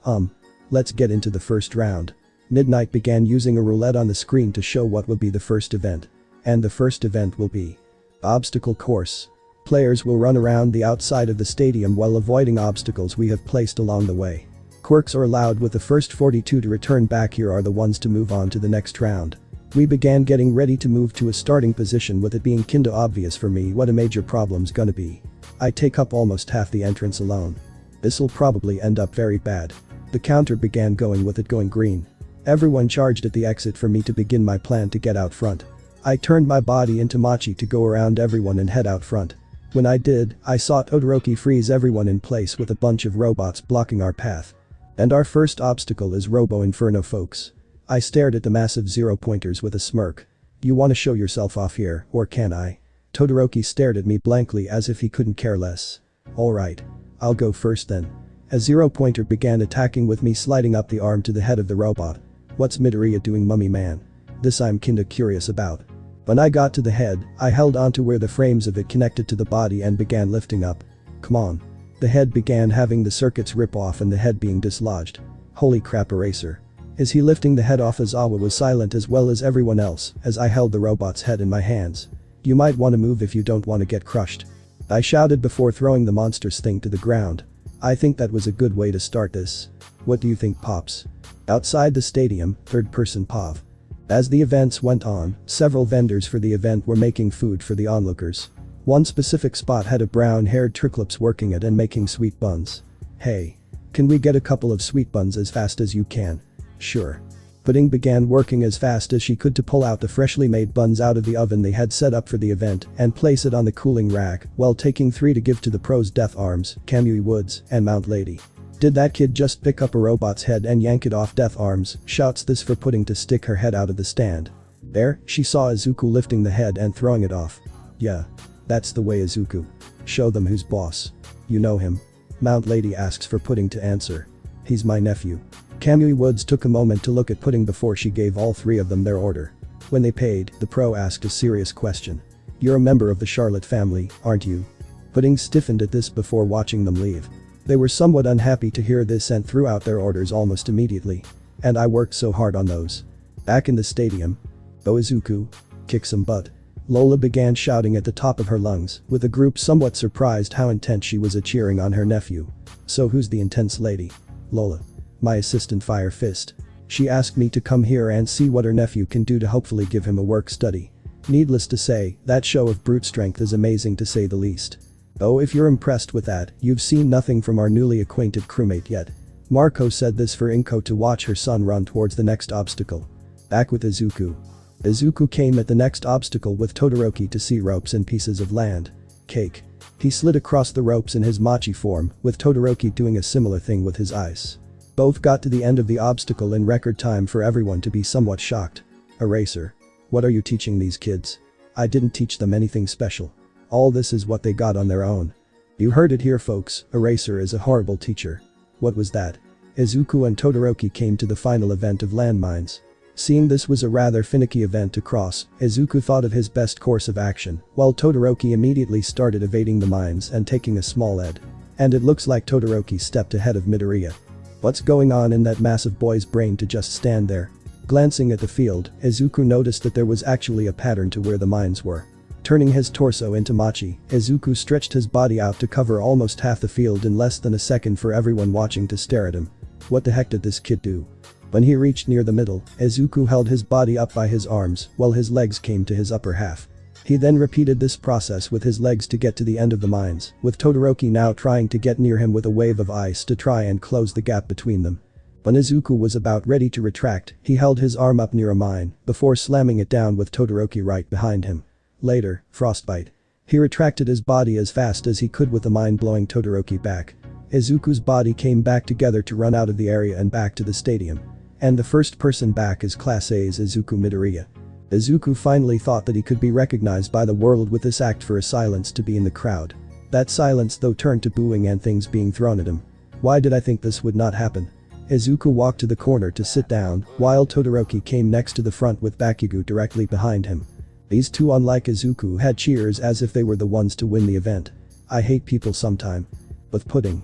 let's get into the first round. Midnight began using a roulette on the screen to show what will be the first event. And the first event will be obstacle course. Players will run around the outside of the stadium while avoiding obstacles we have placed along the way. Quirks are allowed with the first 42 to return back. Here are the ones to move on to the next round. We began getting ready to move to a starting position with it being kinda obvious for me what a major problem's gonna be. I take up almost half the entrance alone. This'll probably end up very bad. The counter began going with it going green. Everyone charged at the exit for me to begin my plan to get out front. I turned my body into Machi to go around everyone and head out front. When I did, I saw Todoroki freeze everyone in place with a bunch of robots blocking our path. And our first obstacle is Robo Inferno, folks. I stared at the massive zero-pointers with a smirk. You wanna show yourself off here, or can I? Todoroki stared at me blankly as if he couldn't care less. Alright. I'll go first then. A zero-pointer began attacking with me sliding up the arm to the head of the robot. What's Midoriya doing, mummy man? This I'm kinda curious about. When I got to the head, I held onto where the frames of it connected to the body and began lifting up. Come on. The head began having the circuits rip off and the head being dislodged. Holy crap, Eraser. Is he lifting the head off? Aizawa was silent as well as everyone else as I held the robot's head in my hands. You might want to move if you don't want to get crushed. I shouted before throwing the monstrous thing to the ground. I think that was a good way to start this. What do you think, Pops? Outside the stadium, third-person Pav. As the events went on, several vendors for the event were making food for the onlookers. One specific spot had a brown-haired Triclops working it and making sweet buns. Hey. Can we get a couple of sweet buns as fast as you can? Sure. Pudding began working as fast as she could to pull out the freshly made buns out of the oven they had set up for the event and place it on the cooling rack while taking 3 to give to the pros Death Arms, Kamui Woods, and Mount Lady. Did that kid just pick up a robot's head and yank it off Death Arms? Shouts this for Pudding to stick her head out of the stand. There, she saw Izuku lifting the head and throwing it off. Yeah. That's the way, Izuku. Show them who's boss. You know him? Mount Lady asks for Pudding to answer. He's my nephew. Kamui Woods took a moment to look at Pudding before she gave all 3 of them their order. When they paid, the pro asked a serious question. You're a member of the Charlotte family, aren't you? Pudding stiffened at this before watching them leave. They were somewhat unhappy to hear this and threw out their orders almost immediately. And I worked so hard on those. Back in the stadium. Oh, Izuku. Kick some butt. Lola began shouting at the top of her lungs, with the group somewhat surprised how intense she was at cheering on her nephew. So who's the intense lady? Lola. My assistant Fire Fist. She asked me to come here and see what her nephew can do to hopefully give him a work study. Needless to say, that show of brute strength is amazing to say the least. Oh, if you're impressed with that, you've seen nothing from our newly acquainted crewmate yet. Marco said this for Inko to watch her son run towards the next obstacle. Back with Izuku. Izuku came at the next obstacle with Todoroki to see ropes and pieces of land. Cake. He slid across the ropes in his Machi form, with Todoroki doing a similar thing with his ice. Both got to the end of the obstacle in record time for everyone to be somewhat shocked. Eraser. What are you teaching these kids? I didn't teach them anything special. All this is what they got on their own. You heard it here, folks, Eraser is a horrible teacher. What was that? Izuku and Todoroki came to the final event of landmines. Seeing this was a rather finicky event to cross, Izuku thought of his best course of action, while Todoroki immediately started evading the mines and taking a small edge. And it looks like Todoroki stepped ahead of Midoriya. What's going on in that massive boy's brain to just stand there? Glancing at the field, Izuku noticed that there was actually a pattern to where the mines were. Turning his torso into Machi, Izuku stretched his body out to cover almost half the field in less than a second for everyone watching to stare at him. What the heck did this kid do? When he reached near the middle, Izuku held his body up by his arms while his legs came to his upper half. He then repeated this process with his legs to get to the end of the mines, with Todoroki now trying to get near him with a wave of ice to try and close the gap between them. When Izuku was about ready to retract, he held his arm up near a mine, before slamming it down with Todoroki right behind him. Later, frostbite. He retracted his body as fast as he could with the mine blowing Todoroki back. Izuku's body came back together to run out of the area and back to the stadium. And the first person back is Class A's Izuku Midoriya. Izuku finally thought that he could be recognized by the world with this act for a silence to be in the crowd. That silence though turned to booing and things being thrown at him. Why did I think this would not happen? Izuku walked to the corner to sit down, while Todoroki came next to the front with Bakugo directly behind him. These two, unlike Izuku, had cheers as if they were the ones to win the event. I hate people sometime. With Pudding.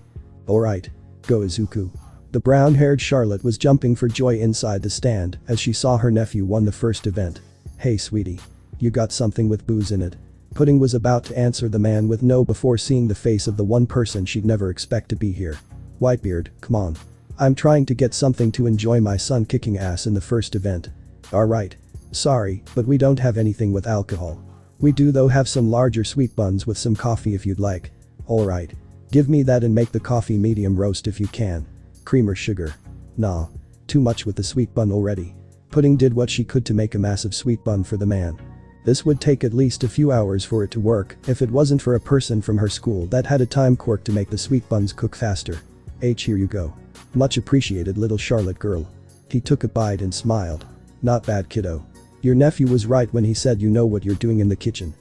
Alright. Go Izuku. The brown-haired Charlotte was jumping for joy inside the stand as she saw her nephew won the first event. Hey sweetie. You got something with booze in it. Pudding was about to answer the man with no before seeing the face of the one person she'd never expect to be here. Whitebeard, come on. I'm trying to get something to enjoy my son kicking ass in the first event. Alright. Sorry, but we don't have anything with alcohol. We do though have some larger sweet buns with some coffee if you'd like. Alright. Give me that and make the coffee medium roast if you can. Cream or sugar? Nah. Too much with the sweet bun already. Pudding did what she could to make a massive sweet bun for the man. This would take at least a few hours for it to work if it wasn't for a person from her school that had a time quirk to make the sweet buns cook faster. Here you go. Much appreciated, little Charlotte girl. He took a bite and smiled. Not bad, kiddo. Your nephew was right when he said you know what you're doing in the kitchen.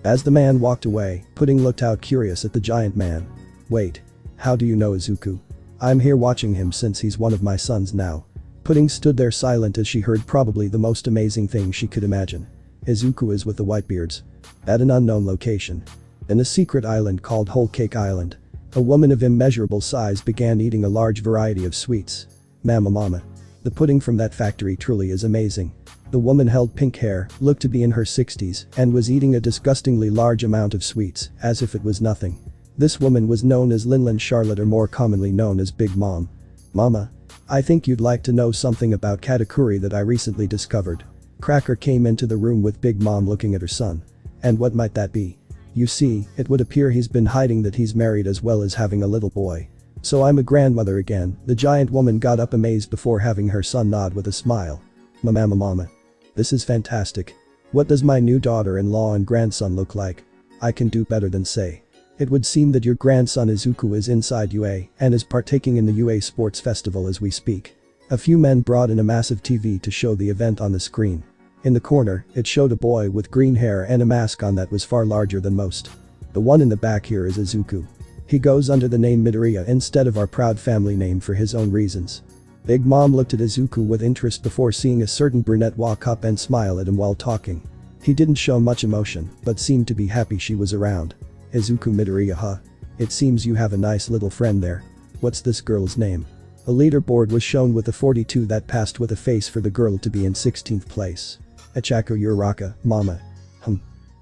As the man walked away, Pudding looked out curious at the giant man. Wait. How do you know Izuku? I'm here watching him since he's one of my sons now. Pudding stood there silent as she heard probably the most amazing thing she could imagine. Izuku is with the Whitebeards. At an unknown location. In a secret island called Whole Cake Island. A woman of immeasurable size began eating a large variety of sweets. Mama. The pudding from that factory truly is amazing. The woman held pink hair, looked to be in her 60s, and was eating a disgustingly large amount of sweets, as if it was nothing. This woman was known as Linlin Charlotte, or more commonly known as Big Mom. Mama. I think you'd like to know something about Katakuri that I recently discovered. Cracker came into the room with Big Mom looking at her son. And what might that be? You see, it would appear he's been hiding that he's married as well as having a little boy. So I'm a grandmother again. The giant woman got up amazed before having her son nod with a smile. Mama. This is fantastic. What does my new daughter-in-law and grandson look like? I can do better than say. It would seem that your grandson Izuku is inside UA and is partaking in the UA Sports Festival as we speak. A few men brought in a massive TV to show the event on the screen. In the corner, it showed a boy with green hair and a mask on that was far larger than most. The one in the back here is Izuku. He goes under the name Midoriya instead of our proud family name for his own reasons. Big Mom looked at Izuku with interest before seeing a certain brunette walk up and smile at him while talking. He didn't show much emotion, but seemed to be happy she was around. Izuku Midoriya, huh? It seems you have a nice little friend there. What's this girl's name? A leaderboard was shown with a 42 that passed with a face for the girl to be in 16th place. Ichako Uraraka, Mama.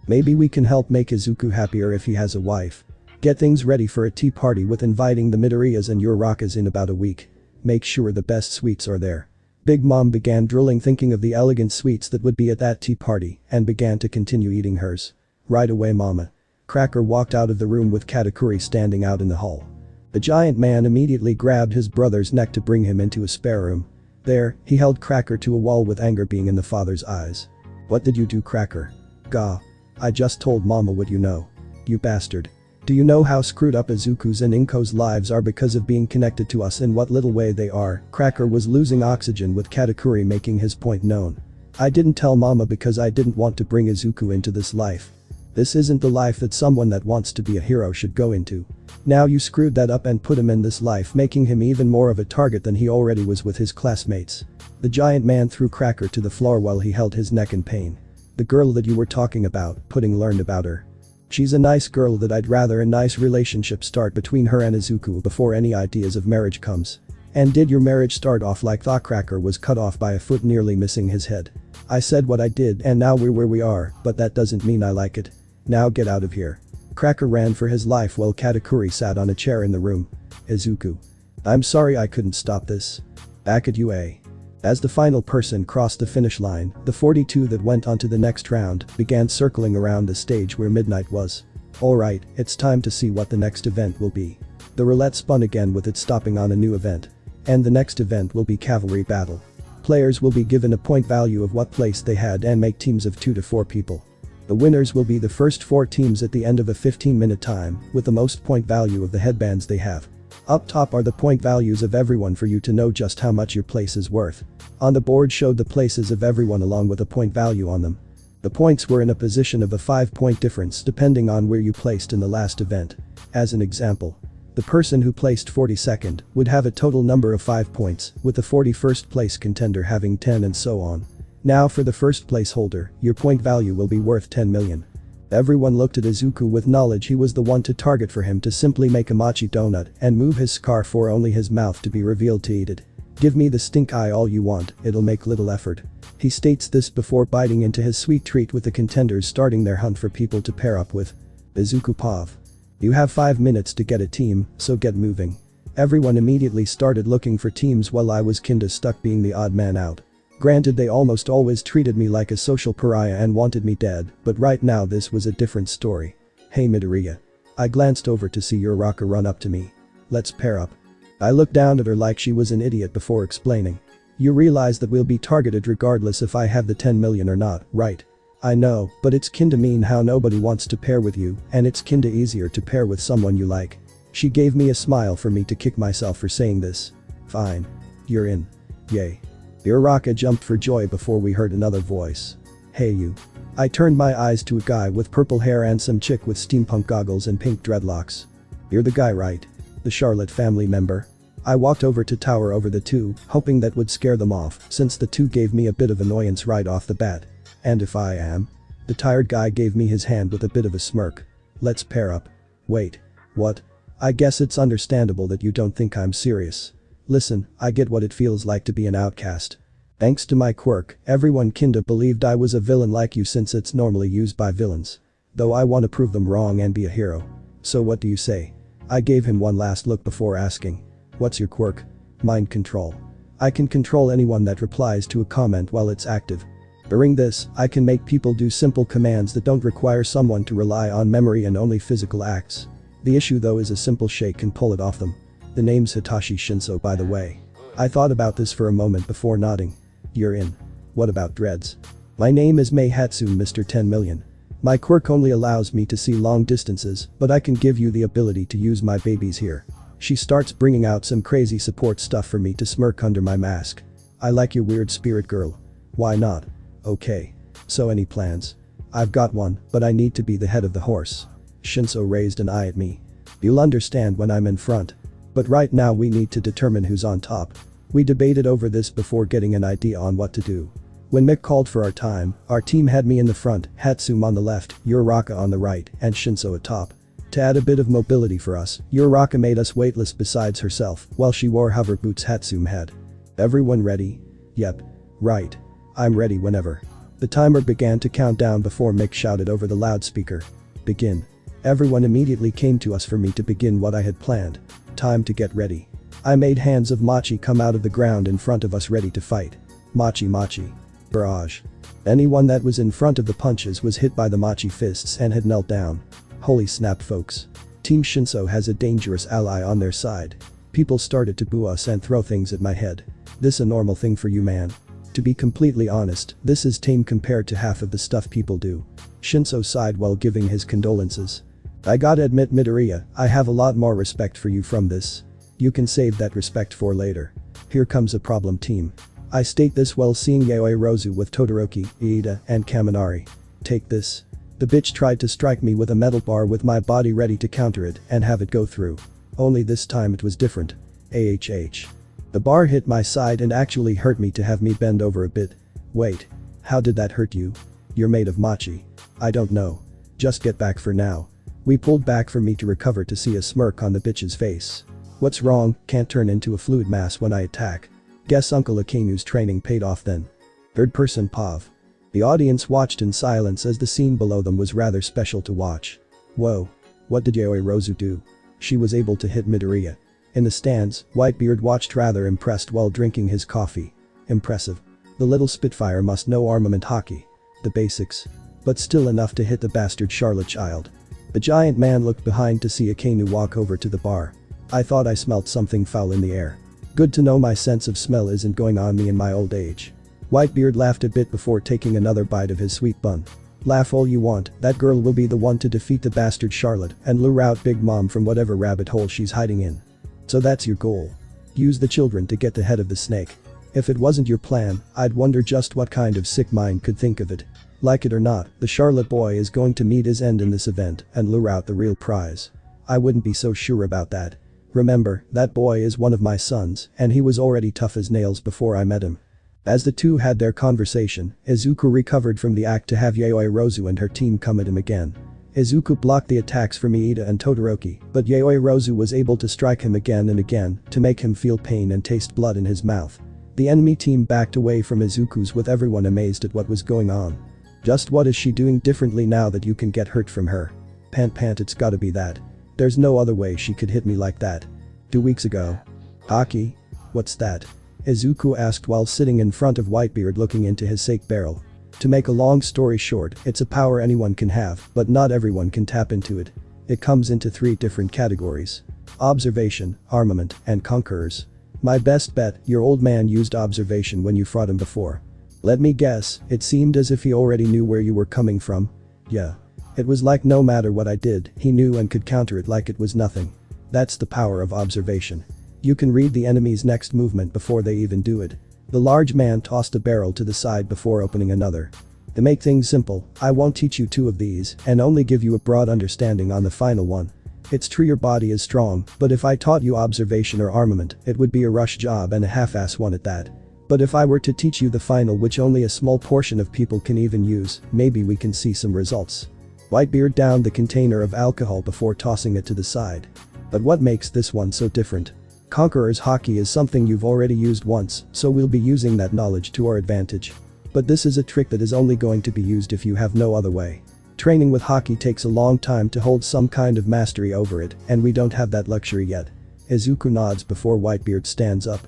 Maybe we can help make Izuku happier if he has a wife. Get things ready for a tea party with inviting the Midoriyas and Urarakas in about a week. Make sure the best sweets are there. Big Mom began drooling thinking of the elegant sweets that would be at that tea party and began to continue eating hers. Right away, Mama. Cracker walked out of the room with Katakuri standing out in the hall. The giant man immediately grabbed his brother's neck to bring him into a spare room. There, he held Cracker to a wall with anger being in the father's eyes. What did you do, Cracker? Gah. I just told Mama what you know. You bastard. Do you know how screwed up Izuku's and Inko's lives are because of being connected to us in what little way they are? Cracker was losing oxygen with Katakuri making his point known. I didn't tell Mama because I didn't want to bring Izuku into this life. This isn't the life that someone that wants to be a hero should go into. Now you screwed that up and put him in this life, making him even more of a target than he already was with his classmates. The giant man threw Cracker to the floor while he held his neck in pain. The girl that you were talking about, Pudding learned about her. She's a nice girl that I'd rather a nice relationship start between her and Izuku before any ideas of marriage comes. And did your marriage start off like that? Cracker was cut off by a foot nearly missing his head. I said what I did and now we're where we are, but that doesn't mean I like it. Now get out of here. Cracker ran for his life while Katakuri sat on a chair in the room. Izuku. I'm sorry I couldn't stop this. Back at UA. As the final person crossed the finish line, the 42 that went onto the next round began circling around the stage where Midnight was. Alright, it's time to see what the next event will be. The roulette spun again with it stopping on a new event. And the next event will be Cavalry Battle. Players will be given a point value of what place they had and make teams of 2 to 4 people. The winners will be the first 4 teams at the end of a 15-minute time with the most point value of the headbands they have. Up top are the point values of everyone for you to know just how much your place is worth. On the board showed the places of everyone along with a point value on them. The points were in a position of a 5-point difference depending on where you placed in the last event. As an example, the person who placed 42nd would have a total number of 5 points, with the 41st place contender having 10 and so on. Now for the first place holder, your point value will be worth 10 million. Everyone looked at Izuku with knowledge he was the one to target for him to simply make a mochi donut and move his scarf for only his mouth to be revealed to eat it. Give me the stink eye all you want, it'll make little effort. He states this before biting into his sweet treat with the contenders starting their hunt for people to pair up with. Izuku Pav. You have 5 minutes to get a team, so get moving. Everyone immediately started looking for teams while I was kinda stuck being the odd man out. Granted they almost always treated me like a social pariah and wanted me dead, but right now this was a different story. Hey Midoriya. I glanced over to see Uraraka run up to me. Let's pair up. I looked down at her like she was an idiot before explaining. You realize that we'll be targeted regardless if I have the 10 million or not, right? I know, but it's kinda mean how nobody wants to pair with you and it's kinda easier to pair with someone you like. She gave me a smile for me to kick myself for saying this. Fine. You're in. Yay. Uraraka jumped for joy before we heard another voice. Hey you. I turned my eyes to a guy with purple hair and some chick with steampunk goggles and pink dreadlocks. You're the guy, right? The Charlotte family member? I walked over to tower over the two, hoping that would scare them off, since the two gave me a bit of annoyance right off the bat. And if I am? The tired guy gave me his hand with a bit of a smirk. Let's pair up. Wait. What? I guess it's understandable that you don't think I'm serious. Listen, I get what it feels like to be an outcast. Thanks to my quirk, everyone kinda believed I was a villain like you since it's normally used by villains. Though I want to prove them wrong and be a hero. So what do you say? I gave him one last look before asking. What's your quirk? Mind control. I can control anyone that replies to a comment while it's active. During this, I can make people do simple commands that don't require someone to rely on memory and only physical acts. The issue though is a simple shake can pull it off them. The name's Hitachi Shinso, by the way. I thought about this for a moment before nodding. You're in. What about dreads? My name is Meihatsu, Mr. 10 million. My quirk only allows me to see long distances, but I can give you the ability to use my babies here. She starts bringing out some crazy support stuff for me to smirk under my mask. I like your weird spirit, girl. Why not? Okay. So any plans? I've got one, but I need to be the head of the horse. Shinso raised an eye at me. You'll understand when I'm in front. But right now we need to determine who's on top. We debated over this before getting an idea on what to do. When Mick called for our time, our team had me in the front, Hatsum on the left, Uraraka on the right, and Shinso atop. To add a bit of mobility for us, Uraraka made us weightless besides herself, while she wore hover boots Hatsum had. Everyone ready? Yep. Right. I'm ready whenever. The timer began to count down before Mick shouted over the loudspeaker. Begin. Everyone immediately came to us for me to begin what I had planned. Time to get ready. I made hands of Machi come out of the ground in front of us ready to fight. Machi Machi. Barrage. Anyone that was in front of the punches was hit by the Machi fists and had knelt down. Holy snap, folks. Team Shinso has a dangerous ally on their side. People started to boo us and throw things at my head. This a normal thing for you, man? To be completely honest, this is tame compared to half of the stuff people do. Shinso sighed while giving his condolences. I gotta admit, Midoriya, I have a lot more respect for you from this. You can save that respect for later. Here comes a problem, team. I state this while seeing Yaoi Rozu with Todoroki, Iida, and Kaminari. Take this. The bitch tried to strike me with a metal bar with my body ready to counter it and have it go through. Only this time it was different. AHH. The bar hit my side and actually hurt me to have me bend over a bit. Wait. How did that hurt you? You're made of machi. I don't know. Just get back for now. We pulled back for me to recover to see a smirk on the bitch's face. What's wrong? Can't turn into a fluid mass when I attack. Guess Uncle Akanu's training paid off then. Third person Pav. The audience watched in silence as the scene below them was rather special to watch. Whoa. What did Yaoi Rozu do? She was able to hit Midoriya. In the stands, Whitebeard watched rather impressed while drinking his coffee. Impressive. The little Spitfire must know armament hockey. The basics. But still enough to hit the bastard Charlotte child. The giant man looked behind to see Akainu walk over to the bar. I thought I smelt something foul in the air. Good to know my sense of smell isn't going on me in my old age. Whitebeard laughed a bit before taking another bite of his sweet bun. Laugh all you want, that girl will be the one to defeat the bastard Charlotte and lure out Big Mom from whatever rabbit hole she's hiding in. So that's your goal. Use the children to get the head of the snake. If it wasn't your plan, I'd wonder just what kind of sick mind could think of it. Like it or not, the Charlotte boy is going to meet his end in this event and lure out the real prize. I wouldn't be so sure about that. Remember, that boy is one of my sons, and he was already tough as nails before I met him. As the two had their conversation, Izuku recovered from the act to have Yaoi Rozu and her team come at him again. Izuku blocked the attacks from Iida and Todoroki, but Yaoi Rozu was able to strike him again and again to make him feel pain and taste blood in his mouth. The enemy team backed away from Izuku's with everyone amazed at what was going on. Just what is she doing differently now that you can get hurt from her? Pant, it's gotta be that. There's no other way she could hit me like that. 2 weeks ago. Aki? What's that? Izuku asked while sitting in front of Whitebeard looking into his sake barrel. To make a long story short, it's a power anyone can have, but not everyone can tap into it. It comes into 3 different categories. Observation, armament, and conquerors. My best bet, your old man used observation when you fought him before. Let me guess, it seemed as if he already knew where you were coming from. Yeah. It was like no matter what I did, he knew and could counter it like it was nothing. That's the power of observation. You can read the enemy's next movement before they even do it. The large man tossed a barrel to the side before opening another. To make things simple, I won't teach you two of these and only give you a broad understanding on the final one. It's true your body is strong, but if I taught you observation or armament, it would be a rush job and a half-ass one at that. But if I were to teach you the final, which only a small portion of people can even use, maybe we can see some results. Whitebeard downed the container of alcohol before tossing it to the side. But what makes this one so different? Conqueror's Haki is something you've already used once, so we'll be using that knowledge to our advantage. But this is a trick that is only going to be used if you have no other way. Training with Haki takes a long time to hold some kind of mastery over it, and we don't have that luxury yet. Izuku nods before Whitebeard stands up.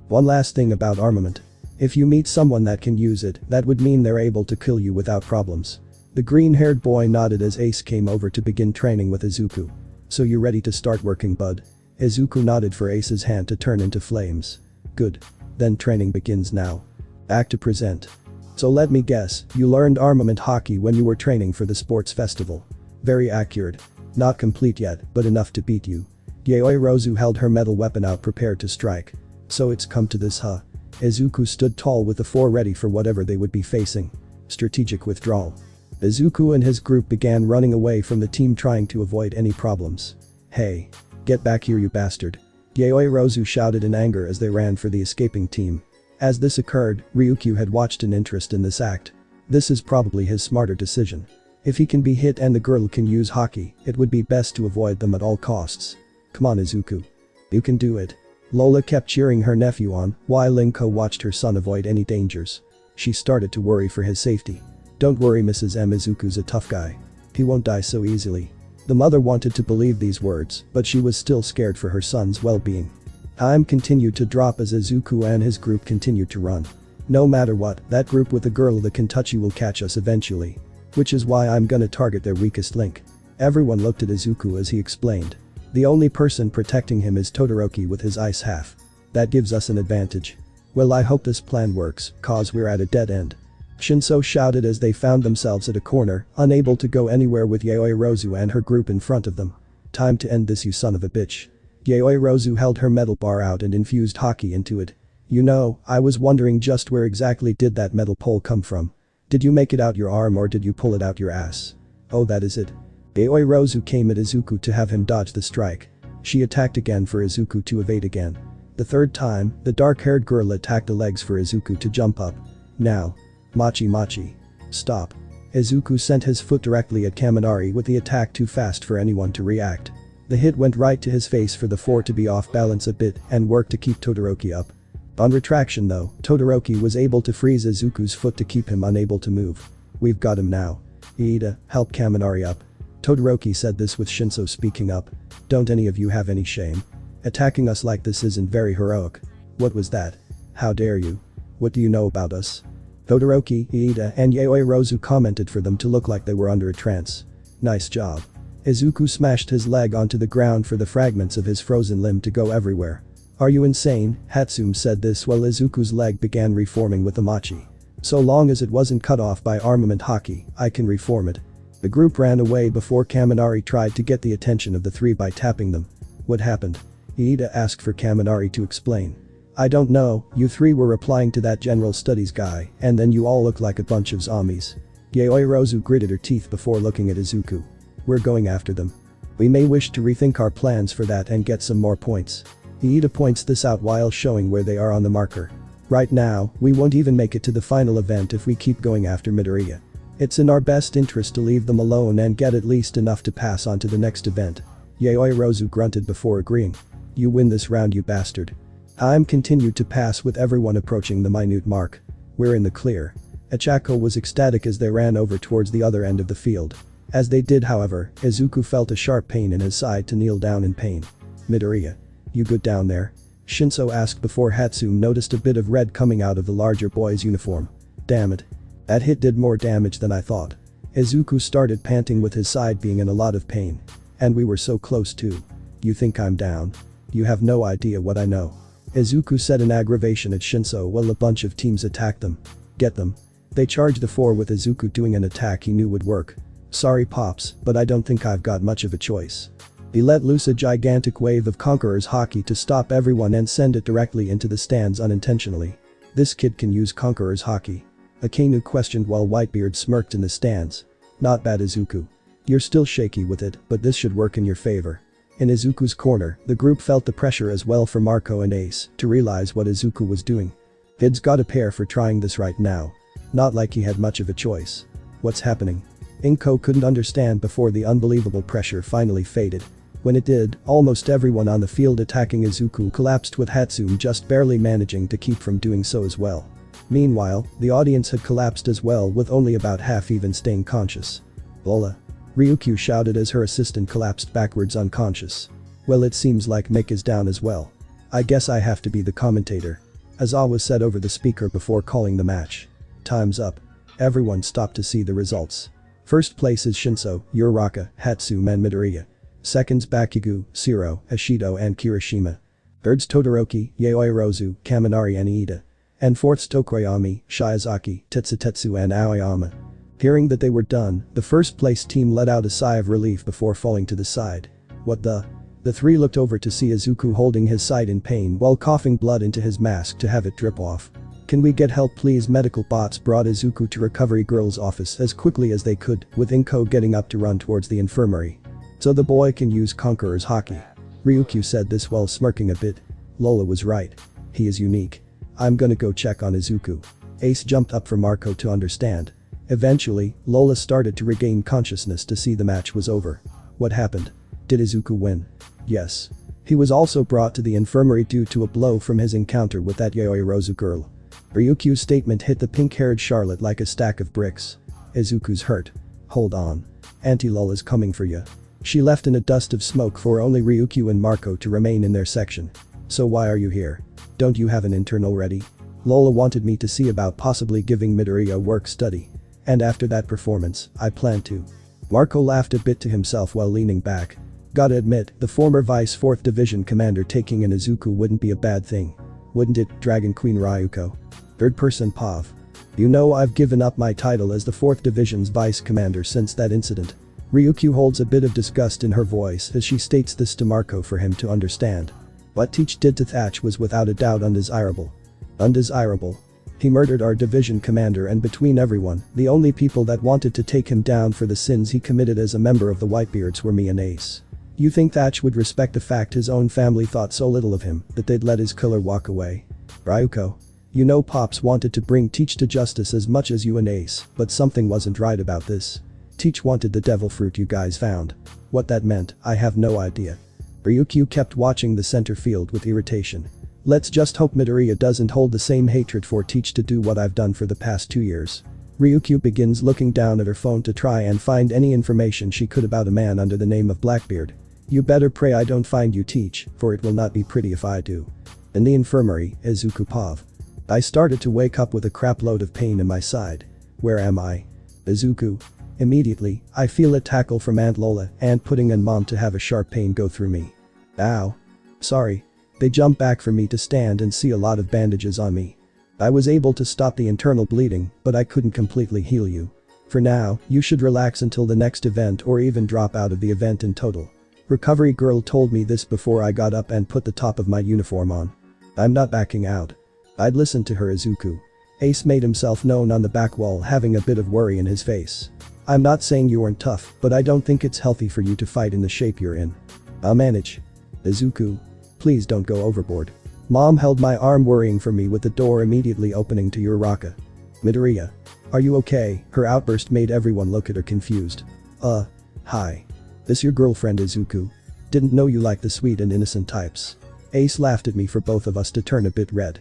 One last thing about armament. If you meet someone that can use it, that would mean they're able to kill you without problems. The green-haired boy nodded as Ace came over to begin training with Izuku. So you ready to start working, bud? Izuku nodded for Ace's hand to turn into flames. Good. Then training begins now. Act to present. So let me guess, you learned armament Haki when you were training for the sports festival. Very accurate. Not complete yet, but enough to beat you. Yayoi Rozu held her metal weapon out prepared to strike. So it's come to this, huh? Izuku stood tall with the four ready for whatever they would be facing. Strategic withdrawal. Izuku and his group began running away from the team trying to avoid any problems. Hey. Get back here, you bastard. Yayoi Rozu shouted in anger as they ran for the escaping team. As this occurred, Ryukyu had watched in interest in this act. This is probably his smarter decision. If he can be hit and the girl can use Haki, it would be best to avoid them at all costs. Come on, Izuku. You can do it. Lola kept cheering her nephew on, while Linko watched her son avoid any dangers. She started to worry for his safety. Don't worry, Mrs. M. Izuku's a tough guy. He won't die so easily. The mother wanted to believe these words, but she was still scared for her son's well-being. Time continued to drop as Izuku and his group continued to run. No matter what, that group with the girl that can touch you will catch us eventually. Which is why I'm gonna target their weakest link. Everyone looked at Izuku as he explained. The only person protecting him is Todoroki with his ice half. That gives us an advantage. Well, I hope this plan works, cause we're at a dead end. Shinso shouted as they found themselves at a corner, unable to go anywhere with Yayoi Rozu and her group in front of them. Time to end this, you son of a bitch. Yayoi Rozu held her metal bar out and infused Haki into it. You know, I was wondering just where exactly did that metal pole come from. Did you make it out your arm or did you pull it out your ass? Oh, that is it. Yayoi Rozu came at Izuku to have him dodge the strike. She attacked again for Izuku to evade again. The third time, the dark-haired girl attacked the legs for Izuku to jump up. Now. Machi. Stop. Izuku sent his foot directly at Kaminari with the attack too fast for anyone to react. The hit went right to his face for the four to be off balance a bit and work to keep Todoroki up. On retraction though, Todoroki was able to freeze Izuku's foot to keep him unable to move. We've got him now. Iida, help Kaminari up. Todoroki said this with Shinso speaking up. Don't any of you have any shame? Attacking us like this isn't very heroic. What was that? How dare you? What do you know about us? Todoroki, Iida and Yayoi Rozu commented for them to look like they were under a trance. Nice job. Izuku smashed his leg onto the ground for the fragments of his frozen limb to go everywhere. Are you insane? Hatsume said this while Izuku's leg began reforming with the machi. So long as it wasn't cut off by armament Haki, I can reform it. The group ran away before Kaminari tried to get the attention of the three by tapping them. What happened? Iida asked for Kaminari to explain. I don't know, you three were replying to that general studies guy, and then you all look like a bunch of zombies. Yayoi Rozu gritted her teeth before looking at Izuku. We're going after them. We may wish to rethink our plans for that and get some more points. Iida points this out while showing where they are on the marker. Right now, we won't even make it to the final event if we keep going after Midoriya. It's in our best interest to leave them alone and get at least enough to pass on to the next event. Yayoi Rozu grunted before agreeing. You win this round, you bastard. Time continued to pass with everyone approaching the minute mark. We're in the clear. Echako was ecstatic as they ran over towards the other end of the field. As they did, however, Izuku felt a sharp pain in his side to kneel down in pain. Midoriya. You good down there? Shinso asked before Hatsume noticed a bit of red coming out of the larger boy's uniform. Damn it. That hit did more damage than I thought. Izuku started panting with his side being in a lot of pain. And we were so close too. You think I'm down? You have no idea what I know. Izuku said in aggravation at Shinso while a bunch of teams attacked them. Get them. They charged the four with Izuku doing an attack he knew would work. Sorry Pops, but I don't think I've got much of a choice. He let loose a gigantic wave of Conqueror's Haki to stop everyone and send it directly into the stands unintentionally. This kid can use Conqueror's Haki. Akainu questioned while Whitebeard smirked in the stands. Not bad, Izuku. You're still shaky with it, but this should work in your favor. In Izuku's corner, the group felt the pressure as well for Marco and Ace to realize what Izuku was doing. Kid's got a pair for trying this right now. Not like he had much of a choice. What's happening? Inko couldn't understand before the unbelievable pressure finally faded. When it did, almost everyone on the field attacking Izuku collapsed, with Hatsune just barely managing to keep from doing so as well. Meanwhile, the audience had collapsed as well, with only about half even staying conscious. Lola. Ryukyu shouted as her assistant collapsed backwards unconscious. Well, it seems like Mick is down as well. I guess I have to be the commentator. Aizawa said over the speaker before calling the match. Time's up. Everyone stopped to see the results. First place is Shinso, Uraraka, Hatsune and Midoriya. Seconds Bakugo, Shiro, Ashido and Kirishima. Third's Todoroki, Yayoi Rozu, Kaminari and Iida. And fourth's Tokoyami, Shiozaki, Tetsutetsu and Aoyama. Hearing that they were done, the first place team let out a sigh of relief before falling to the side. What the? The three looked over to see Izuku holding his side in pain while coughing blood into his mask to have it drip off. Can we get help please? Medical bots brought Izuku to Recovery Girl's office as quickly as they could, with Inko getting up to run towards the infirmary. So the boy can use Conqueror's Haki. Ryukyu said this while smirking a bit. Lola was right. He is unique. I'm gonna go check on Izuku. Ace jumped up for Marco to understand. Eventually, Lola started to regain consciousness to see the match was over. What happened? Did Izuku win? Yes. He was also brought to the infirmary due to a blow from his encounter with that Yayoi Rozu girl. Ryukyu's statement hit the pink-haired Charlotte like a stack of bricks. Izuku's hurt. Hold on. Auntie Lola's coming for you. She left in a dust of smoke for only Ryukyu and Marco to remain in their section. So why are you here? Don't you have an intern already? Lola wanted me to see about possibly giving Midoriya a work study. And after that performance, I plan to. Marco laughed a bit to himself while leaning back. Gotta admit, the former Vice 4th Division commander taking in Izuku wouldn't be a bad thing. Wouldn't it, Dragon Queen Ryuko? Third person Pav. You know I've given up my title as the 4th Division's vice commander since that incident. Ryukyu holds a bit of disgust in her voice as she states this to Marco for him to understand. What Teach did to Thatch was without a doubt undesirable. Undesirable. He murdered our division commander, and between everyone, the only people that wanted to take him down for the sins he committed as a member of the Whitebeards were me and Ace. You think Thatch would respect the fact his own family thought so little of him that they'd let his killer walk away? Ryuko. You know Pops wanted to bring Teach to justice as much as you and Ace, but something wasn't right about this. Teach wanted the devil fruit you guys found. What that meant, I have no idea. Ryukyu kept watching the center field with irritation. Let's just hope Midoriya doesn't hold the same hatred for Teach to do what I've done for the past 2 years. Ryukyu begins looking down at her phone to try and find any information she could about a man under the name of Blackbeard. You better pray I don't find you, Teach, for it will not be pretty if I do. In the infirmary, Izuku Pav. I started to wake up with a crap load of pain in my side. Where am I? Izuku. Immediately, I feel a tackle from Aunt Lola and Pudding and Mom to have a sharp pain go through me. Ow. Sorry. They jump back for me to stand and see a lot of bandages on me. I was able to stop the internal bleeding, but I couldn't completely heal you. For now, you should relax until the next event or even drop out of the event in total. Recovery Girl told me this before I got up and put the top of my uniform on. I'm not backing out. I'd listen to her, Izuku. Ace made himself known on the back wall, having a bit of worry in his face. I'm not saying you aren't tough, but I don't think it's healthy for you to fight in the shape you're in. I'll manage. Izuku. Please don't go overboard. Mom held my arm, worrying for me, with the door immediately opening to Uraraka. Midoriya. Are you okay? Her outburst made everyone look at her confused. Hi. This your girlfriend, Izuku? Didn't know you liked the sweet and innocent types. Ace laughed at me for both of us to turn a bit red.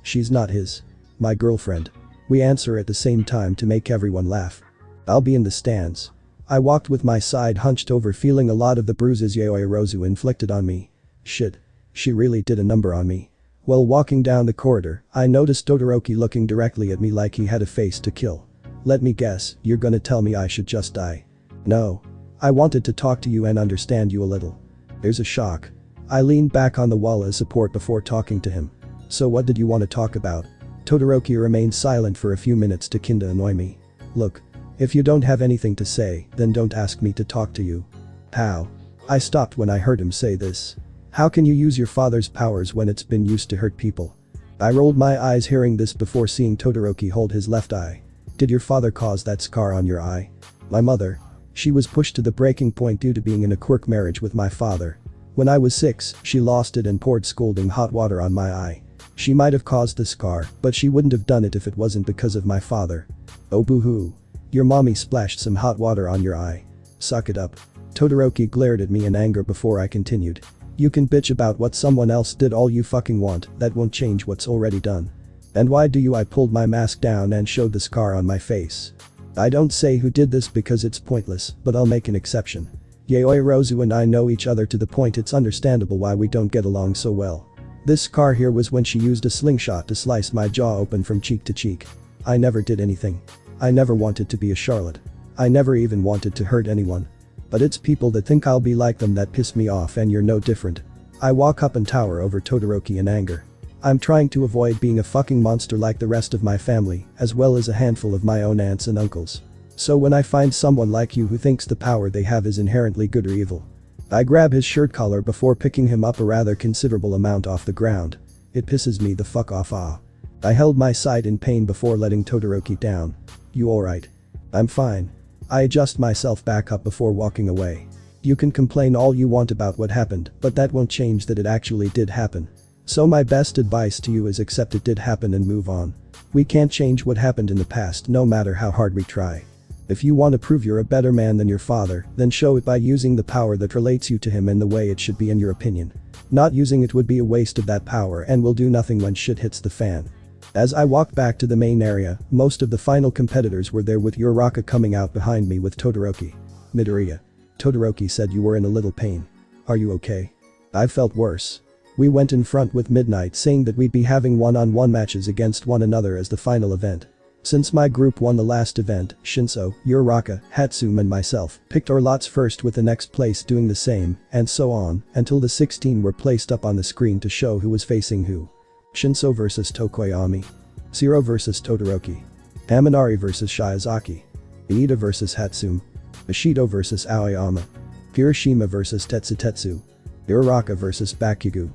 She's not his. My girlfriend. We answer at the same time to make everyone laugh. I'll be in the stands. I walked with my side hunched over, feeling a lot of the bruises Yayoi Rozu inflicted on me. Shit. She really did a number on me. While walking down the corridor, I noticed Todoroki looking directly at me like he had a face to kill. Let me guess, you're gonna tell me I should just die. No. I wanted to talk to you and understand you a little. There's a shock. I leaned back on the wall as support before talking to him. So what did you want to talk about? Todoroki remained silent for a few minutes to kinda annoy me. Look. If you don't have anything to say, then don't ask me to talk to you. How? I stopped when I heard him say this. How can you use your father's powers when it's been used to hurt people? I rolled my eyes hearing this before seeing Todoroki hold his left eye. Did your father cause that scar on your eye? My mother. She was pushed to the breaking point due to being in a quirk marriage with my father. When I was 6, she lost it and poured scalding hot water on my eye. She might have caused the scar, but she wouldn't have done it if it wasn't because of my father. Oh boo-hoo. Your mommy splashed some hot water on your eye. Suck it up. Todoroki glared at me in anger before I continued. You can bitch about what someone else did all you fucking want, that won't change what's already done. And why do you? I pulled my mask down and showed the scar on my face. I don't say who did this because it's pointless, but I'll make an exception. Yayoi Rozu and I know each other to the point it's understandable why we don't get along so well. This scar here was when she used a slingshot to slice my jaw open from cheek to cheek. I never did anything. I never wanted to be a Charlotte. I never even wanted to hurt anyone. But it's people that think I'll be like them that piss me off, and you're no different. I walk up and tower over Todoroki in anger. I'm trying to avoid being a fucking monster like the rest of my family, as well as a handful of my own aunts and uncles. So when I find someone like you who thinks the power they have is inherently good or evil, I grab his shirt collar before picking him up a rather considerable amount off the ground. It pisses me the fuck off. I held my side in pain before letting Todoroki down. You alright? I'm fine. I adjust myself back up before walking away. You can complain all you want about what happened, but that won't change that it actually did happen. So my best advice to you is accept it did happen and move on. We can't change what happened in the past no matter how hard we try. If you want to prove you're a better man than your father, then show it by using the power that relates you to him in the way it should be in your opinion. Not using it would be a waste of that power and will do nothing when shit hits the fan. As I walked back to the main area, most of the final competitors were there with Uraraka coming out behind me with Todoroki. Midoriya. Todoroki said you were in a little pain. Are you okay? I felt worse. We went in front with Midnight saying that we'd be having one-on-one matches against one another as the final event. Since my group won the last event, Shinso, Uraraka, Hatsum and myself picked our lots first with the next place doing the same, and so on, until the 16 were placed up on the screen to show who was facing who. Shinso vs Tokoyami. Zero vs Todoroki. Amanari vs Shiozaki. Iida vs Hatsum. Ishido vs Aoyama. Kirishima vs Tetsutetsu. Uraraka vs Bakugo.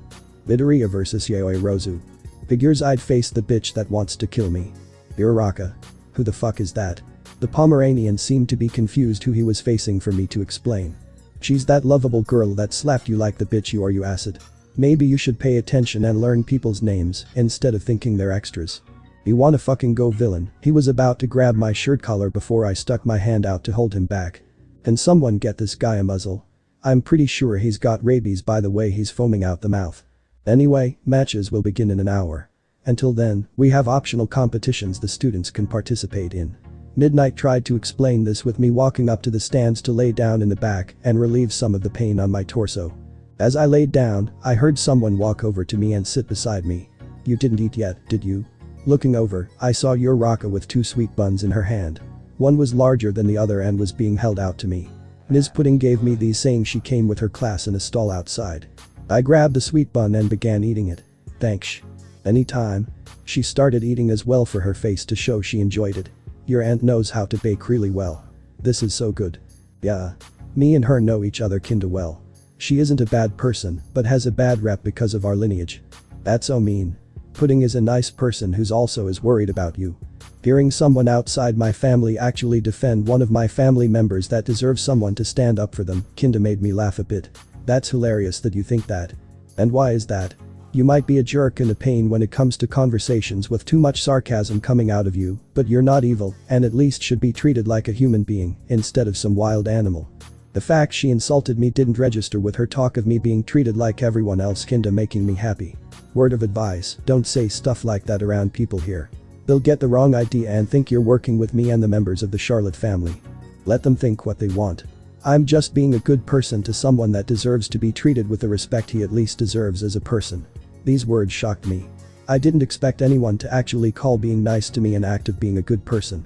Midoriya vs Yayoi Rozu. Figures I'd face the bitch that wants to kill me. Uraraka. Who the fuck is that? The Pomeranian seemed to be confused who he was facing for me to explain. She's that lovable girl that slapped you like the bitch you are, you acid. Maybe you should pay attention and learn people's names instead of thinking they're extras. You wanna fucking go, villain? He was about to grab my shirt collar before I stuck my hand out to hold him back. Can someone get this guy a muzzle? I'm pretty sure he's got rabies by the way he's foaming out the mouth. Anyway, matches will begin in an hour. Until then, we have optional competitions the students can participate in. Midnight tried to explain this with me walking up to the stands to lay down in the back and relieve some of the pain on my torso. As I laid down, I heard someone walk over to me and sit beside me. You didn't eat yet, did you? Looking over, I saw Uraraka with 2 sweet buns in her hand. One was larger than the other and was being held out to me. Ms. Pudding gave me these saying she came with her class in a stall outside. I grabbed the sweet bun and began eating it. Thanks. Anytime. She started eating as well for her face to show she enjoyed it. Your aunt knows how to bake really well. This is so good. Yeah. Me and her know each other kinda well. She isn't a bad person, but has a bad rep because of our lineage. That's so mean. Pudding is a nice person who's also is worried about you. Hearing someone outside my family actually defend one of my family members that deserves someone to stand up for them kinda made me laugh a bit. That's hilarious that you think that. And why is that? You might be a jerk and a pain when it comes to conversations with too much sarcasm coming out of you, but you're not evil and at least should be treated like a human being instead of some wild animal. The fact she insulted me didn't register with her talk of me being treated like everyone else kinda making me happy. Word of advice, don't say stuff like that around people here. They'll get the wrong idea and think you're working with me and the members of the Charlotte family. Let them think what they want. I'm just being a good person to someone that deserves to be treated with the respect he at least deserves as a person. These words shocked me. I didn't expect anyone to actually call being nice to me an act of being a good person.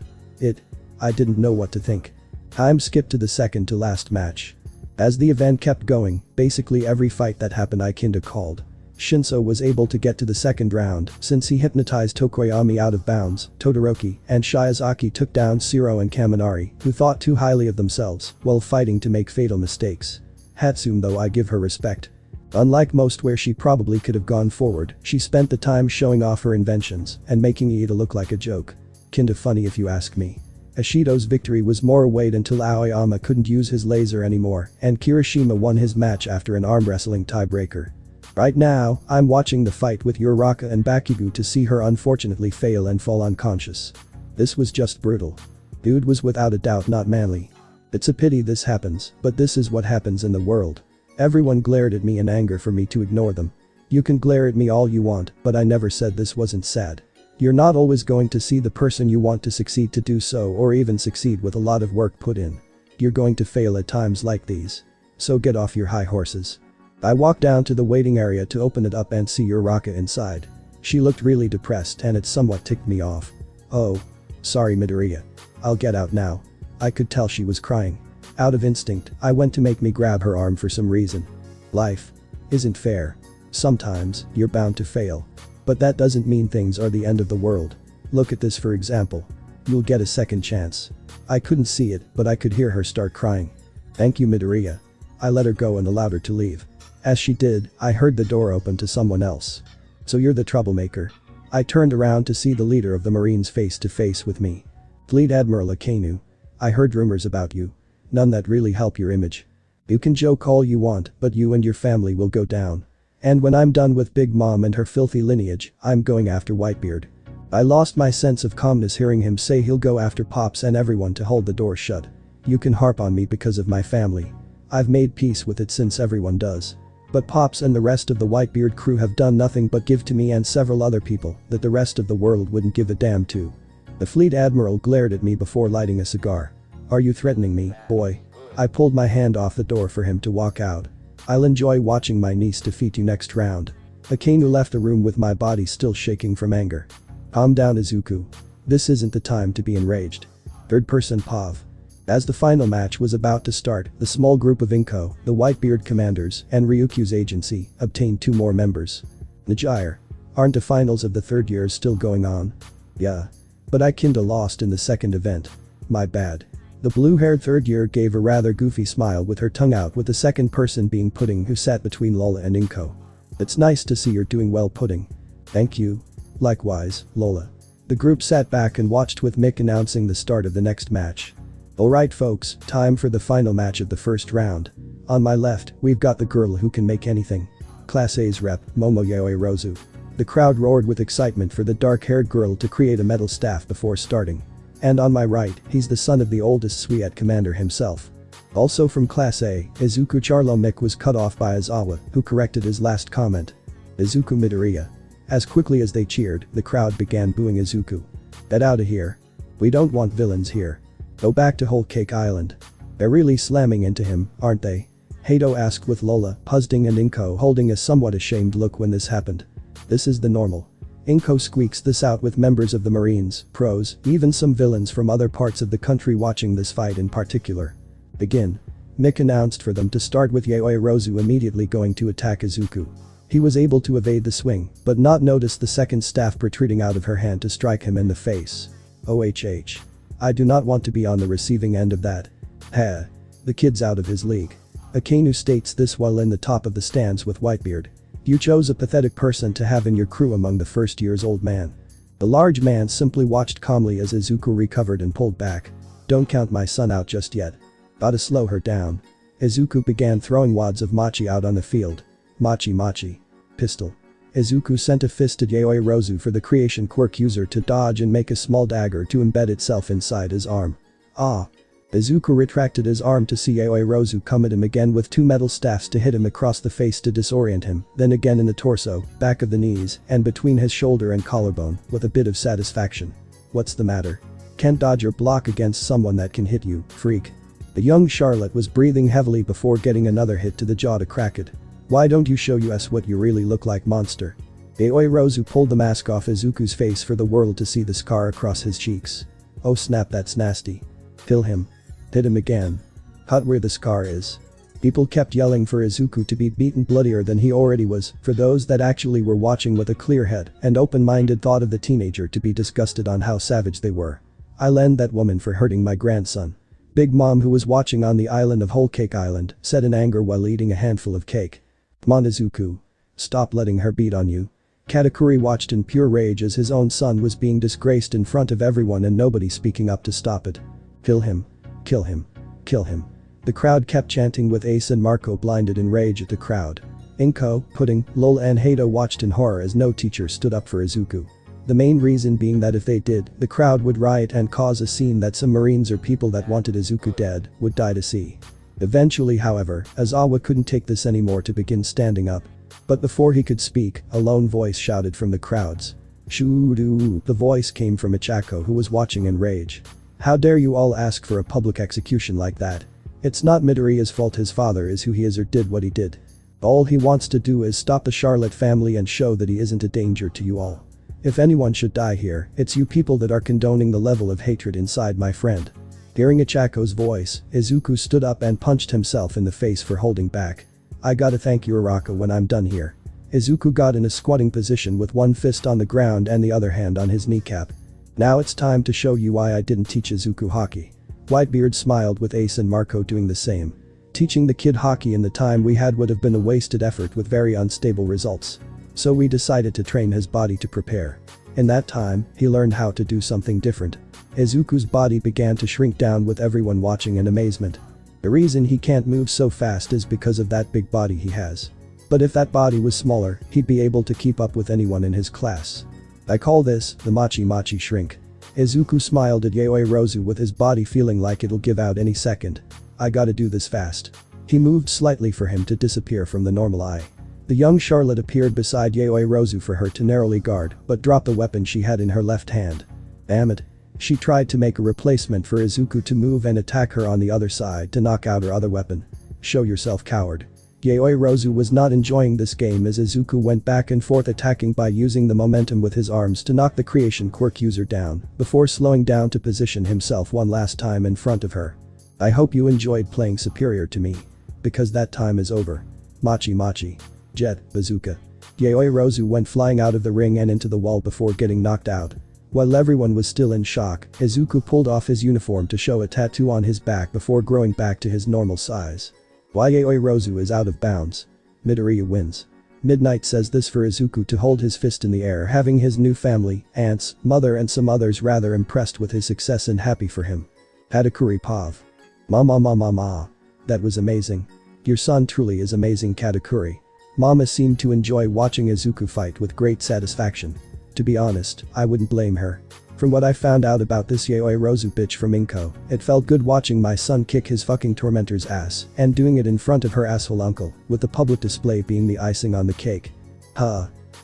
I didn't know what to think. Time skipped to the second to last match. As the event kept going, basically every fight that happened I kinda called. Shinso was able to get to the second round since he hypnotized Tokoyami out of bounds. Todoroki and Shiozaki took down Shiro and Kaminari, who thought too highly of themselves while fighting to make fatal mistakes. Hatsum, though, I give her respect. Unlike most where she probably could have gone forward, she spent the time showing off her inventions and making Iida look like a joke. Kinda funny if you ask me. Ashido's victory was more a wait until Aoyama couldn't use his laser anymore, and Kirishima won his match after an arm wrestling tiebreaker. Right now, I'm watching the fight with Uraraka and Bakugo to see her unfortunately fail and fall unconscious. This was just brutal. Dude was without a doubt not manly. It's a pity this happens, but this is what happens in the world. Everyone glared at me in anger for me to ignore them. You can glare at me all you want, but I never said this wasn't sad. You're not always going to see the person you want to succeed to do so or even succeed with a lot of work put in. You're going to fail at times like these. So get off your high horses. I walked down to the waiting area to open it up and see Uraraka inside. She looked really depressed and it somewhat ticked me off. Oh. Sorry Midoriya. I'll get out now. I could tell she was crying. Out of instinct, I went to make me grab her arm for some reason. Life isn't fair. Sometimes, you're bound to fail. But that doesn't mean things are the end of the world. Look at this for example. You'll get a second chance. I couldn't see it, but I could hear her start crying. Thank you Midoriya. I let her go and allowed her to leave. As she did, I heard the door open to someone else. So you're the troublemaker. I turned around to see the leader of the Marines face to face with me. Fleet Admiral Akainu. I heard rumors about you. None that really help your image. You can joke all you want, but you and your family will go down. And when I'm done with Big Mom and her filthy lineage, I'm going after Whitebeard. I lost my sense of calmness hearing him say he'll go after Pops and everyone to hold the door shut. You can harp on me because of my family. I've made peace with it since everyone does. But Pops and the rest of the Whitebeard crew have done nothing but give to me and several other people that the rest of the world wouldn't give a damn to. The Fleet Admiral glared at me before lighting a cigar. Are you threatening me, boy? I pulled my hand off the door for him to walk out. I'll enjoy watching my niece defeat you next round. Akainu left the room with my body still shaking from anger. Calm down Izuku. This isn't the time to be enraged. Third person Pav. As the final match was about to start, the small group of Inko, the Whitebeard commanders, and Ryukyu's agency, obtained 2 more members. Najire. Aren't the finals of the third years still going on? Yeah. But I kinda lost in the second event. My bad. The blue-haired third year gave a rather goofy smile with her tongue out with the second person being Pudding who sat between Lola and Inko. It's nice to see you're doing well Pudding. Thank you. Likewise, Lola. The group sat back and watched with Mick announcing the start of the next match. Alright folks, time for the final match of the first round. On my left, we've got the girl who can make anything. Class A's rep, Momoyae Rozu. The crowd roared with excitement for the dark-haired girl to create a metal staff before starting. And on my right, he's the son of the oldest Sweat commander himself. Also from Class A, Izuku Charlo Mick was cut off by Aizawa, who corrected his last comment. Izuku Midoriya. As quickly as they cheered, the crowd began booing Izuku. Get out of here. We don't want villains here. Go back to Whole Cake Island. They're really slamming into him, aren't they? Hato asked with Lola, Puzding and Inko holding a somewhat ashamed look when this happened. This is the normal. Inko squeaks this out with members of the Marines, pros, even some villains from other parts of the country watching this fight in particular. Begin. Mick announced for them to start with Yaoi Rozu immediately going to attack Izuku. He was able to evade the swing, but not notice the second staff protruding out of her hand to strike him in the face. OHH. I do not want to be on the receiving end of that. Heh. The kid's out of his league. Akainu states this while in the top of the stands with Whitebeard. You chose a pathetic person to have in your crew among the first year's old man. The large man simply watched calmly as Izuku recovered and pulled back. Don't count my son out just yet. Gotta slow her down. Izuku began throwing wads of machi out on the field. Machi machi. Pistol. Izuku sent a fist at Yaoi Rozu for the creation quirk user to dodge and make a small dagger to embed itself inside his arm. Ah. Izuku retracted his arm to see Yaoi Rozu come at him again with 2 metal staffs to hit him across the face to disorient him, then again in the torso, back of the knees, and between his shoulder and collarbone, with a bit of satisfaction. What's the matter? Can't dodge or block against someone that can hit you, freak. The young Charlotte was breathing heavily before getting another hit to the jaw to crack it. Why don't you show us what you really look like, monster? Yaoi Rozu pulled the mask off Izuku's face for the world to see the scar across his cheeks. Oh snap, that's nasty. Kill him. Hit him again. Cut where the scar is. People kept yelling for Izuku to be beaten bloodier than he already was, for those that actually were watching with a clear head and open-minded thought of the teenager to be disgusted on how savage they were. I'll end that woman for hurting my grandson. Big Mom, who was watching on the island of Whole Cake Island, said in anger while eating a handful of cake. Come on Izuku. Stop letting her beat on you. Katakuri watched in pure rage as his own son was being disgraced in front of everyone and nobody speaking up to stop it. Kill him. Kill him. Kill him. The crowd kept chanting with Ace and Marco blinded in rage at the crowd. Inko, Pudding, Lol and Hato watched in horror as no teacher stood up for Izuku. The main reason being that if they did, the crowd would riot and cause a scene that some marines or people that wanted Izuku dead would die to see. Eventually however, Aizawa couldn't take this anymore to begin standing up. But before he could speak, a lone voice shouted from the crowds. Shoo-doo. The voice came from Ichako who was watching in rage. How dare you all ask for a public execution like that? It's not Midoriya's fault his father is who he is or did what he did. All he wants to do is stop the Charlotte family and show that he isn't a danger to you all. If anyone should die here, it's you people that are condoning the level of hatred inside my friend. Hearing Ichako's voice, Izuku stood up and punched himself in the face for holding back. I gotta thank you Uraraka when I'm done here. Izuku got in a squatting position with one fist on the ground and the other hand on his kneecap. Now it's time to show you why I didn't teach Izuku hockey. Whitebeard smiled with Ace and Marco doing the same. Teaching the kid hockey in the time we had would have been a wasted effort with very unstable results. So we decided to train his body to prepare. In that time, he learned how to do something different. Izuku's body began to shrink down with everyone watching in amazement. The reason he can't move so fast is because of that big body he has. But if that body was smaller, he'd be able to keep up with anyone in his class. I call this the Machi shrink. Izuku smiled at Yaoi Rozu with his body feeling like it'll give out any second. I gotta do this fast. He moved slightly for him to disappear from the normal eye. The young Charlotte appeared beside Yaoi Rozu for her to narrowly guard, but dropped the weapon she had in her left hand. Damn it. She tried to make a replacement for Izuku to move and attack her on the other side to knock out her other weapon. Show yourself coward. Yaoi Rozu was not enjoying this game as Izuku went back and forth attacking by using the momentum with his arms to knock the creation quirk user down, before slowing down to position himself one last time in front of her. I hope you enjoyed playing superior to me. Because that time is over. Machi. Jet, bazooka. Yaoi Rozu went flying out of the ring and into the wall before getting knocked out. While everyone was still in shock, Izuku pulled off his uniform to show a tattoo on his back before growing back to his normal size. Why Yaoi Rozu is out of bounds. Midoriya wins. Midnight says this for Izuku to hold his fist in the air, having his new family, aunts, mother and some others rather impressed with his success and happy for him. Katakuri Pav. Ma. That was amazing. Your son truly is amazing Katakuri. Mama seemed to enjoy watching Izuku fight with great satisfaction. To be honest, I wouldn't blame her. From what I found out about this Yaoi Rozu bitch from Inko, it felt good watching my son kick his fucking tormentor's ass and doing it in front of her asshole uncle, with the public display being the icing on the cake.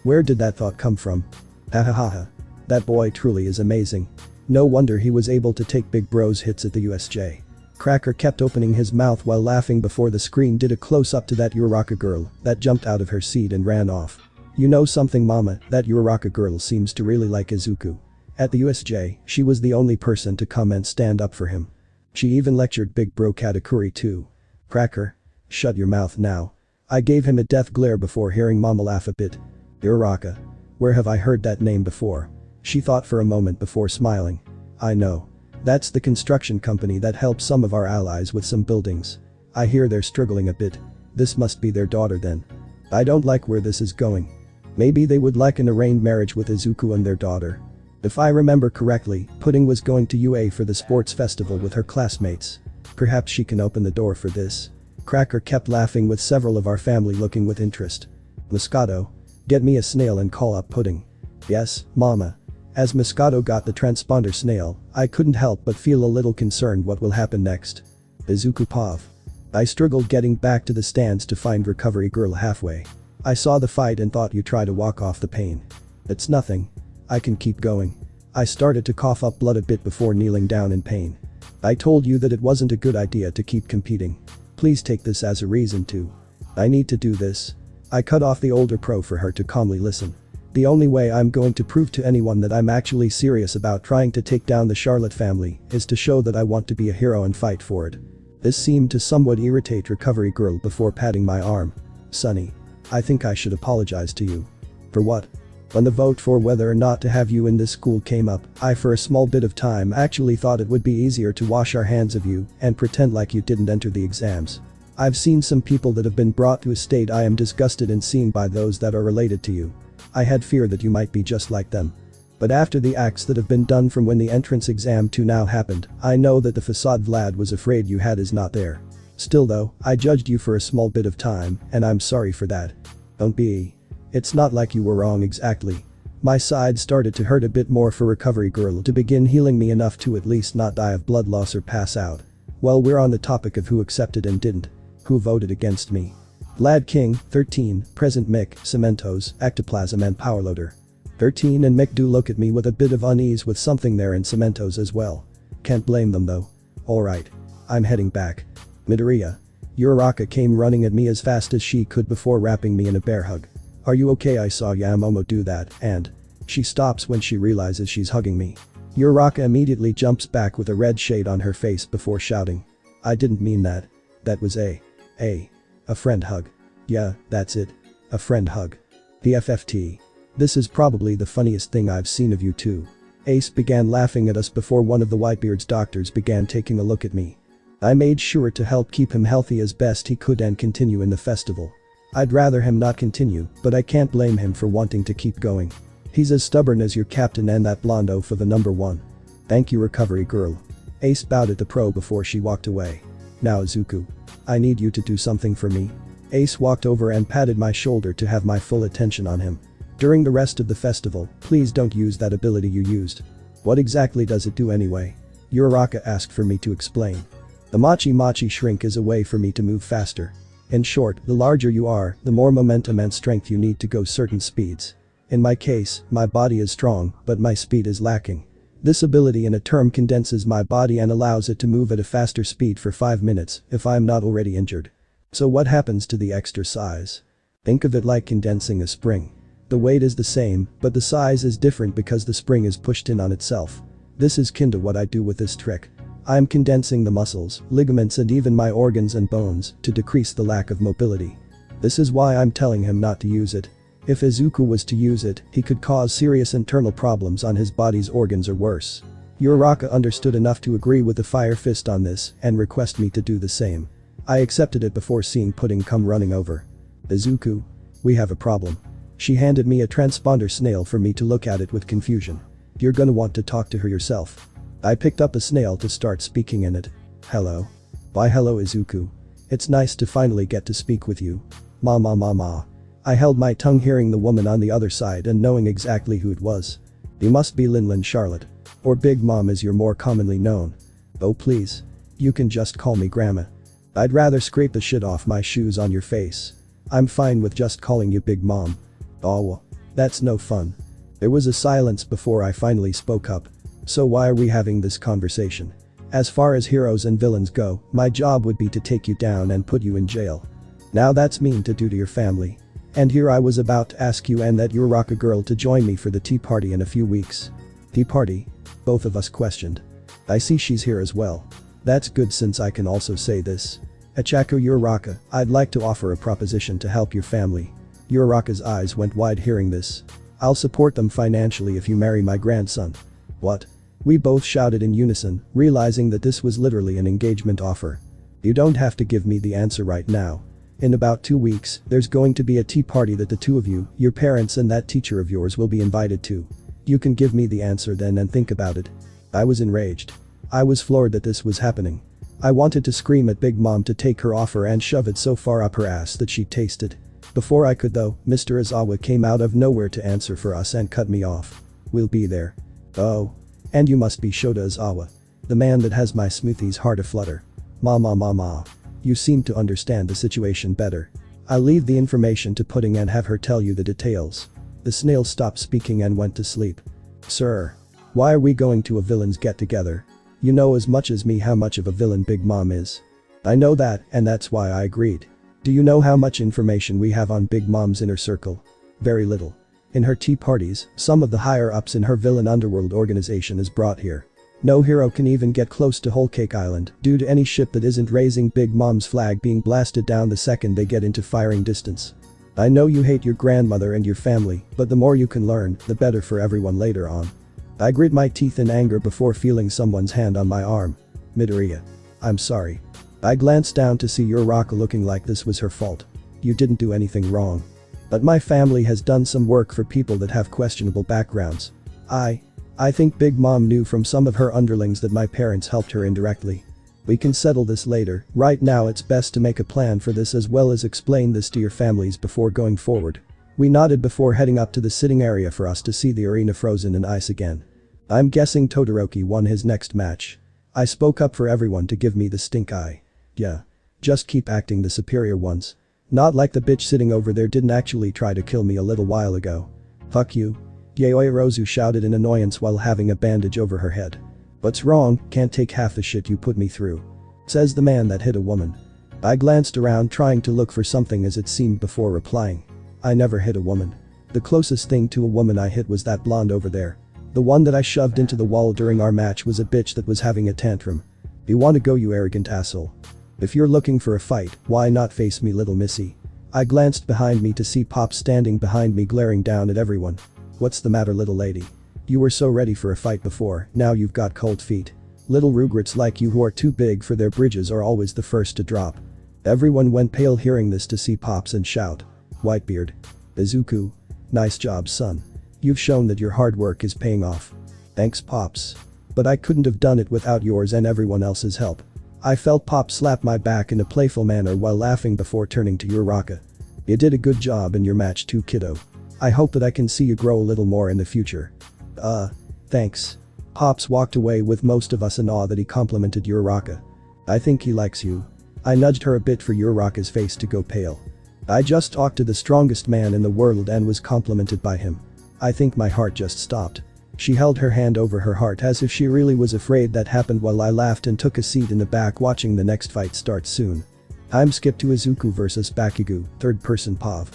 Where did that thought come from? Ha. That boy truly is amazing. No wonder he was able to take big bro's hits at the USJ. Cracker kept opening his mouth while laughing before the screen did a close-up to that Uraraka girl that jumped out of her seat and ran off. You know something mama, that Uraraka girl seems to really like Izuku. At the USJ, she was the only person to come and stand up for him. She even lectured big bro Katakuri too. Cracker. Shut your mouth now. I gave him a death glare before hearing mama laugh a bit. Uraraka. Where have I heard that name before? She thought for a moment before smiling. I know. That's the construction company that helps some of our allies with some buildings. I hear they're struggling a bit. This must be their daughter then. I don't like where this is going. Maybe they would like an arranged marriage with Izuku and their daughter. If I remember correctly, Pudding was going to UA for the sports festival with her classmates. Perhaps she can open the door for this. Cracker kept laughing with several of our family looking with interest. Moscato. Get me a snail and call up Pudding. Yes, mama. As Moscato got the transponder snail, I couldn't help but feel a little concerned what will happen next. Izuku Pav. I struggled getting back to the stands to find Recovery Girl halfway. I saw the fight and thought you try to walk off the pain. It's nothing. I can keep going. I started to cough up blood a bit before kneeling down in pain. I told you that it wasn't a good idea to keep competing. Please take this as a reason to. I need to do this. I cut off the older pro for her to calmly listen. The only way I'm going to prove to anyone that I'm actually serious about trying to take down the Charlotte family is to show that I want to be a hero and fight for it. This seemed to somewhat irritate Recovery Girl before patting my arm. Sonny. I think I should apologize to you. For what? When the vote for whether or not to have you in this school came up, I for a small bit of time actually thought it would be easier to wash our hands of you and pretend like you didn't enter the exams. I've seen some people that have been brought to a state I am disgusted in seeing by those that are related to you. I had fear that you might be just like them. But after the acts that have been done from when the entrance exam to now happened, I know that the facade Vlad was afraid you had is not there. Still though, I judged you for a small bit of time, and I'm sorry for that. Don't be. It's not like you were wrong exactly. My side started to hurt a bit more for Recovery Girl to begin healing me enough to at least not die of blood loss or pass out. Well, we're on the topic of who accepted and didn't. Who voted against me. Vlad King, 13, Present Mick, Cementos, Ectoplasm and Powerloader. 13 and Mick do look at me with a bit of unease with something there in Cementos as well. Can't blame them though. Alright. I'm heading back. Midoriya. Uraraka came running at me as fast as she could before wrapping me in a bear hug. Are you okay? I saw Yamamomo do that, and she stops when she realizes she's hugging me. Uraraka immediately jumps back with a red shade on her face before shouting. I didn't mean that. That was a friend hug. Yeah, that's it. A friend hug. PFFT. This is probably the funniest thing I've seen of you two. Ace began laughing at us before one of the Whitebeard's doctors began taking a look at me. I made sure to help keep him healthy as best he could and continue in the festival. I'd rather him not continue, but I can't blame him for wanting to keep going. He's as stubborn as your captain and that blondo for the number 1. Thank you, Recovery Girl. Ace bowed at the pro before she walked away. Now Izuku. I need you to do something for me. Ace walked over and patted my shoulder to have my full attention on him. During the rest of the festival, please don't use that ability you used. What exactly does it do anyway? Uraraka asked for me to explain. The Machi Machi Shrink is a way for me to move faster. In short, the larger you are, the more momentum and strength you need to go certain speeds. In my case, my body is strong, but my speed is lacking. This ability in a term condenses my body and allows it to move at a faster speed for 5 minutes if I'm not already injured. So what happens to the extra size? Think of it like condensing a spring. The weight is the same, but the size is different because the spring is pushed in on itself. This is kinda what I do with this trick. I'm condensing the muscles, ligaments and even my organs and bones to decrease the lack of mobility. This is why I'm telling him not to use it. If Izuku was to use it, he could cause serious internal problems on his body's organs or worse. Uraraka understood enough to agree with the Fire Fist on this and request me to do the same. I accepted it before seeing Pudding come running over. Izuku. We have a problem. She handed me a transponder snail for me to look at it with confusion. You're gonna want to talk to her yourself. I picked up a snail to start speaking in it. Hello. Why hello Izuku. It's nice to finally get to speak with you. Ma. I held my tongue hearing the woman on the other side and knowing exactly who it was. You must be Linlin Charlotte. Or Big Mom as you're more commonly known. Oh please. You can just call me Grandma. I'd rather scrape the shit off my shoes on your face. I'm fine with just calling you Big Mom. Oh, that's no fun. There was a silence before I finally spoke up. So why are we having this conversation? As far as heroes and villains go, my job would be to take you down and put you in jail. Now that's mean to do to your family. And here I was about to ask you and that Uraraka girl to join me for the tea party in a few weeks. Tea party? Both of us questioned. I see she's here as well. That's good since I can also say this. Achako Uraraka, I'd like to offer a proposition to help your family. Uraraka's eyes went wide hearing this. I'll support them financially if you marry my grandson. What? We both shouted in unison, realizing that this was literally an engagement offer. You don't have to give me the answer right now. In about 2 weeks, there's going to be a tea party that the two of you, your parents and that teacher of yours will be invited to. You can give me the answer then and think about it. I was enraged. I was floored that this was happening. I wanted to scream at Big Mom to take her offer and shove it so far up her ass that she'd taste it. Before I could though, Mr. Izawa came out of nowhere to answer for us and cut me off. We'll be there. Oh. And you must be Shota Izawa. The man that has my smoothie's heart aflutter. Ma. You seem to understand the situation better. I'll leave the information to Pudding and have her tell you the details. The snail stopped speaking and went to sleep. Sir. Why are we going to a villain's get-together? You know as much as me how much of a villain Big Mom is. I know that, and that's why I agreed. Do you know how much information we have on Big Mom's inner circle? Very little. In her tea parties, some of the higher-ups in her villain underworld organization is brought here. No hero can even get close to Whole Cake Island due to any ship that isn't raising Big Mom's flag being blasted down the second they get into firing distance. I know you hate your grandmother and your family, but the more you can learn, the better for everyone later on. I grit my teeth in anger before feeling someone's hand on my arm. Midoriya. I'm sorry. I glanced down to see Uraraka looking like this was her fault. You didn't do anything wrong. But my family has done some work for people that have questionable backgrounds. I think Big Mom knew from some of her underlings that my parents helped her indirectly. We can settle this later, right now it's best to make a plan for this as well as explain this to your families before going forward. We nodded before heading up to the sitting area for us to see the arena frozen in ice again. I'm guessing Todoroki won his next match. I spoke up for everyone to give me the stink eye. Yeah. Just keep acting the superior ones. Not like the bitch sitting over there didn't actually try to kill me a little while ago. Fuck you. Yaoyorozu shouted in annoyance while having a bandage over her head. What's wrong, can't take half the shit you put me through. Says the man that hit a woman. I glanced around trying to look for something as it seemed before replying. I never hit a woman. The closest thing to a woman I hit was that blonde over there. The one that I shoved into the wall during our match was a bitch that was having a tantrum. You wanna go, you arrogant asshole? If you're looking for a fight, why not face me, little missy? I glanced behind me to see Pop standing behind me glaring down at everyone. What's the matter, little lady? You were so ready for a fight before, now you've got cold feet. Little rugrats like you who are too big for their bridges are always the first to drop. Everyone went pale hearing this to see Pops and shout. Whitebeard. Izuku. Nice job, son. You've shown that your hard work is paying off. Thanks, Pops. But I couldn't have done it without yours and everyone else's help. I felt Pop slap my back in a playful manner while laughing before turning to Uraraka. You did a good job in your match too, kiddo. I hope that I can see you grow a little more in the future. Thanks. Pops walked away with most of us in awe that he complimented Uraraka. I think he likes you. I nudged her a bit for Uraraka's face to go pale. I just talked to the strongest man in the world and was complimented by him. I think my heart just stopped. She held her hand over her heart as if she really was afraid that happened while I laughed and took a seat in the back watching the next fight start soon. I'm skipped to Izuku vs Bakugo, third person POV.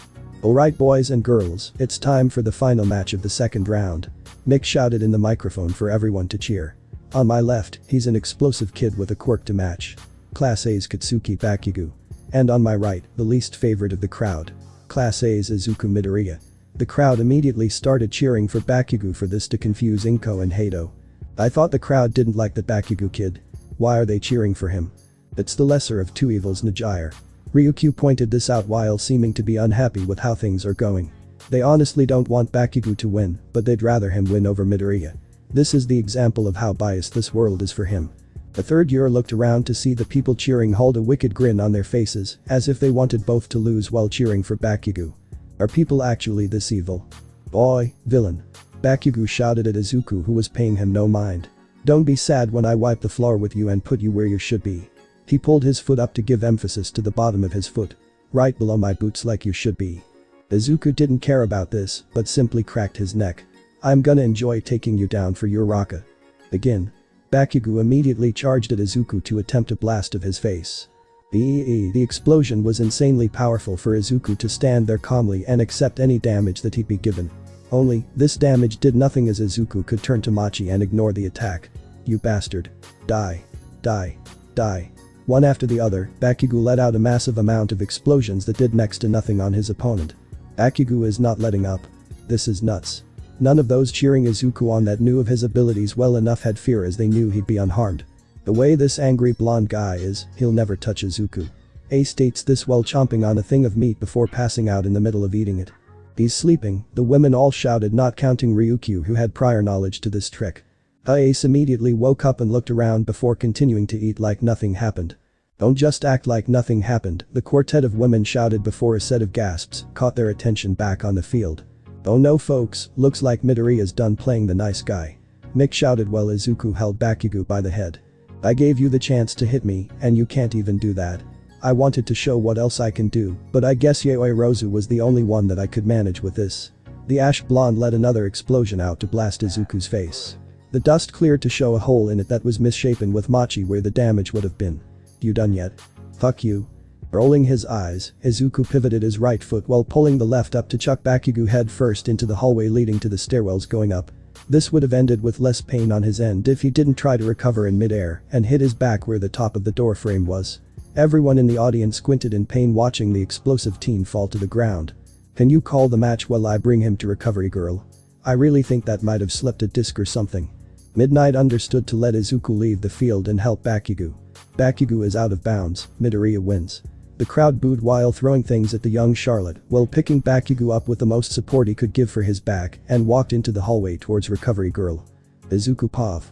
Alright boys and girls, it's time for the final match of the second round. Mick shouted in the microphone for everyone to cheer. On my left, he's an explosive kid with a quirk to match. Class A's Katsuki Bakugo. And on my right, the least favorite of the crowd. Class A's Izuku Midoriya. The crowd immediately started cheering for Bakugo for this to confuse Inko and Hato. I thought the crowd didn't like the Bakugo kid. Why are they cheering for him? It's the lesser of two evils, Najire. Ryukyu pointed this out while seeming to be unhappy with how things are going. They honestly don't want Bakugo to win, but they'd rather him win over Midoriya. This is the example of how biased this world is for him. The third year looked around to see the people cheering hold a wicked grin on their faces, as if they wanted both to lose while cheering for Bakugo. Are people actually this evil? Boy, villain. Bakugo shouted at Izuku who was paying him no mind. Don't be sad when I wipe the floor with you and put you where you should be. He pulled his foot up to give emphasis to the bottom of his foot. Right below my boots like you should be. Izuku didn't care about this, but simply cracked his neck. I'm gonna enjoy taking you down for Uraraka. Again. Bakugo immediately charged at Izuku to attempt a blast of his face. The explosion was insanely powerful for Izuku to stand there calmly and accept any damage that he'd be given. Only, this damage did nothing as Izuku could turn to Machi and ignore the attack. You bastard. Die. Die. Die. One after the other, Bakugo let out a massive amount of explosions that did next to nothing on his opponent. Bakugo is not letting up. This is nuts. None of those cheering Izuku on that knew of his abilities well enough had fear as they knew he'd be unharmed. The way this angry blonde guy is, he'll never touch Izuku. A states this while chomping on a thing of meat before passing out in the middle of eating it. He's sleeping, the women all shouted, not counting Ryukyu who had prior knowledge to this trick. Ace immediately woke up and looked around before continuing to eat like nothing happened. Don't just act like nothing happened, the quartet of women shouted before a set of gasps caught their attention back on the field. Oh no folks, looks like Midoriya's done playing the nice guy. Mick shouted while Izuku held Bakugo by the head. I gave you the chance to hit me, and you can't even do that. I wanted to show what else I can do, but I guess Yaoyorozu was the only one that I could manage with this. The ash blonde let another explosion out to blast Izuku's face. The dust cleared to show a hole in it that was misshapen with Machi where the damage would have been. You done yet? Fuck you. Rolling his eyes, Izuku pivoted his right foot while pulling the left up to chuck Bakugo head first into the hallway leading to the stairwells going up. This would have ended with less pain on his end if he didn't try to recover in midair and hit his back where the top of the door frame was. Everyone in the audience squinted in pain watching the explosive teen fall to the ground. Can you call the match while I bring him to recovery, girl? I really think that might have slipped a disc or something. Midnight understood to let Izuku leave the field and help Bakugo. Bakugo is out of bounds, Midoriya wins. The crowd booed while throwing things at the young Charlotte while picking Bakugo up with the most support he could give for his back and walked into the hallway towards Recovery Girl. Izuku Pov.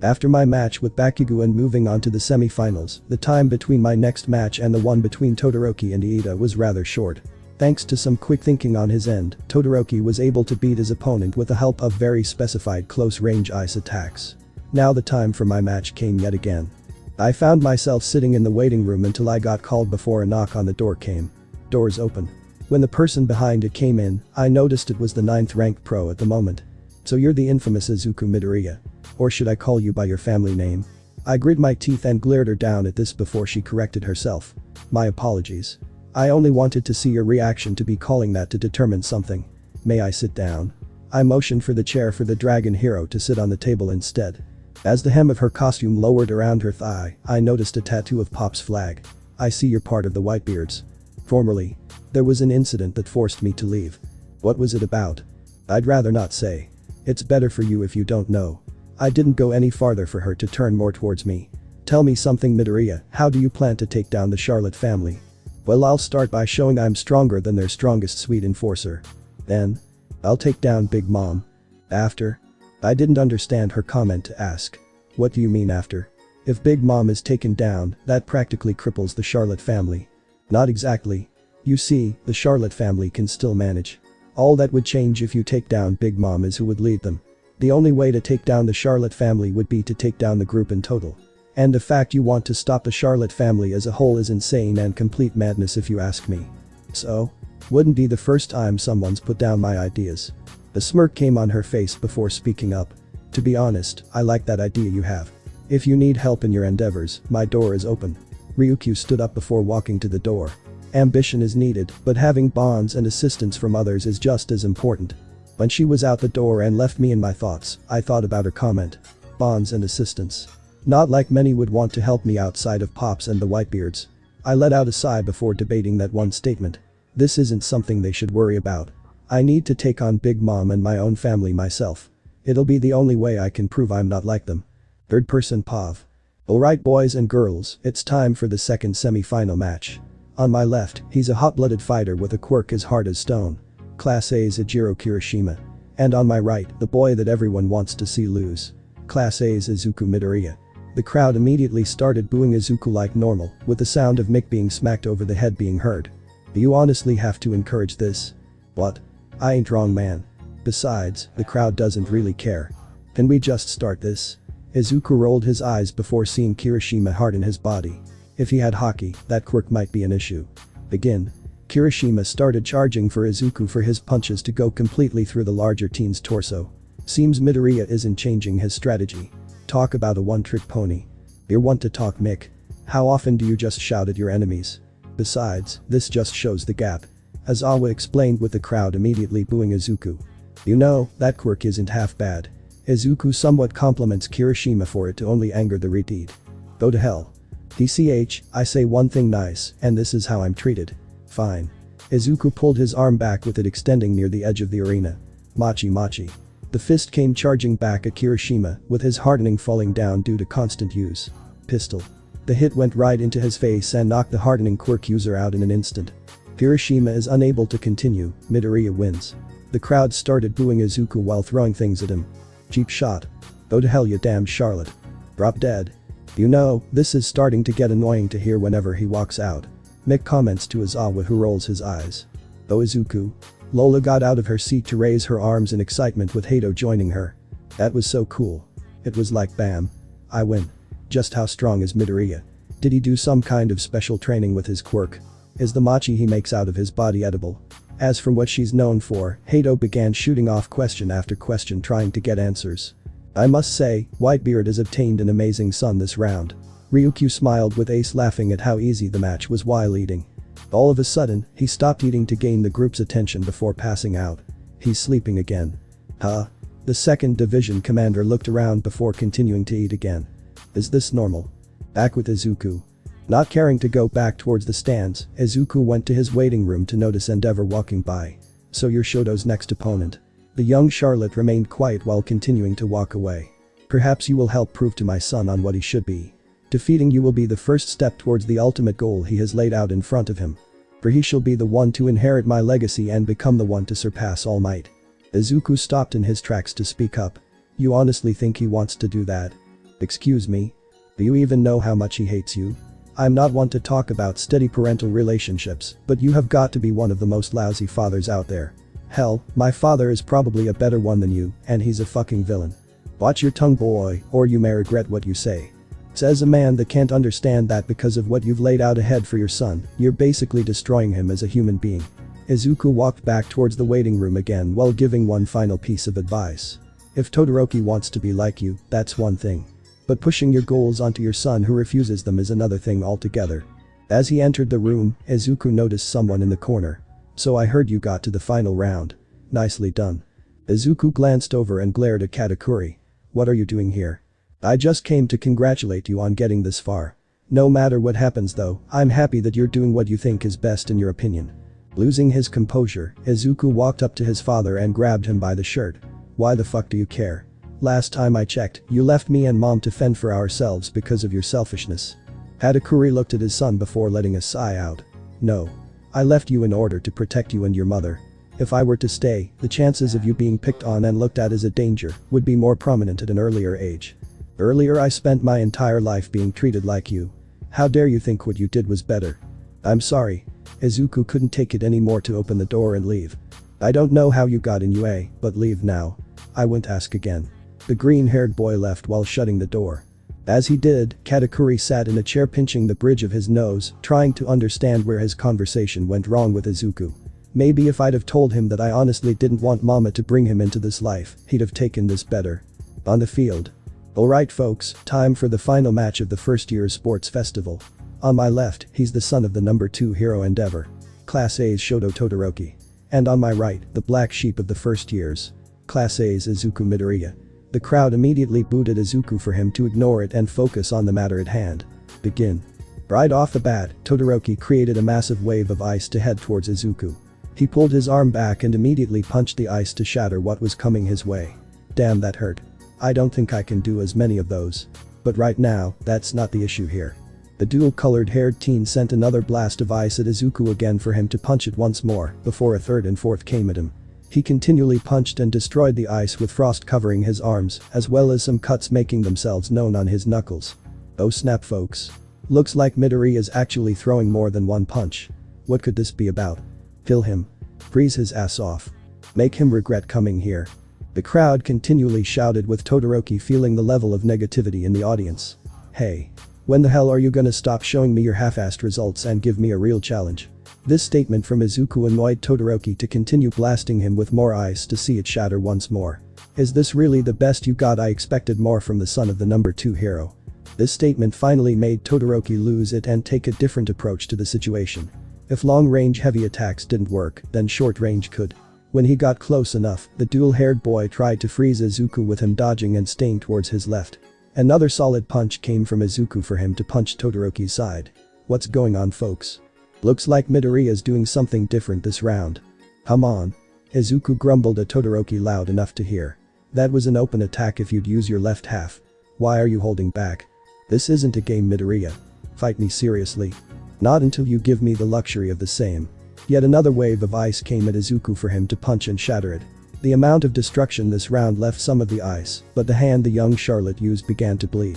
After my match with Bakugo and moving on to the semi-finals, the time between my next match and the one between Todoroki and Iida was rather short. Thanks to some quick thinking on his end, Todoroki was able to beat his opponent with the help of very specified close-range ice attacks. Now the time for my match came yet again. I found myself sitting in the waiting room until I got called before a knock on the door came. Doors open. When the person behind it came in, I noticed it was the 9th ranked pro at the moment. So you're the infamous Izuku Midoriya. Or should I call you by your family name? I grit my teeth and glared her down at this before she corrected herself. My apologies. I only wanted to see your reaction to be calling that to determine something. May I sit down? I motioned for the chair for the dragon hero to sit on the table instead. As the hem of her costume lowered around her thigh, I noticed a tattoo of Pop's flag. I see you're part of the Whitebeards. Formerly, there was an incident that forced me to leave. What was it about? I'd rather not say. It's better for you if you don't know. I didn't go any farther for her to turn more towards me. Tell me something, Midoriya, how do you plan to take down the Charlotte family? Well, I'll start by showing I'm stronger than their strongest sweet enforcer. Then, I'll take down Big Mom. After? I didn't understand her comment to ask. What do you mean after? If Big Mom is taken down, that practically cripples the Charlotte family. Not exactly. You see, the Charlotte family can still manage. All that would change if you take down Big Mom is who would lead them. The only way to take down the Charlotte family would be to take down the group in total. And the fact you want to stop the Charlotte family as a whole is insane and complete madness if you ask me. So? Wouldn't be the first time someone's put down my ideas. A smirk came on her face before speaking up. To be honest, I like that idea you have. If you need help in your endeavors, my door is open. Ryukyu stood up before walking to the door. Ambition is needed, but having bonds and assistance from others is just as important. When she was out the door and left me in my thoughts, I thought about her comment. Bonds and assistance. Not like many would want to help me outside of Pops and the Whitebeards. I let out a sigh before debating that one statement. This isn't something they should worry about. I need to take on Big Mom and my own family myself. It'll be the only way I can prove I'm not like them. Third person Pav. Alright boys and girls, it's time for the second semi-final match. On my left, he's a hot-blooded fighter with a quirk as hard as stone. Class A's Ejiro Kirishima. And on my right, the boy that everyone wants to see lose. Class A's Izuku Midoriya. The crowd immediately started booing Izuku like normal, with the sound of Mick being smacked over the head being heard. Do you honestly have to encourage this? What? I ain't wrong, man. Besides, the crowd doesn't really care. Can we just start this? Izuku rolled his eyes before seeing Kirishima harden his body. If he had hockey, that quirk might be an issue. Begin. Kirishima started charging for Izuku for his punches to go completely through the larger teen's torso. Seems Midoriya isn't changing his strategy. Talk about a one-trick pony. You're one to talk, Mick. How often do you just shout at your enemies? Besides, this just shows the gap. Azawa explained with the crowd immediately booing Izuku. You know, that quirk isn't half bad. Izuku somewhat compliments Kirishima for it to only anger the redeed. Go to hell. DCH, I say one thing nice, and this is how I'm treated. Fine. Izuku pulled his arm back with it extending near the edge of the arena. Machi machi. The fist came charging back at Kirishima, with his hardening falling down due to constant use. Pistol. The hit went right into his face and knocked the hardening quirk user out in an instant. Kirishima is unable to continue, Midoriya wins. The crowd started booing Izuku while throwing things at him. Cheap shot. Go to hell, you damned Charlotte. Drop dead. You know, this is starting to get annoying to hear whenever he walks out. Mick comments to Izawa, who rolls his eyes. Oh Izuku. Lola got out of her seat to raise her arms in excitement with Hato joining her. That was so cool. It was like bam. I win. Just how strong is Midoriya? Did he do some kind of special training with his quirk? Is the machi he makes out of his body edible? As from what she's known for, Hato began shooting off question after question trying to get answers. I must say, Whitebeard has obtained an amazing son this round. Ryukyu smiled with Ace laughing at how easy the match was while eating. All of a sudden, he stopped eating to gain the group's attention before passing out. He's sleeping again. Huh? The second division commander looked around before continuing to eat again. Is this normal? Back with Izuku. Not caring to go back towards the stands, Izuku went to his waiting room to notice Endeavor walking by. So you're Shoto's next opponent. The young Charlotte remained quiet while continuing to walk away. Perhaps you will help prove to my son on what he should be. Defeating you will be the first step towards the ultimate goal he has laid out in front of him. For he shall be the one to inherit my legacy and become the one to surpass All Might. Izuku stopped in his tracks to speak up. You honestly think he wants to do that? Excuse me? Do you even know how much he hates you? I'm not one to talk about steady parental relationships, but you have got to be one of the most lousy fathers out there. Hell, my father is probably a better one than you, and he's a fucking villain. Watch your tongue, boy, or you may regret what you say. Says a man that can't understand that because of what you've laid out ahead for your son, you're basically destroying him as a human being. Izuku walked back towards the waiting room again while giving one final piece of advice. If Todoroki wants to be like you, that's one thing. But pushing your goals onto your son who refuses them is another thing altogether. As he entered the room, Izuku noticed someone in the corner. So I heard you got to the final round. Nicely done. Izuku glanced over and glared at Katakuri. What are you doing here? I just came to congratulate you on getting this far. No matter what happens though, I'm happy that you're doing what you think is best in your opinion. Losing his composure, Izuku walked up to his father and grabbed him by the shirt. Why the fuck do you care? Last time I checked, you left me and mom to fend for ourselves because of your selfishness. Katakuri looked at his son before letting a sigh out. No. I left you in order to protect you and your mother. If I were to stay, the chances of you being picked on and looked at as a danger would be more prominent at an earlier age. Earlier I spent my entire life being treated like you. How dare you think what you did was better? I'm sorry. Izuku couldn't take it anymore to open the door and leave. I don't know how you got in UA, but leave now. I won't ask again. The green-haired boy left while shutting the door. As he did, Katakuri sat in a chair pinching the bridge of his nose, trying to understand where his conversation went wrong with Izuku. Maybe if I'd have told him that I honestly didn't want mama to bring him into this life, he'd have taken this better. On the field. Alright folks, time for the final match of the first year's sports festival. On my left, he's the son of the number 2 hero Endeavor. Class A's Shoto Todoroki. And on my right, the black sheep of the first years. Class A's Izuku Midoriya. The crowd immediately booed at Izuku for him to ignore it and focus on the matter at hand. Begin. Right off the bat, Todoroki created a massive wave of ice to head towards Izuku. He pulled his arm back and immediately punched the ice to shatter what was coming his way. Damn, that hurt. I don't think I can do as many of those. But right now, that's not the issue here. The dual-colored haired teen sent another blast of ice at Izuku again for him to punch it once more, before a third and fourth came at him. He continually punched and destroyed the ice with frost covering his arms, as well as some cuts making themselves known on his knuckles. Oh snap folks. Looks like Midori is actually throwing more than one punch. What could this be about? Kill him. Freeze his ass off. Make him regret coming here. The crowd continually shouted with Todoroki feeling the level of negativity in the audience. Hey. When the hell are you gonna stop showing me your half-assed results and give me a real challenge? This statement from Izuku annoyed Todoroki to continue blasting him with more ice to see it shatter once more. Is this really the best you got? I expected more from the son of the number 2 hero. This statement finally made Todoroki lose it and take a different approach to the situation. If long-range heavy attacks didn't work, then short-range could. When he got close enough, the dual-haired boy tried to freeze Izuku with him dodging and staying towards his left. Another solid punch came from Izuku for him to punch Todoroki's side. What's going on folks? Looks like Midoriya is doing something different this round. Come on. Izuku grumbled at Todoroki loud enough to hear. That was an open attack if you'd use your left half. Why are you holding back? This isn't a game, Midoriya. Fight me seriously. Not until you give me the luxury of the same. Yet another wave of ice came at Izuku for him to punch and shatter it. The amount of destruction this round left some of the ice, but the hand the young Charlotte used began to bleed.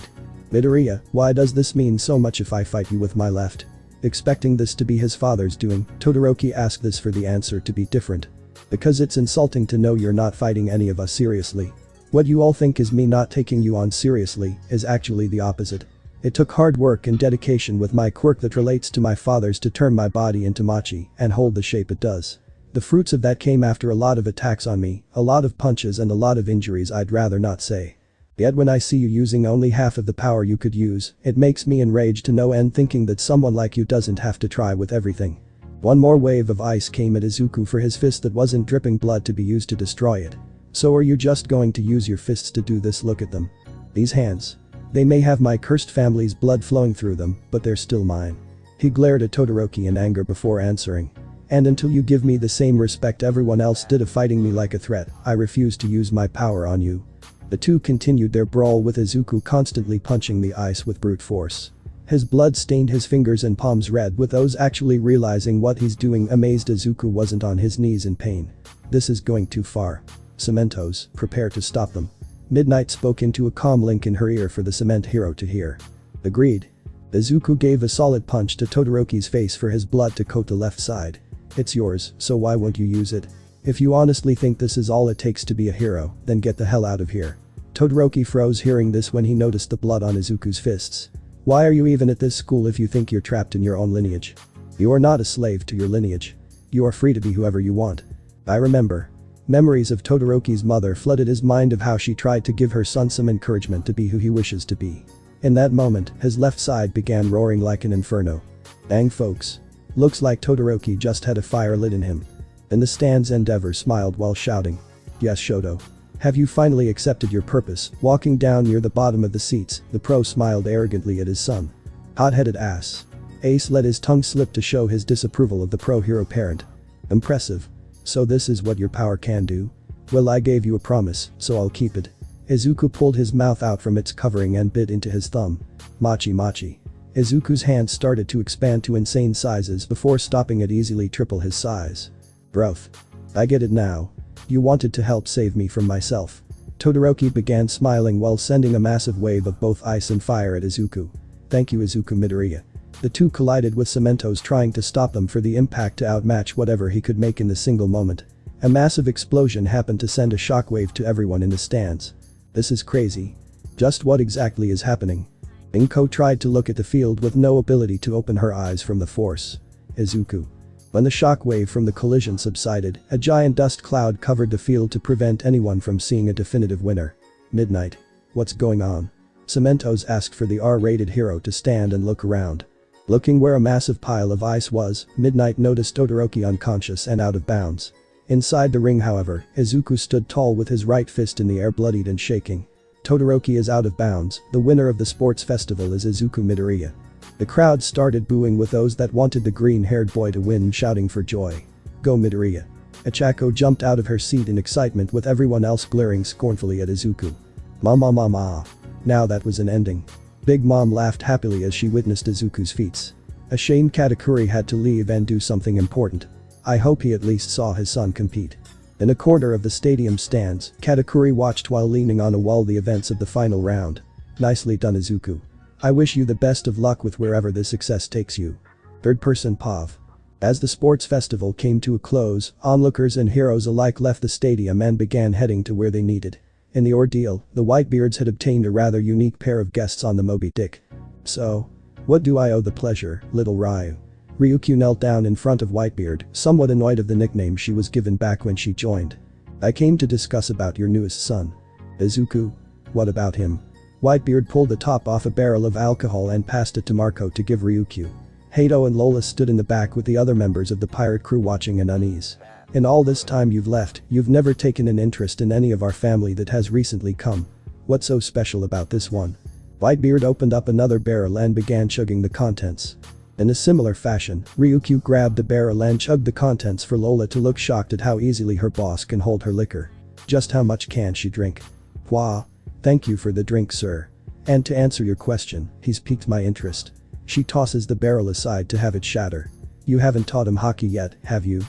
Midoriya, why does this mean so much if I fight you with my left? Expecting this to be his father's doing, Todoroki asked this for the answer to be different. Because it's insulting to know you're not fighting any of us seriously. What you all think is me not taking you on seriously is actually the opposite. It took hard work and dedication with my quirk that relates to my father's to turn my body into mochi and hold the shape it does. The fruits of that came after a lot of attacks on me, a lot of punches and a lot of injuries I'd rather not say. Yet when I see you using only half of the power you could use, it makes me enraged to no end thinking that someone like you doesn't have to try with everything. One more wave of ice came at Izuku for his fist that wasn't dripping blood to be used to destroy it. So are you just going to use your fists to do this? Look at them. These hands. They may have my cursed family's blood flowing through them, but they're still mine. He glared at Todoroki in anger before answering. And until you give me the same respect everyone else did of fighting me like a threat, I refuse to use my power on you. The two continued their brawl with Izuku constantly punching the ice with brute force. His blood stained his fingers and palms red with Oz actually realizing what he's doing. Amazed, Izuku wasn't on his knees in pain. This is going too far. Cementos, prepare to stop them. Midnight spoke into a calm link in her ear for the cement hero to hear. Agreed. Izuku gave a solid punch to Todoroki's face for his blood to coat the left side. It's yours, so why won't you use it? If you honestly think this is all it takes to be a hero, then get the hell out of here. Todoroki froze hearing this when he noticed the blood on Izuku's fists. Why are you even at this school if you think you're trapped in your own lineage? You are not a slave to your lineage. You are free to be whoever you want. I remember. Memories of Todoroki's mother flooded his mind of how she tried to give her son some encouragement to be who he wishes to be. In that moment, his left side began roaring like an inferno. Dang folks. Looks like Todoroki just had a fire lit in him. In the stands, Endeavor smiled while shouting. Yes, Shoto. Have you finally accepted your purpose? Walking down near the bottom of the seats, the pro smiled arrogantly at his son. Hot-headed ass. Ace let his tongue slip to show his disapproval of the pro hero parent. Impressive. So this is what your power can do? Well, I gave you a promise, so I'll keep it. Izuku pulled his mouth out from its covering and bit into his thumb. Machi machi. Izuku's hands started to expand to insane sizes before stopping at easily triple his size. Bruv. I get it now. You wanted to help save me from myself. Todoroki began smiling while sending a massive wave of both ice and fire at Izuku. Thank you, Izuku Midoriya. The two collided with Cementos trying to stop them for the impact to outmatch whatever he could make in the single moment. A massive explosion happened to send a shockwave to everyone in the stands. This is crazy. Just what exactly is happening? Inko tried to look at the field with no ability to open her eyes from the force. Izuku. When the shockwave from the collision subsided, a giant dust cloud covered the field to prevent anyone from seeing a definitive winner. Midnight. What's going on? Cementos asked for the R-rated hero to stand and look around. Looking where a massive pile of ice was, Midnight noticed Todoroki unconscious and out of bounds. Inside the ring, however, Izuku stood tall with his right fist in the air, bloodied and shaking. Todoroki is out of bounds. The winner of the sports festival is Izuku Midoriya. The crowd started booing with those that wanted the green-haired boy to win shouting for joy. Go Midoriya. Ichako jumped out of her seat in excitement with everyone else glaring scornfully at Izuku. Ma. Now that was an ending. Big Mom laughed happily as she witnessed Izuku's feats. Ashamed, Katakuri had to leave and do something important. I hope he at least saw his son compete. In a corner of the stadium stands, Katakuri watched while leaning on a wall the events of the final round. Nicely done, Izuku. I wish you the best of luck with wherever this success takes you. Third person Pav. As the sports festival came to a close, onlookers and heroes alike left the stadium and began heading to where they needed. In the ordeal, the Whitebeards had obtained a rather unique pair of guests on the Moby Dick. So, what do I owe the pleasure, little Ryu? Ryukyu knelt down in front of Whitebeard, somewhat annoyed of the nickname she was given back when she joined. I came to discuss about your newest son. Izuku? What about him? Whitebeard pulled the top off a barrel of alcohol and passed it to Marco to give Ryukyu. Hato and Lola stood in the back with the other members of the pirate crew watching in unease. In all this time you've left, you've never taken an interest in any of our family that has recently come. What's so special about this one? Whitebeard opened up another barrel and began chugging the contents. In a similar fashion, Ryukyu grabbed the barrel and chugged the contents for Lola to look shocked at how easily her boss can hold her liquor. Just how much can she drink? Wah. Thank you for the drink, sir. And to answer your question, he's piqued my interest. She tosses the barrel aside to have it shatter. You haven't taught him hockey yet, have you?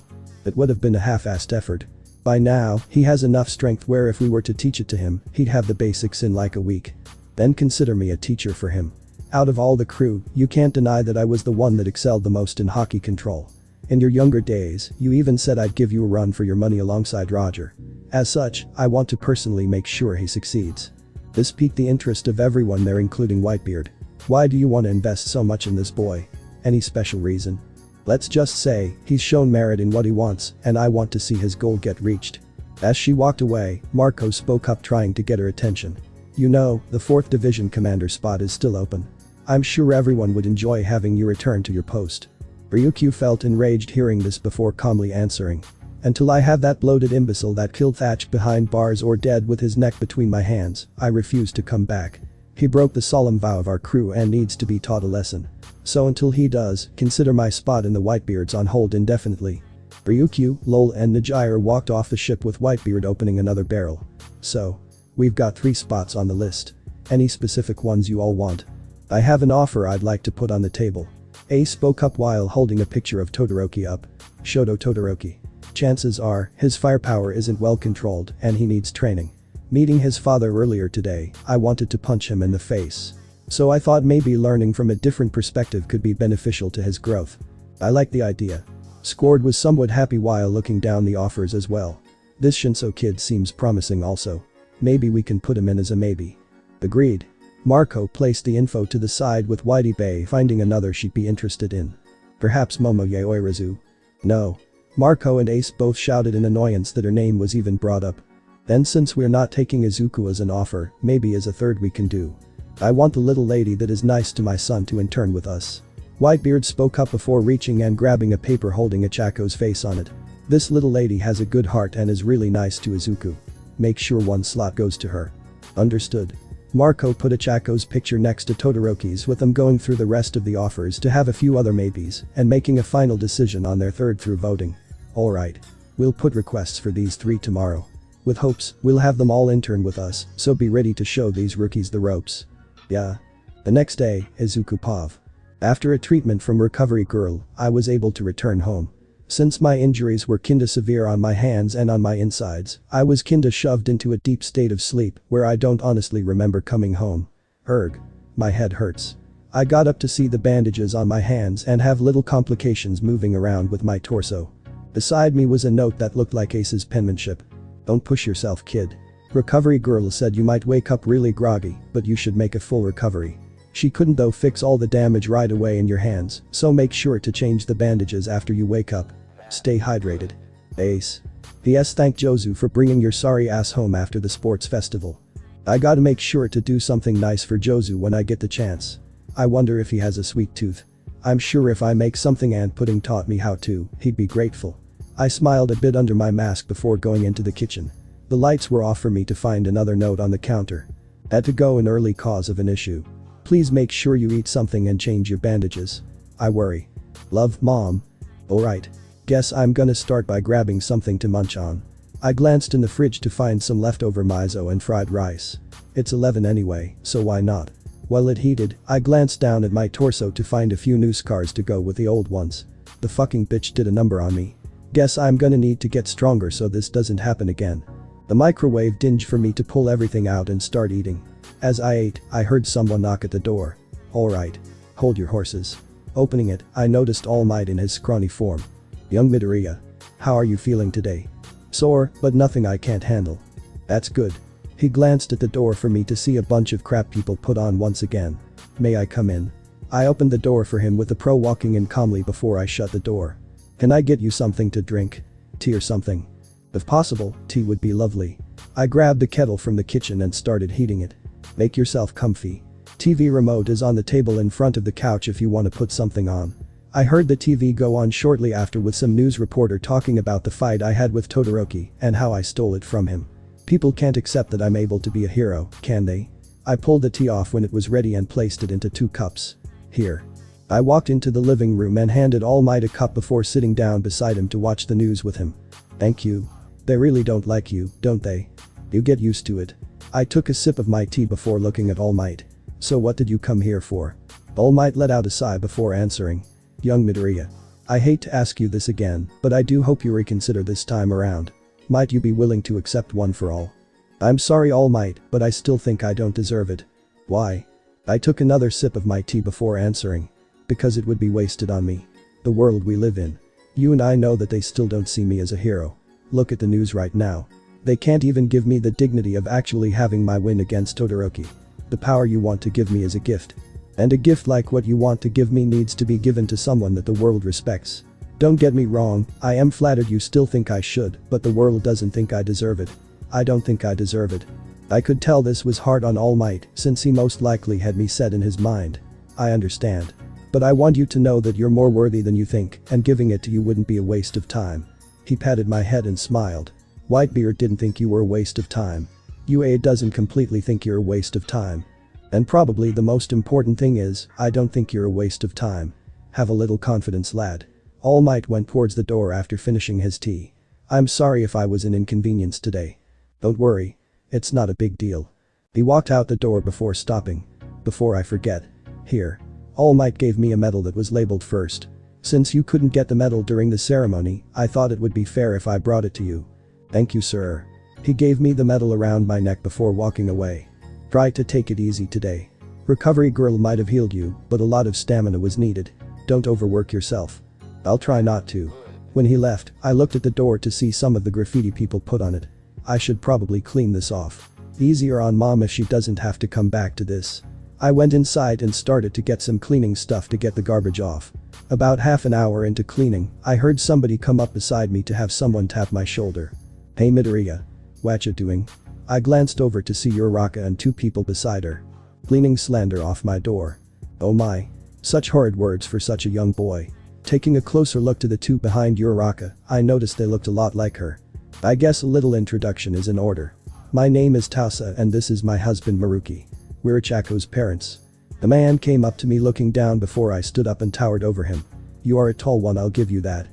It would have been a half-assed effort. By now, he has enough strength where if we were to teach it to him, he'd have the basics in like a week. Then consider me a teacher for him. Out of all the crew, you can't deny that I was the one that excelled the most in hockey control. In your younger days, you even said I'd give you a run for your money alongside Roger. As such, I want to personally make sure he succeeds. This piqued the interest of everyone there, including Whitebeard. Why do you want to invest so much in this boy? Any special reason? Let's just say, he's shown merit in what he wants, and I want to see his goal get reached. As she walked away, Marco spoke up trying to get her attention. You know, the 4th Division commander spot is still open. I'm sure everyone would enjoy having you return to your post. Ryukyu felt enraged hearing this before calmly answering. Until I have that bloated imbecile that killed Thatch behind bars or dead with his neck between my hands, I refuse to come back. He broke the solemn vow of our crew and needs to be taught a lesson. So until he does, consider my spot in the Whitebeards on hold indefinitely. Ryukyu, Lol and Najire walked off the ship with Whitebeard opening another barrel. So, We've got 3 spots on the list. Any specific ones you all want? I have an offer I'd like to put on the table. Ace spoke up while holding a picture of Todoroki up. Shoto Todoroki. Chances are, his firepower isn't well controlled and he needs training. Meeting his father earlier today, I wanted to punch him in the face. So I thought maybe learning from a different perspective could be beneficial to his growth. I like the idea. Scored was somewhat happy while looking down the offers as well. This Shinso kid seems promising also. Maybe we can put him in as a maybe. Agreed. Marco placed the info to the side with Whitey Bay finding another she'd be interested in. Perhaps Momoye Oirazu? No. Marco and Ace both shouted in annoyance that her name was even brought up. Then since we're not taking Izuku as an offer, maybe as a third we can do. I want the little lady that is nice to my son to intern with us. Whitebeard spoke up before reaching and grabbing a paper holding a Chaco's face on it. This little lady has a good heart and is really nice to Izuku. Make sure 1 slot goes to her. Understood. Marco put a Chaco's picture next to Todoroki's with them going through the rest of the offers to have a few other maybes and making a final decision on their third through voting. Alright. We'll put requests for these 3 tomorrow. With hopes, we'll have them all intern with us, so be ready to show these rookies the ropes. Yeah. The next day, Izuku Pav. After a treatment from Recovery Girl, I was able to return home. Since my injuries were kinda severe on my hands and on my insides, I was kinda shoved into a deep state of sleep where I don't honestly remember coming home. Erg. My head hurts. I got up to see the bandages on my hands and have little complications moving around with my torso. Beside me was a note that looked like Ace's penmanship. Don't push yourself, kid. Recovery Girl said you might wake up really groggy, but you should make a full recovery. She couldn't though fix all the damage right away in your hands, so make sure to change the bandages after you wake up. Stay hydrated. Ace. P.S. Thank Jozu for bringing your sorry ass home after the sports festival. I gotta make sure to do something nice for Jozu when I get the chance. I wonder if he has a sweet tooth. I'm sure if I make something and Pudding taught me how to, he'd be grateful. I smiled a bit under my mask before going into the kitchen. The lights were off for me to find another note on the counter. Had to go an early cause of an issue. Please make sure you eat something and change your bandages. I worry. Love, Mom. Alright. Guess I'm gonna start by grabbing something to munch on. I glanced in the fridge to find some leftover miso and fried rice. It's 11 anyway, so why not? While it heated, I glanced down at my torso to find a few new scars to go with the old ones. The fucking bitch did a number on me. Guess I'm gonna need to get stronger so this doesn't happen again. The microwave dinged for me to pull everything out and start eating. As I ate, I heard someone knock at the door. Alright. Hold your horses. Opening it, I noticed All Might in his scrawny form. Young Midoriya. How are you feeling today? Sore, but nothing I can't handle. That's good. He glanced at the door for me to see a bunch of crap people put on once again. May I come in? I opened the door for him with the pro walking in calmly before I shut the door. Can I get you something to drink? Tea or something? If possible, tea would be lovely. I grabbed the kettle from the kitchen and started heating it. Make yourself comfy. TV remote is on the table in front of the couch if you want to put something on. I heard the TV go on shortly after with some news reporter talking about the fight I had with Todoroki and how I stole it from him. People can't accept that I'm able to be a hero, can they? I pulled the tea off when it was ready and placed it into 2 cups. Here. I walked into the living room and handed All Might a cup before sitting down beside him to watch the news with him. Thank you. They really don't like you, don't they? You get used to it. I took a sip of my tea before looking at All Might. So what did you come here for? All Might let out a sigh before answering. Young Midoriya. I hate to ask you this again, but I do hope you reconsider this time around. Might you be willing to accept one for all? I'm sorry All Might, but I still think I don't deserve it. Why? I took another sip of my tea before answering. Because it would be wasted on me. The world we live in. You and I know that they still don't see me as a hero. Look at the news right now. They can't even give me the dignity of actually having my win against Todoroki. The power you want to give me is a gift. And a gift like what you want to give me needs to be given to someone that the world respects. Don't get me wrong, I am flattered you still think I should, but the world doesn't think I deserve it. I don't think I deserve it. I could tell this was hard on All Might since he most likely had me set in his mind. I understand. But I want you to know that you're more worthy than you think, and giving it to you wouldn't be a waste of time. He patted my head and smiled. Whitebeard didn't think you were a waste of time. UA doesn't completely think you're a waste of time. And probably the most important thing is, I don't think you're a waste of time. Have a little confidence, lad. All Might went towards the door after finishing his tea. I'm sorry if I was an inconvenience today. Don't worry. It's not a big deal. He walked out the door before stopping. Before I forget. Here. All Might gave me a medal that was labeled first. Since you couldn't get the medal during the ceremony, I thought it would be fair if I brought it to you. Thank you, sir. He gave me the medal around my neck before walking away. Try to take it easy today. Recovery girl might have healed you, but a lot of stamina was needed. Don't overwork yourself. I'll try not to. When he left, I looked at the door to see some of the graffiti people put on it. I should probably clean this off. Easier on mom if she doesn't have to come back to this. I went inside and started to get some cleaning stuff to get the garbage off. About half an hour into cleaning, I heard somebody come up beside me to have someone tap my shoulder. Hey Midoriya. Whatcha doing? I glanced over to see Uraraka and two people beside her. Cleaning slander off my door. Oh my. Such horrid words for such a young boy. Taking a closer look to the two behind Uraraka, I noticed they looked a lot like her. I guess a little introduction is in order. My name is Tausa and this is my husband Maruki. We're Chako's parents. The man came up to me looking down before I stood up and towered over him. You are a tall one, I'll give you that.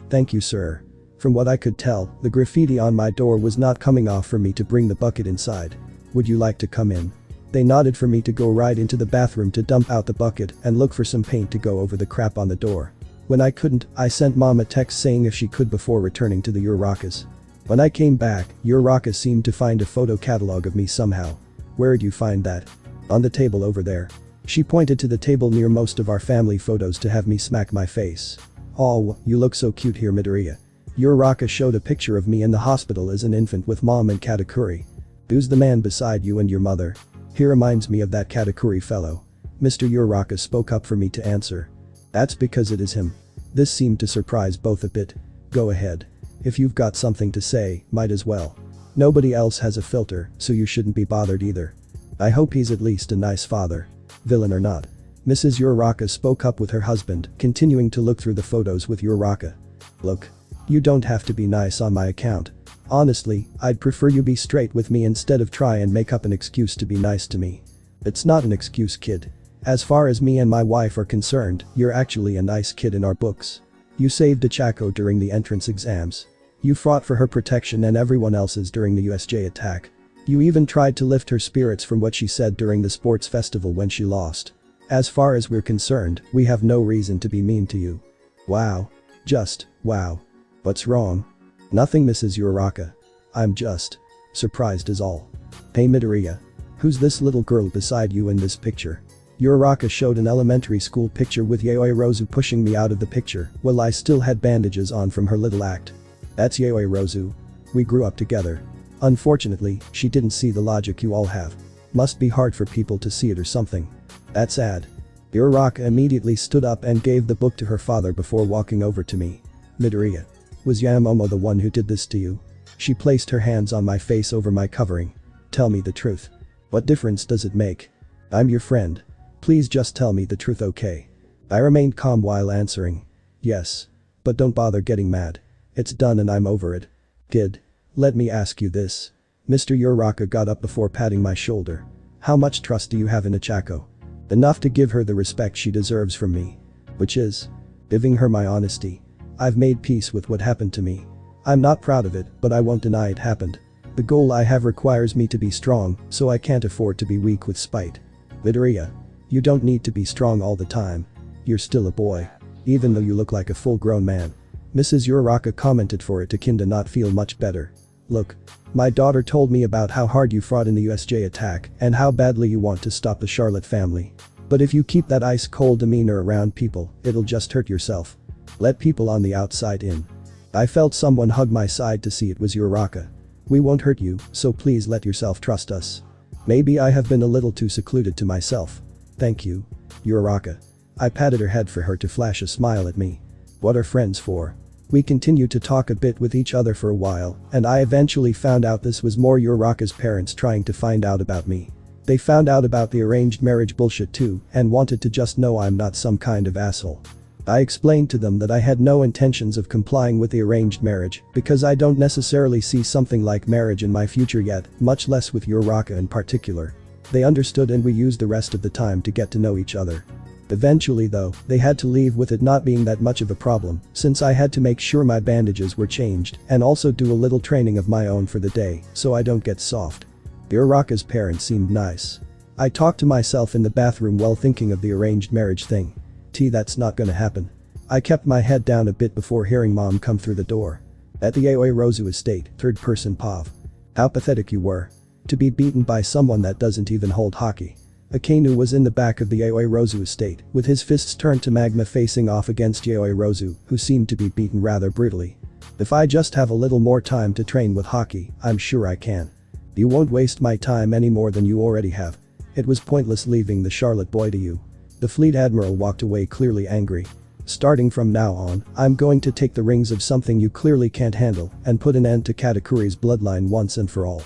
Thank you, sir. From what I could tell, the graffiti on my door was not coming off for me to bring the bucket inside. Would you like to come in? They nodded for me to go right into the bathroom to dump out the bucket and look for some paint to go over the crap on the door. When I couldn't, I sent mom a text saying if she could before returning to the Urarakas. When I came back, Uraraka seemed to find a photo catalog of me somehow. Where'd you find that? On the table over there. She pointed to the table near most of our family photos to have me smack my face. Oh, you look so cute here, Midoriya. Uraraka showed a picture of me in the hospital as an infant with mom and Katakuri. Who's the man beside you and your mother? He reminds me of that Katakuri fellow. Mr. Uraraka spoke up for me to answer. That's because it is him. This seemed to surprise both a bit. Go ahead. If you've got something to say, might as well. Nobody else has a filter, so you shouldn't be bothered either. I hope he's at least a nice father. Villain or not. Mrs. Uraraka spoke up with her husband, continuing to look through the photos with Uraraka. Look. You don't have to be nice on my account. Honestly, I'd prefer you be straight with me instead of try and make up an excuse to be nice to me. It's not an excuse, kid. As far as me and my wife are concerned, you're actually a nice kid in our books. You saved Chako during the entrance exams. You fought for her protection and everyone else's during the USJ attack. You even tried to lift her spirits from what she said during the sports festival when she lost. As far as we're concerned, we have no reason to be mean to you. Wow. Just, wow. What's wrong? Nothing, Mrs. Uraraka. I'm just surprised is all. Hey Midoriya. Who's this little girl beside you in this picture? Uraraka showed an elementary school picture with Yaoi Rozu pushing me out of the picture while I still had bandages on from her little act. That's Yaoi Rozu. We grew up together. Unfortunately, she didn't see the logic you all have. Must be hard for people to see it or something. That's sad. Uraraka immediately stood up and gave the book to her father before walking over to me. Midoriya. Was Yamamomo the one who did this to you? She placed her hands on my face over my covering. Tell me the truth. What difference does it make? I'm your friend. Please just tell me the truth, okay? I remained calm while answering. Yes. But don't bother getting mad. It's done and I'm over it. Kid. Let me ask you this. Mr. Uraraka got up before patting my shoulder. How much trust do you have in Chako? Enough to give her the respect she deserves from me. Which is giving her my honesty. I've made peace with what happened to me. I'm not proud of it, but I won't deny it happened. The goal I have requires me to be strong, so I can't afford to be weak with spite. Midoriya. You don't need to be strong all the time. You're still a boy. Even though you look like a full-grown man. Mrs. Uraraka commented for it to Kinda not feel much better. Look. My daughter told me about how hard you fought in the USJ attack and how badly you want to stop the Charlotte family. But if you keep that ice-cold demeanor around people, it'll just hurt yourself. Let people on the outside in. I felt someone hug my side to see it was Uraraka. We won't hurt you, so please let yourself trust us. Maybe I have been a little too secluded to myself. Thank you. Uraraka. I patted her head for her to flash a smile at me. What are friends for? We continued to talk a bit with each other for a while, and I eventually found out this was more Uraraka's parents trying to find out about me. They found out about the arranged marriage bullshit too and wanted to just know I'm not some kind of asshole. I explained to them that I had no intentions of complying with the arranged marriage because I don't necessarily see something like marriage in my future yet, much less with Uraraka in particular. They understood and we used the rest of the time to get to know each other. Eventually though, they had to leave with it not being that much of a problem, since I had to make sure my bandages were changed and also do a little training of my own for the day, so I don't get soft. Uraraka's parents seemed nice. I talked to myself in the bathroom while thinking of the arranged marriage thing. That's not gonna happen. I kept my head down a bit before hearing mom come through the door. At the Aoi Rozu estate, third person Pav. How pathetic you were. To be beaten by someone that doesn't even hold hockey. Akenu was in the back of the Aoi Rozu estate, with his fists turned to magma facing off against Aoi Rozu, who seemed to be beaten rather brutally. If I just have a little more time to train with hockey, I'm sure I can. You won't waste my time any more than you already have. It was pointless leaving the Charlotte boy to you. The fleet admiral walked away clearly angry. Starting from now on, I'm going to take the rings of something you clearly can't handle and put an end to Katakuri's bloodline once and for all.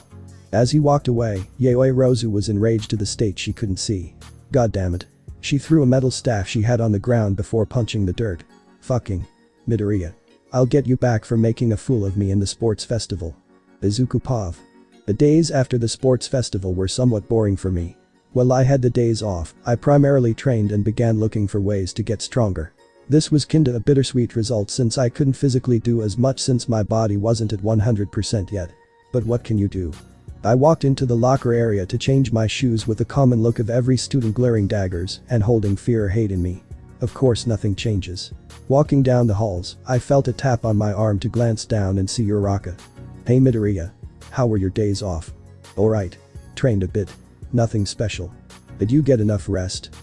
As he walked away, Yaoi Rozu was enraged to the state she couldn't see. God damn it. She threw a metal staff she had on the ground before punching the dirt. Fucking Midoriya. I'll get you back for making a fool of me in the sports festival. Izuku Pav. The days after the sports festival were somewhat boring for me. While I had the days off, I primarily trained and began looking for ways to get stronger. This was kinda a bittersweet result since I couldn't physically do as much since my body wasn't at 100% yet. But what can you do? I walked into the locker area to change my shoes with the common look of every student glaring daggers and holding fear or hate in me. Of course nothing changes. Walking down the halls, I felt a tap on my arm to glance down and see Uraraka. Hey Midoriya. How were your days off? Alright. Trained a bit. Nothing special. Did you get enough rest?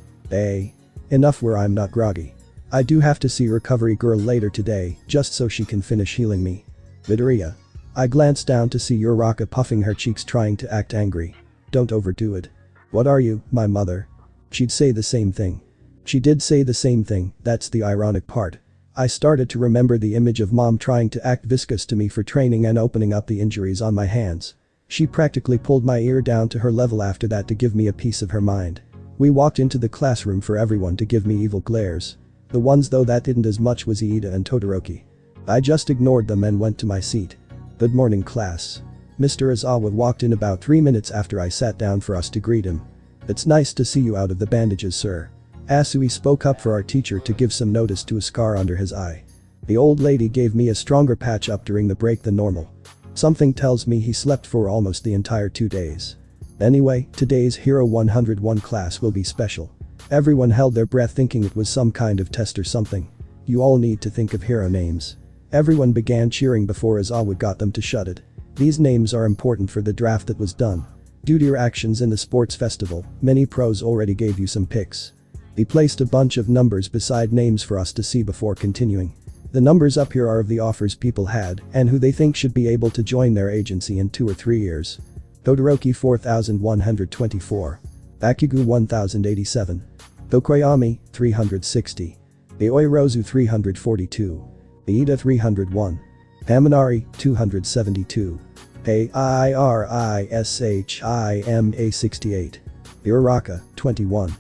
Enough where I'm not groggy. I do have to see Recovery Girl later today, just so she can finish healing me. Midoriya. I glanced down to see Uraraka puffing her cheeks trying to act angry. Don't overdo it. What are you, my mother? She'd say the same thing. She did say the same thing, that's the ironic part. I started to remember the image of mom trying to act viscous to me for training and opening up the injuries on my hands. She practically pulled my ear down to her level after that to give me a piece of her mind. We walked into the classroom for everyone to give me evil glares. The ones though that didn't as much was Iida and Todoroki. I just ignored them and went to my seat. Good morning class. Mr. Izawa walked in about 3 minutes after I sat down for us to greet him. It's nice to see you out of the bandages, sir. Asui spoke up for our teacher to give some notice to a scar under his eye. The old lady gave me a stronger patch up during the break than normal. Something tells me he slept for almost the entire 2 days. Anyway, today's Hero 101 class will be special. Everyone held their breath thinking it was some kind of test or something. You all need to think of hero names. Everyone began cheering before Izawa got them to shut it. These names are important for the draft that was done. Due to your actions in the sports festival, many pros already gave you some picks. He placed a bunch of numbers beside names for us to see before continuing. The numbers up here are of the offers people had and who they think should be able to join their agency in 2 or 3 years. Todoroki 4124. Bakugu 1087. Tokoyami 360. Aoi Rozu 342. Iida 301. Haminari 272. Airishima 68. Uraraka 21.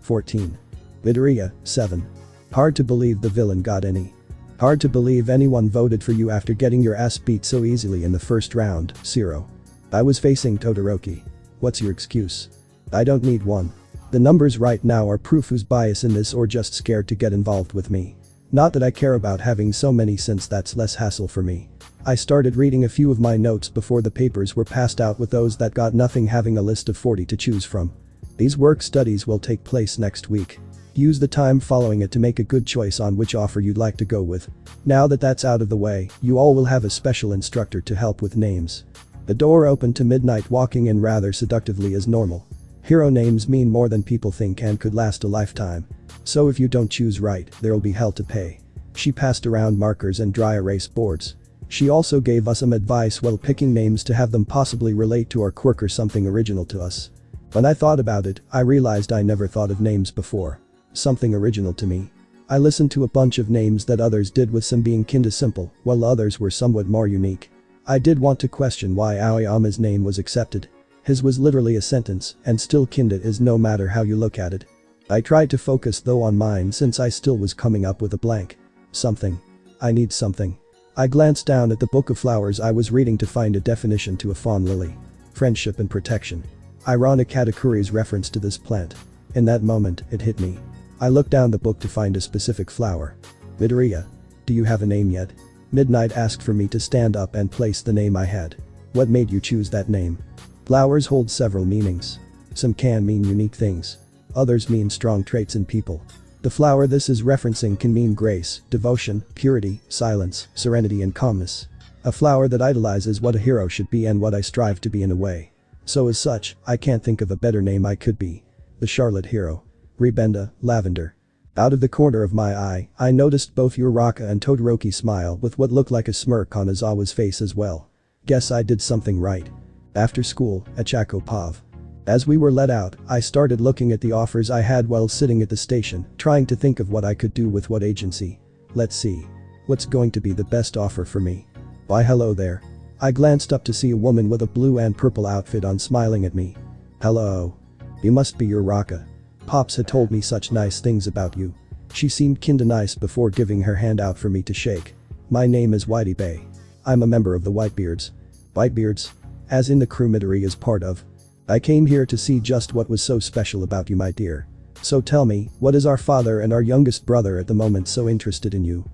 14. Midoriya 7. Hard to believe the villain got any. Hard to believe anyone voted for you after getting your ass beat so easily in the first round, 0. I was facing Todoroki. What's your excuse? I don't need one. The numbers right now are proof who's biased in this or just scared to get involved with me. Not that I care about having so many since that's less hassle for me. I started reading a few of my notes before the papers were passed out with those that got nothing having a list of 40 to choose from. These work studies will take place next week. Use the time following it to make a good choice on which offer you'd like to go with. Now that that's out of the way, you all will have a special instructor to help with names. The door opened to Midnight walking in rather seductively as normal. Hero names mean more than people think and could last a lifetime. So if you don't choose right, there'll be hell to pay. She passed around markers and dry erase boards. She also gave us some advice while picking names to have them possibly relate to our quirk or something original to us. When I thought about it, I realized I never thought of names before. Something original to me. I listened to a bunch of names that others did with some being kinda simple, while others were somewhat more unique. I did want to question why Aoyama's name was accepted. His was literally a sentence, and still kinda is no matter how you look at it. I tried to focus though on mine since I still was coming up with a blank. Something. I need something. I glanced down at the book of flowers I was reading to find a definition to a fawn lily. Friendship and protection. Ironic Katakuri's reference to this plant. In that moment, it hit me. I looked down the book to find a specific flower. Midoriya. Do you have a name yet? Midnight asked for me to stand up and place the name I had. What made you choose that name? Flowers hold several meanings. Some can mean unique things. Others mean strong traits in people. The flower this is referencing can mean grace, devotion, purity, silence, serenity and calmness. A flower that idolizes what a hero should be and what I strive to be in a way. So as such, I can't think of a better name I could be. The Charlotte Hero. Rebenda, Lavender. Out of the corner of my eye, I noticed both Uraraka and Todoroki smile with what looked like a smirk on Izawa's face as well. Guess I did something right. After school, at Chaco Pav. As we were let out, I started looking at the offers I had while sitting at the station, trying to think of what I could do with what agency. Let's see. What's going to be the best offer for me? Why hello there. I glanced up to see a woman with a blue and purple outfit on smiling at me. Hello. You must be Uraraka. Pops had told me such nice things about you. She seemed kinda nice before giving her hand out for me to shake. My name is Whitey Bay. I'm a member of the Whitebeards. Whitebeards? As in the crew Midori is part of. I came here to see just what was so special about you, my dear. So tell me, what is our father and our youngest brother at the moment so interested in you?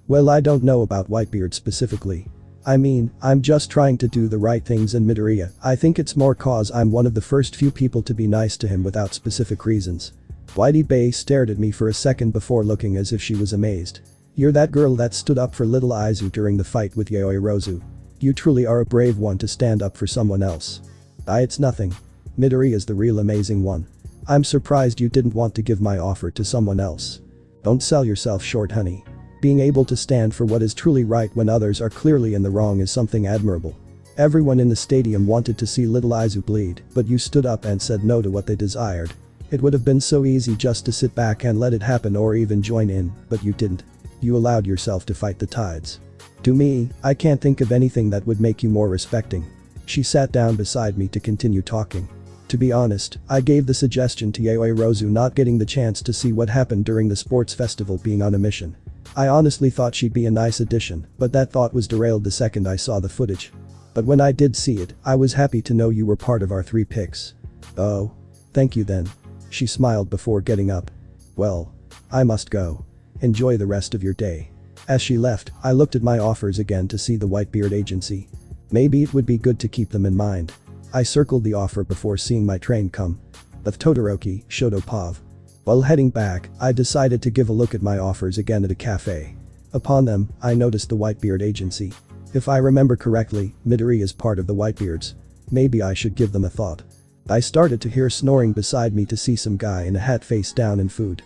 Well, I don't know about Whitebeard specifically. I mean, I'm just trying to do the right things in Midoriya. I think it's more cause I'm one of the first few people to be nice to him without specific reasons. Whitey Bay stared at me for a second before looking as if she was amazed. You're that girl that stood up for little Izuku during the fight with Yaoyorozu. You truly are a brave one to stand up for someone else. It's nothing. Midori is the real amazing one. I'm surprised you didn't want to give my offer to someone else. Don't sell yourself short, honey. Being able to stand for what is truly right when others are clearly in the wrong is something admirable. Everyone in the stadium wanted to see little Izuku bleed, but you stood up and said no to what they desired. It would have been so easy just to sit back and let it happen or even join in, but you didn't. You allowed yourself to fight the tides. To me, I can't think of anything that would make you more respecting. She sat down beside me to continue talking. To be honest, I gave the suggestion to Yaoyorozu not getting the chance to see what happened during the sports festival being on a mission. I honestly thought she'd be a nice addition, but that thought was derailed the second I saw the footage. But when I did see it, I was happy to know you were part of our 3 picks. Oh. Thank you then. She smiled before getting up. Well. I must go. Enjoy the rest of your day. As she left, I looked at my offers again to see the Whitebeard agency. Maybe it would be good to keep them in mind. I circled the offer before seeing my train come. Of Todoroki, Shoto Pav. While heading back, I decided to give a look at my offers again at a cafe. Upon them, I noticed the Whitebeard agency. If I remember correctly, Midori is part of the Whitebeards. Maybe I should give them a thought. I started to hear snoring beside me to see some guy in a hat face down in food.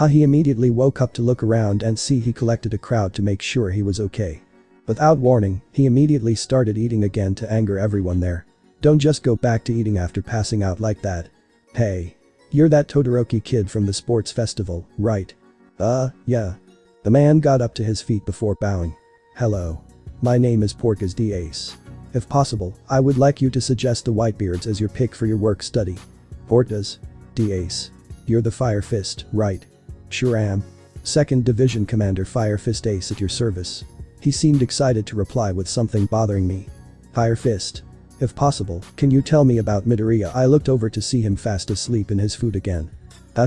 He immediately woke up to look around and see he collected a crowd to make sure he was okay. Without warning, he immediately started eating again to anger everyone there. Don't just go back to eating after passing out like that. Hey. You're that Todoroki kid from the sports festival, right? Yeah. The man got up to his feet before bowing. Hello. My name is Porcas the Ace. If possible, I would like you to suggest the Whitebeards as your pick for your work study. Porcas the Ace. You're the Fire Fist, right? Sure am. 2nd Division Commander Fire Fist Ace at your service. He seemed excited to reply with something bothering me. Fire Fist. If possible, can you tell me about Midoriya? I looked over to see him fast asleep in his food again.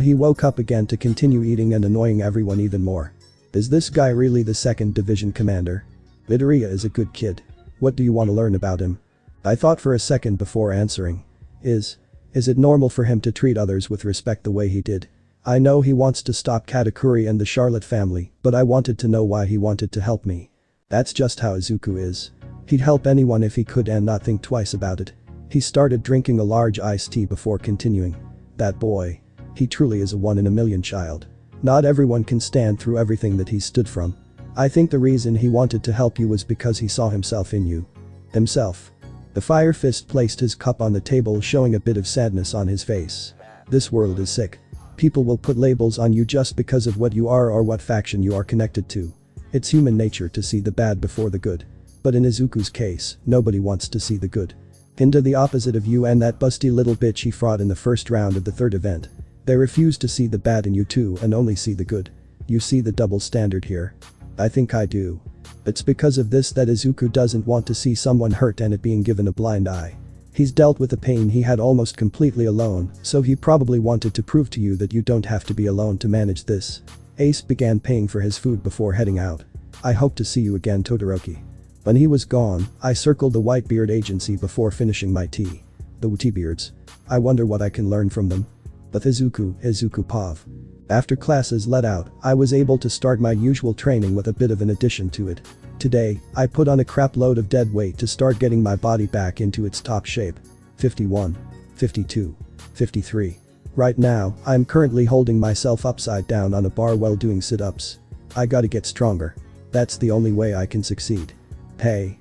He woke up again to continue eating and annoying everyone even more. Is this guy really the 2nd Division Commander? Midoriya is a good kid. What do you want to learn about him? I thought for a second before answering. Is it normal for him to treat others with respect the way he did? I know he wants to stop Katakuri and the Charlotte family, but I wanted to know why he wanted to help me. That's just how Izuku is. He'd help anyone if he could and not think twice about it. He started drinking a large iced tea before continuing. That boy. He truly is a 1 in a million child. Not everyone can stand through everything that he stood from. I think the reason he wanted to help you was because he saw himself in you. Himself. The Fire Fist placed his cup on the table, showing a bit of sadness on his face. This world is sick. People will put labels on you just because of what you are or what faction you are connected to. It's human nature to see the bad before the good. But in Izuku's case, nobody wants to see the good. Into the opposite of you and that busty little bitch he fought in the first round of the 3rd event. They refuse to see the bad in you too and only see the good. You see the double standard here? I think I do. It's because of this that Izuku doesn't want to see someone hurt and it being given a blind eye. He's dealt with the pain he had almost completely alone, so he probably wanted to prove to you that you don't have to be alone to manage this. Ace began paying for his food before heading out. I hope to see you again, Todoroki. When he was gone, I circled the Whitebeard agency before finishing my tea. The Whitebeards. I wonder what I can learn from them. But Izuku Pav. After classes let out, I was able to start my usual training with a bit of an addition to it. Today, I put on a crap load of dead weight to start getting my body back into its top shape. 51. 52. 53. Right now, I'm currently holding myself upside down on a bar while doing sit-ups. I gotta get stronger. That's the only way I can succeed. Hey.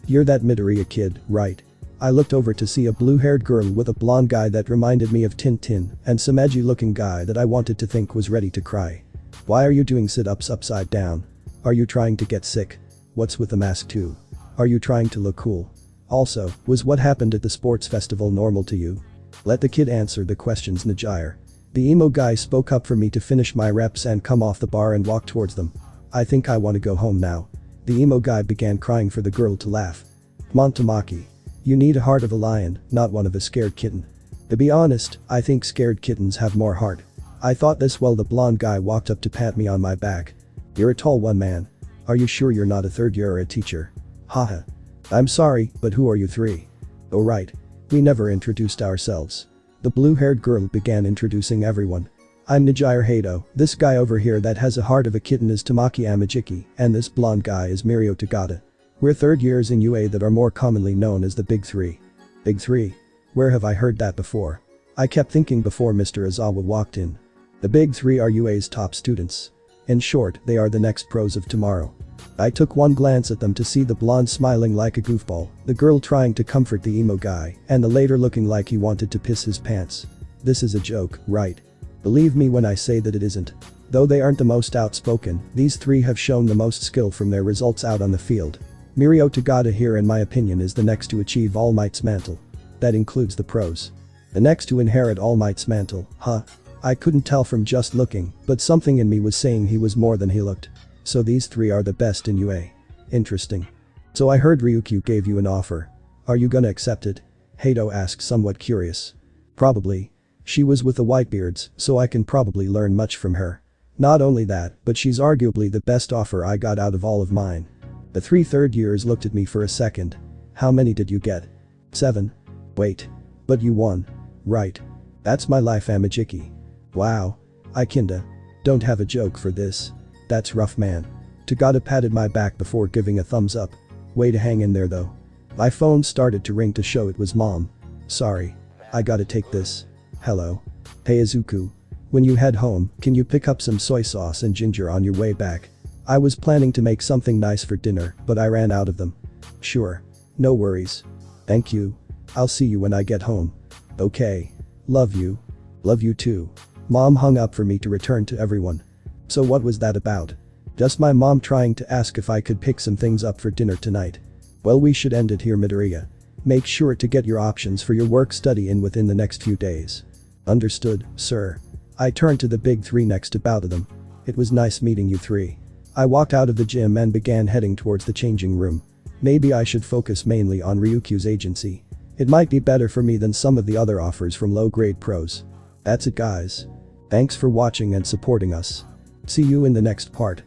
You're that Midoriya kid, right? I looked over to see a blue-haired girl with a blonde guy that reminded me of Tintin and some edgy-looking guy that I wanted to think was ready to cry. Why are you doing sit-ups upside down? Are you trying to get sick? What's with the mask too? Are you trying to look cool? Also, was what happened at the sports festival normal to you? Let the kid answer the questions, Najire. The emo guy spoke up for me to finish my reps and come off the bar and walk towards them. I think I want to go home now. The emo guy began crying for the girl to laugh. Montamaki. You need a heart of a lion, not one of a scared kitten. To be honest, I think scared kittens have more heart. I thought this while the blonde guy walked up to pat me on my back. You're a tall one, man. Are you sure you're not a third year or a teacher? Haha. I'm sorry, but who are you three? Oh right. We never introduced ourselves. The blue-haired girl began introducing everyone. I'm Nijire Hato, this guy over here that has a heart of a kitten is Tamaki Amajiki, and this blonde guy is Mirio Tagata. We're third years in UA that are more commonly known as the Big Three. Big Three? Where have I heard that before? I kept thinking before Mr. Azawa walked in. The Big Three are UA's top students. In short, they are the next pros of tomorrow. I took one glance at them to see the blonde smiling like a goofball, the girl trying to comfort the emo guy, and the later looking like he wanted to piss his pants. This is a joke, right? Believe me when I say that it isn't. Though they aren't the most outspoken, these three have shown the most skill from their results out on the field. Mirio Tagata here in my opinion is the next to achieve All Might's mantle. That includes the pros. The next to inherit All Might's mantle, huh? I couldn't tell from just looking, but something in me was saying he was more than he looked. So these three are the best in UA. Interesting. So I heard Ryukyu gave you an offer. Are you gonna accept it? Hato asked, somewhat curious. Probably. She was with the Whitebeards, so I can probably learn much from her. Not only that, but she's arguably the best offer I got out of all of mine. The three third years looked at me for a second. How many did you get? 7. Wait. But you won. Right. That's my life, Amajiki. Wow. I kinda don't have a joke for this. That's rough, man. Tagata patted my back before giving a thumbs up. Way to hang in there though. My phone started to ring to show it was mom. Sorry. I gotta take this. Hello. Hey Izuku. When you head home, can you pick up some soy sauce and ginger on your way back? I was planning to make something nice for dinner, but I ran out of them. Sure. No worries. Thank you. I'll see you when I get home. Okay. Love you. Love you too. Mom hung up for me to return to everyone. So what was that about? Just my mom trying to ask if I could pick some things up for dinner tonight. Well, we should end it here, Midoriya. Make sure to get your options for your work study in within the next few days. Understood, sir. I turned to the Big Three next to bow to them. It was nice meeting you three. I walked out of the gym and began heading towards the changing room. Maybe I should focus mainly on Ryukyu's agency. It might be better for me than some of the other offers from low-grade pros. That's it, guys. Thanks for watching and supporting us. See you in the next part.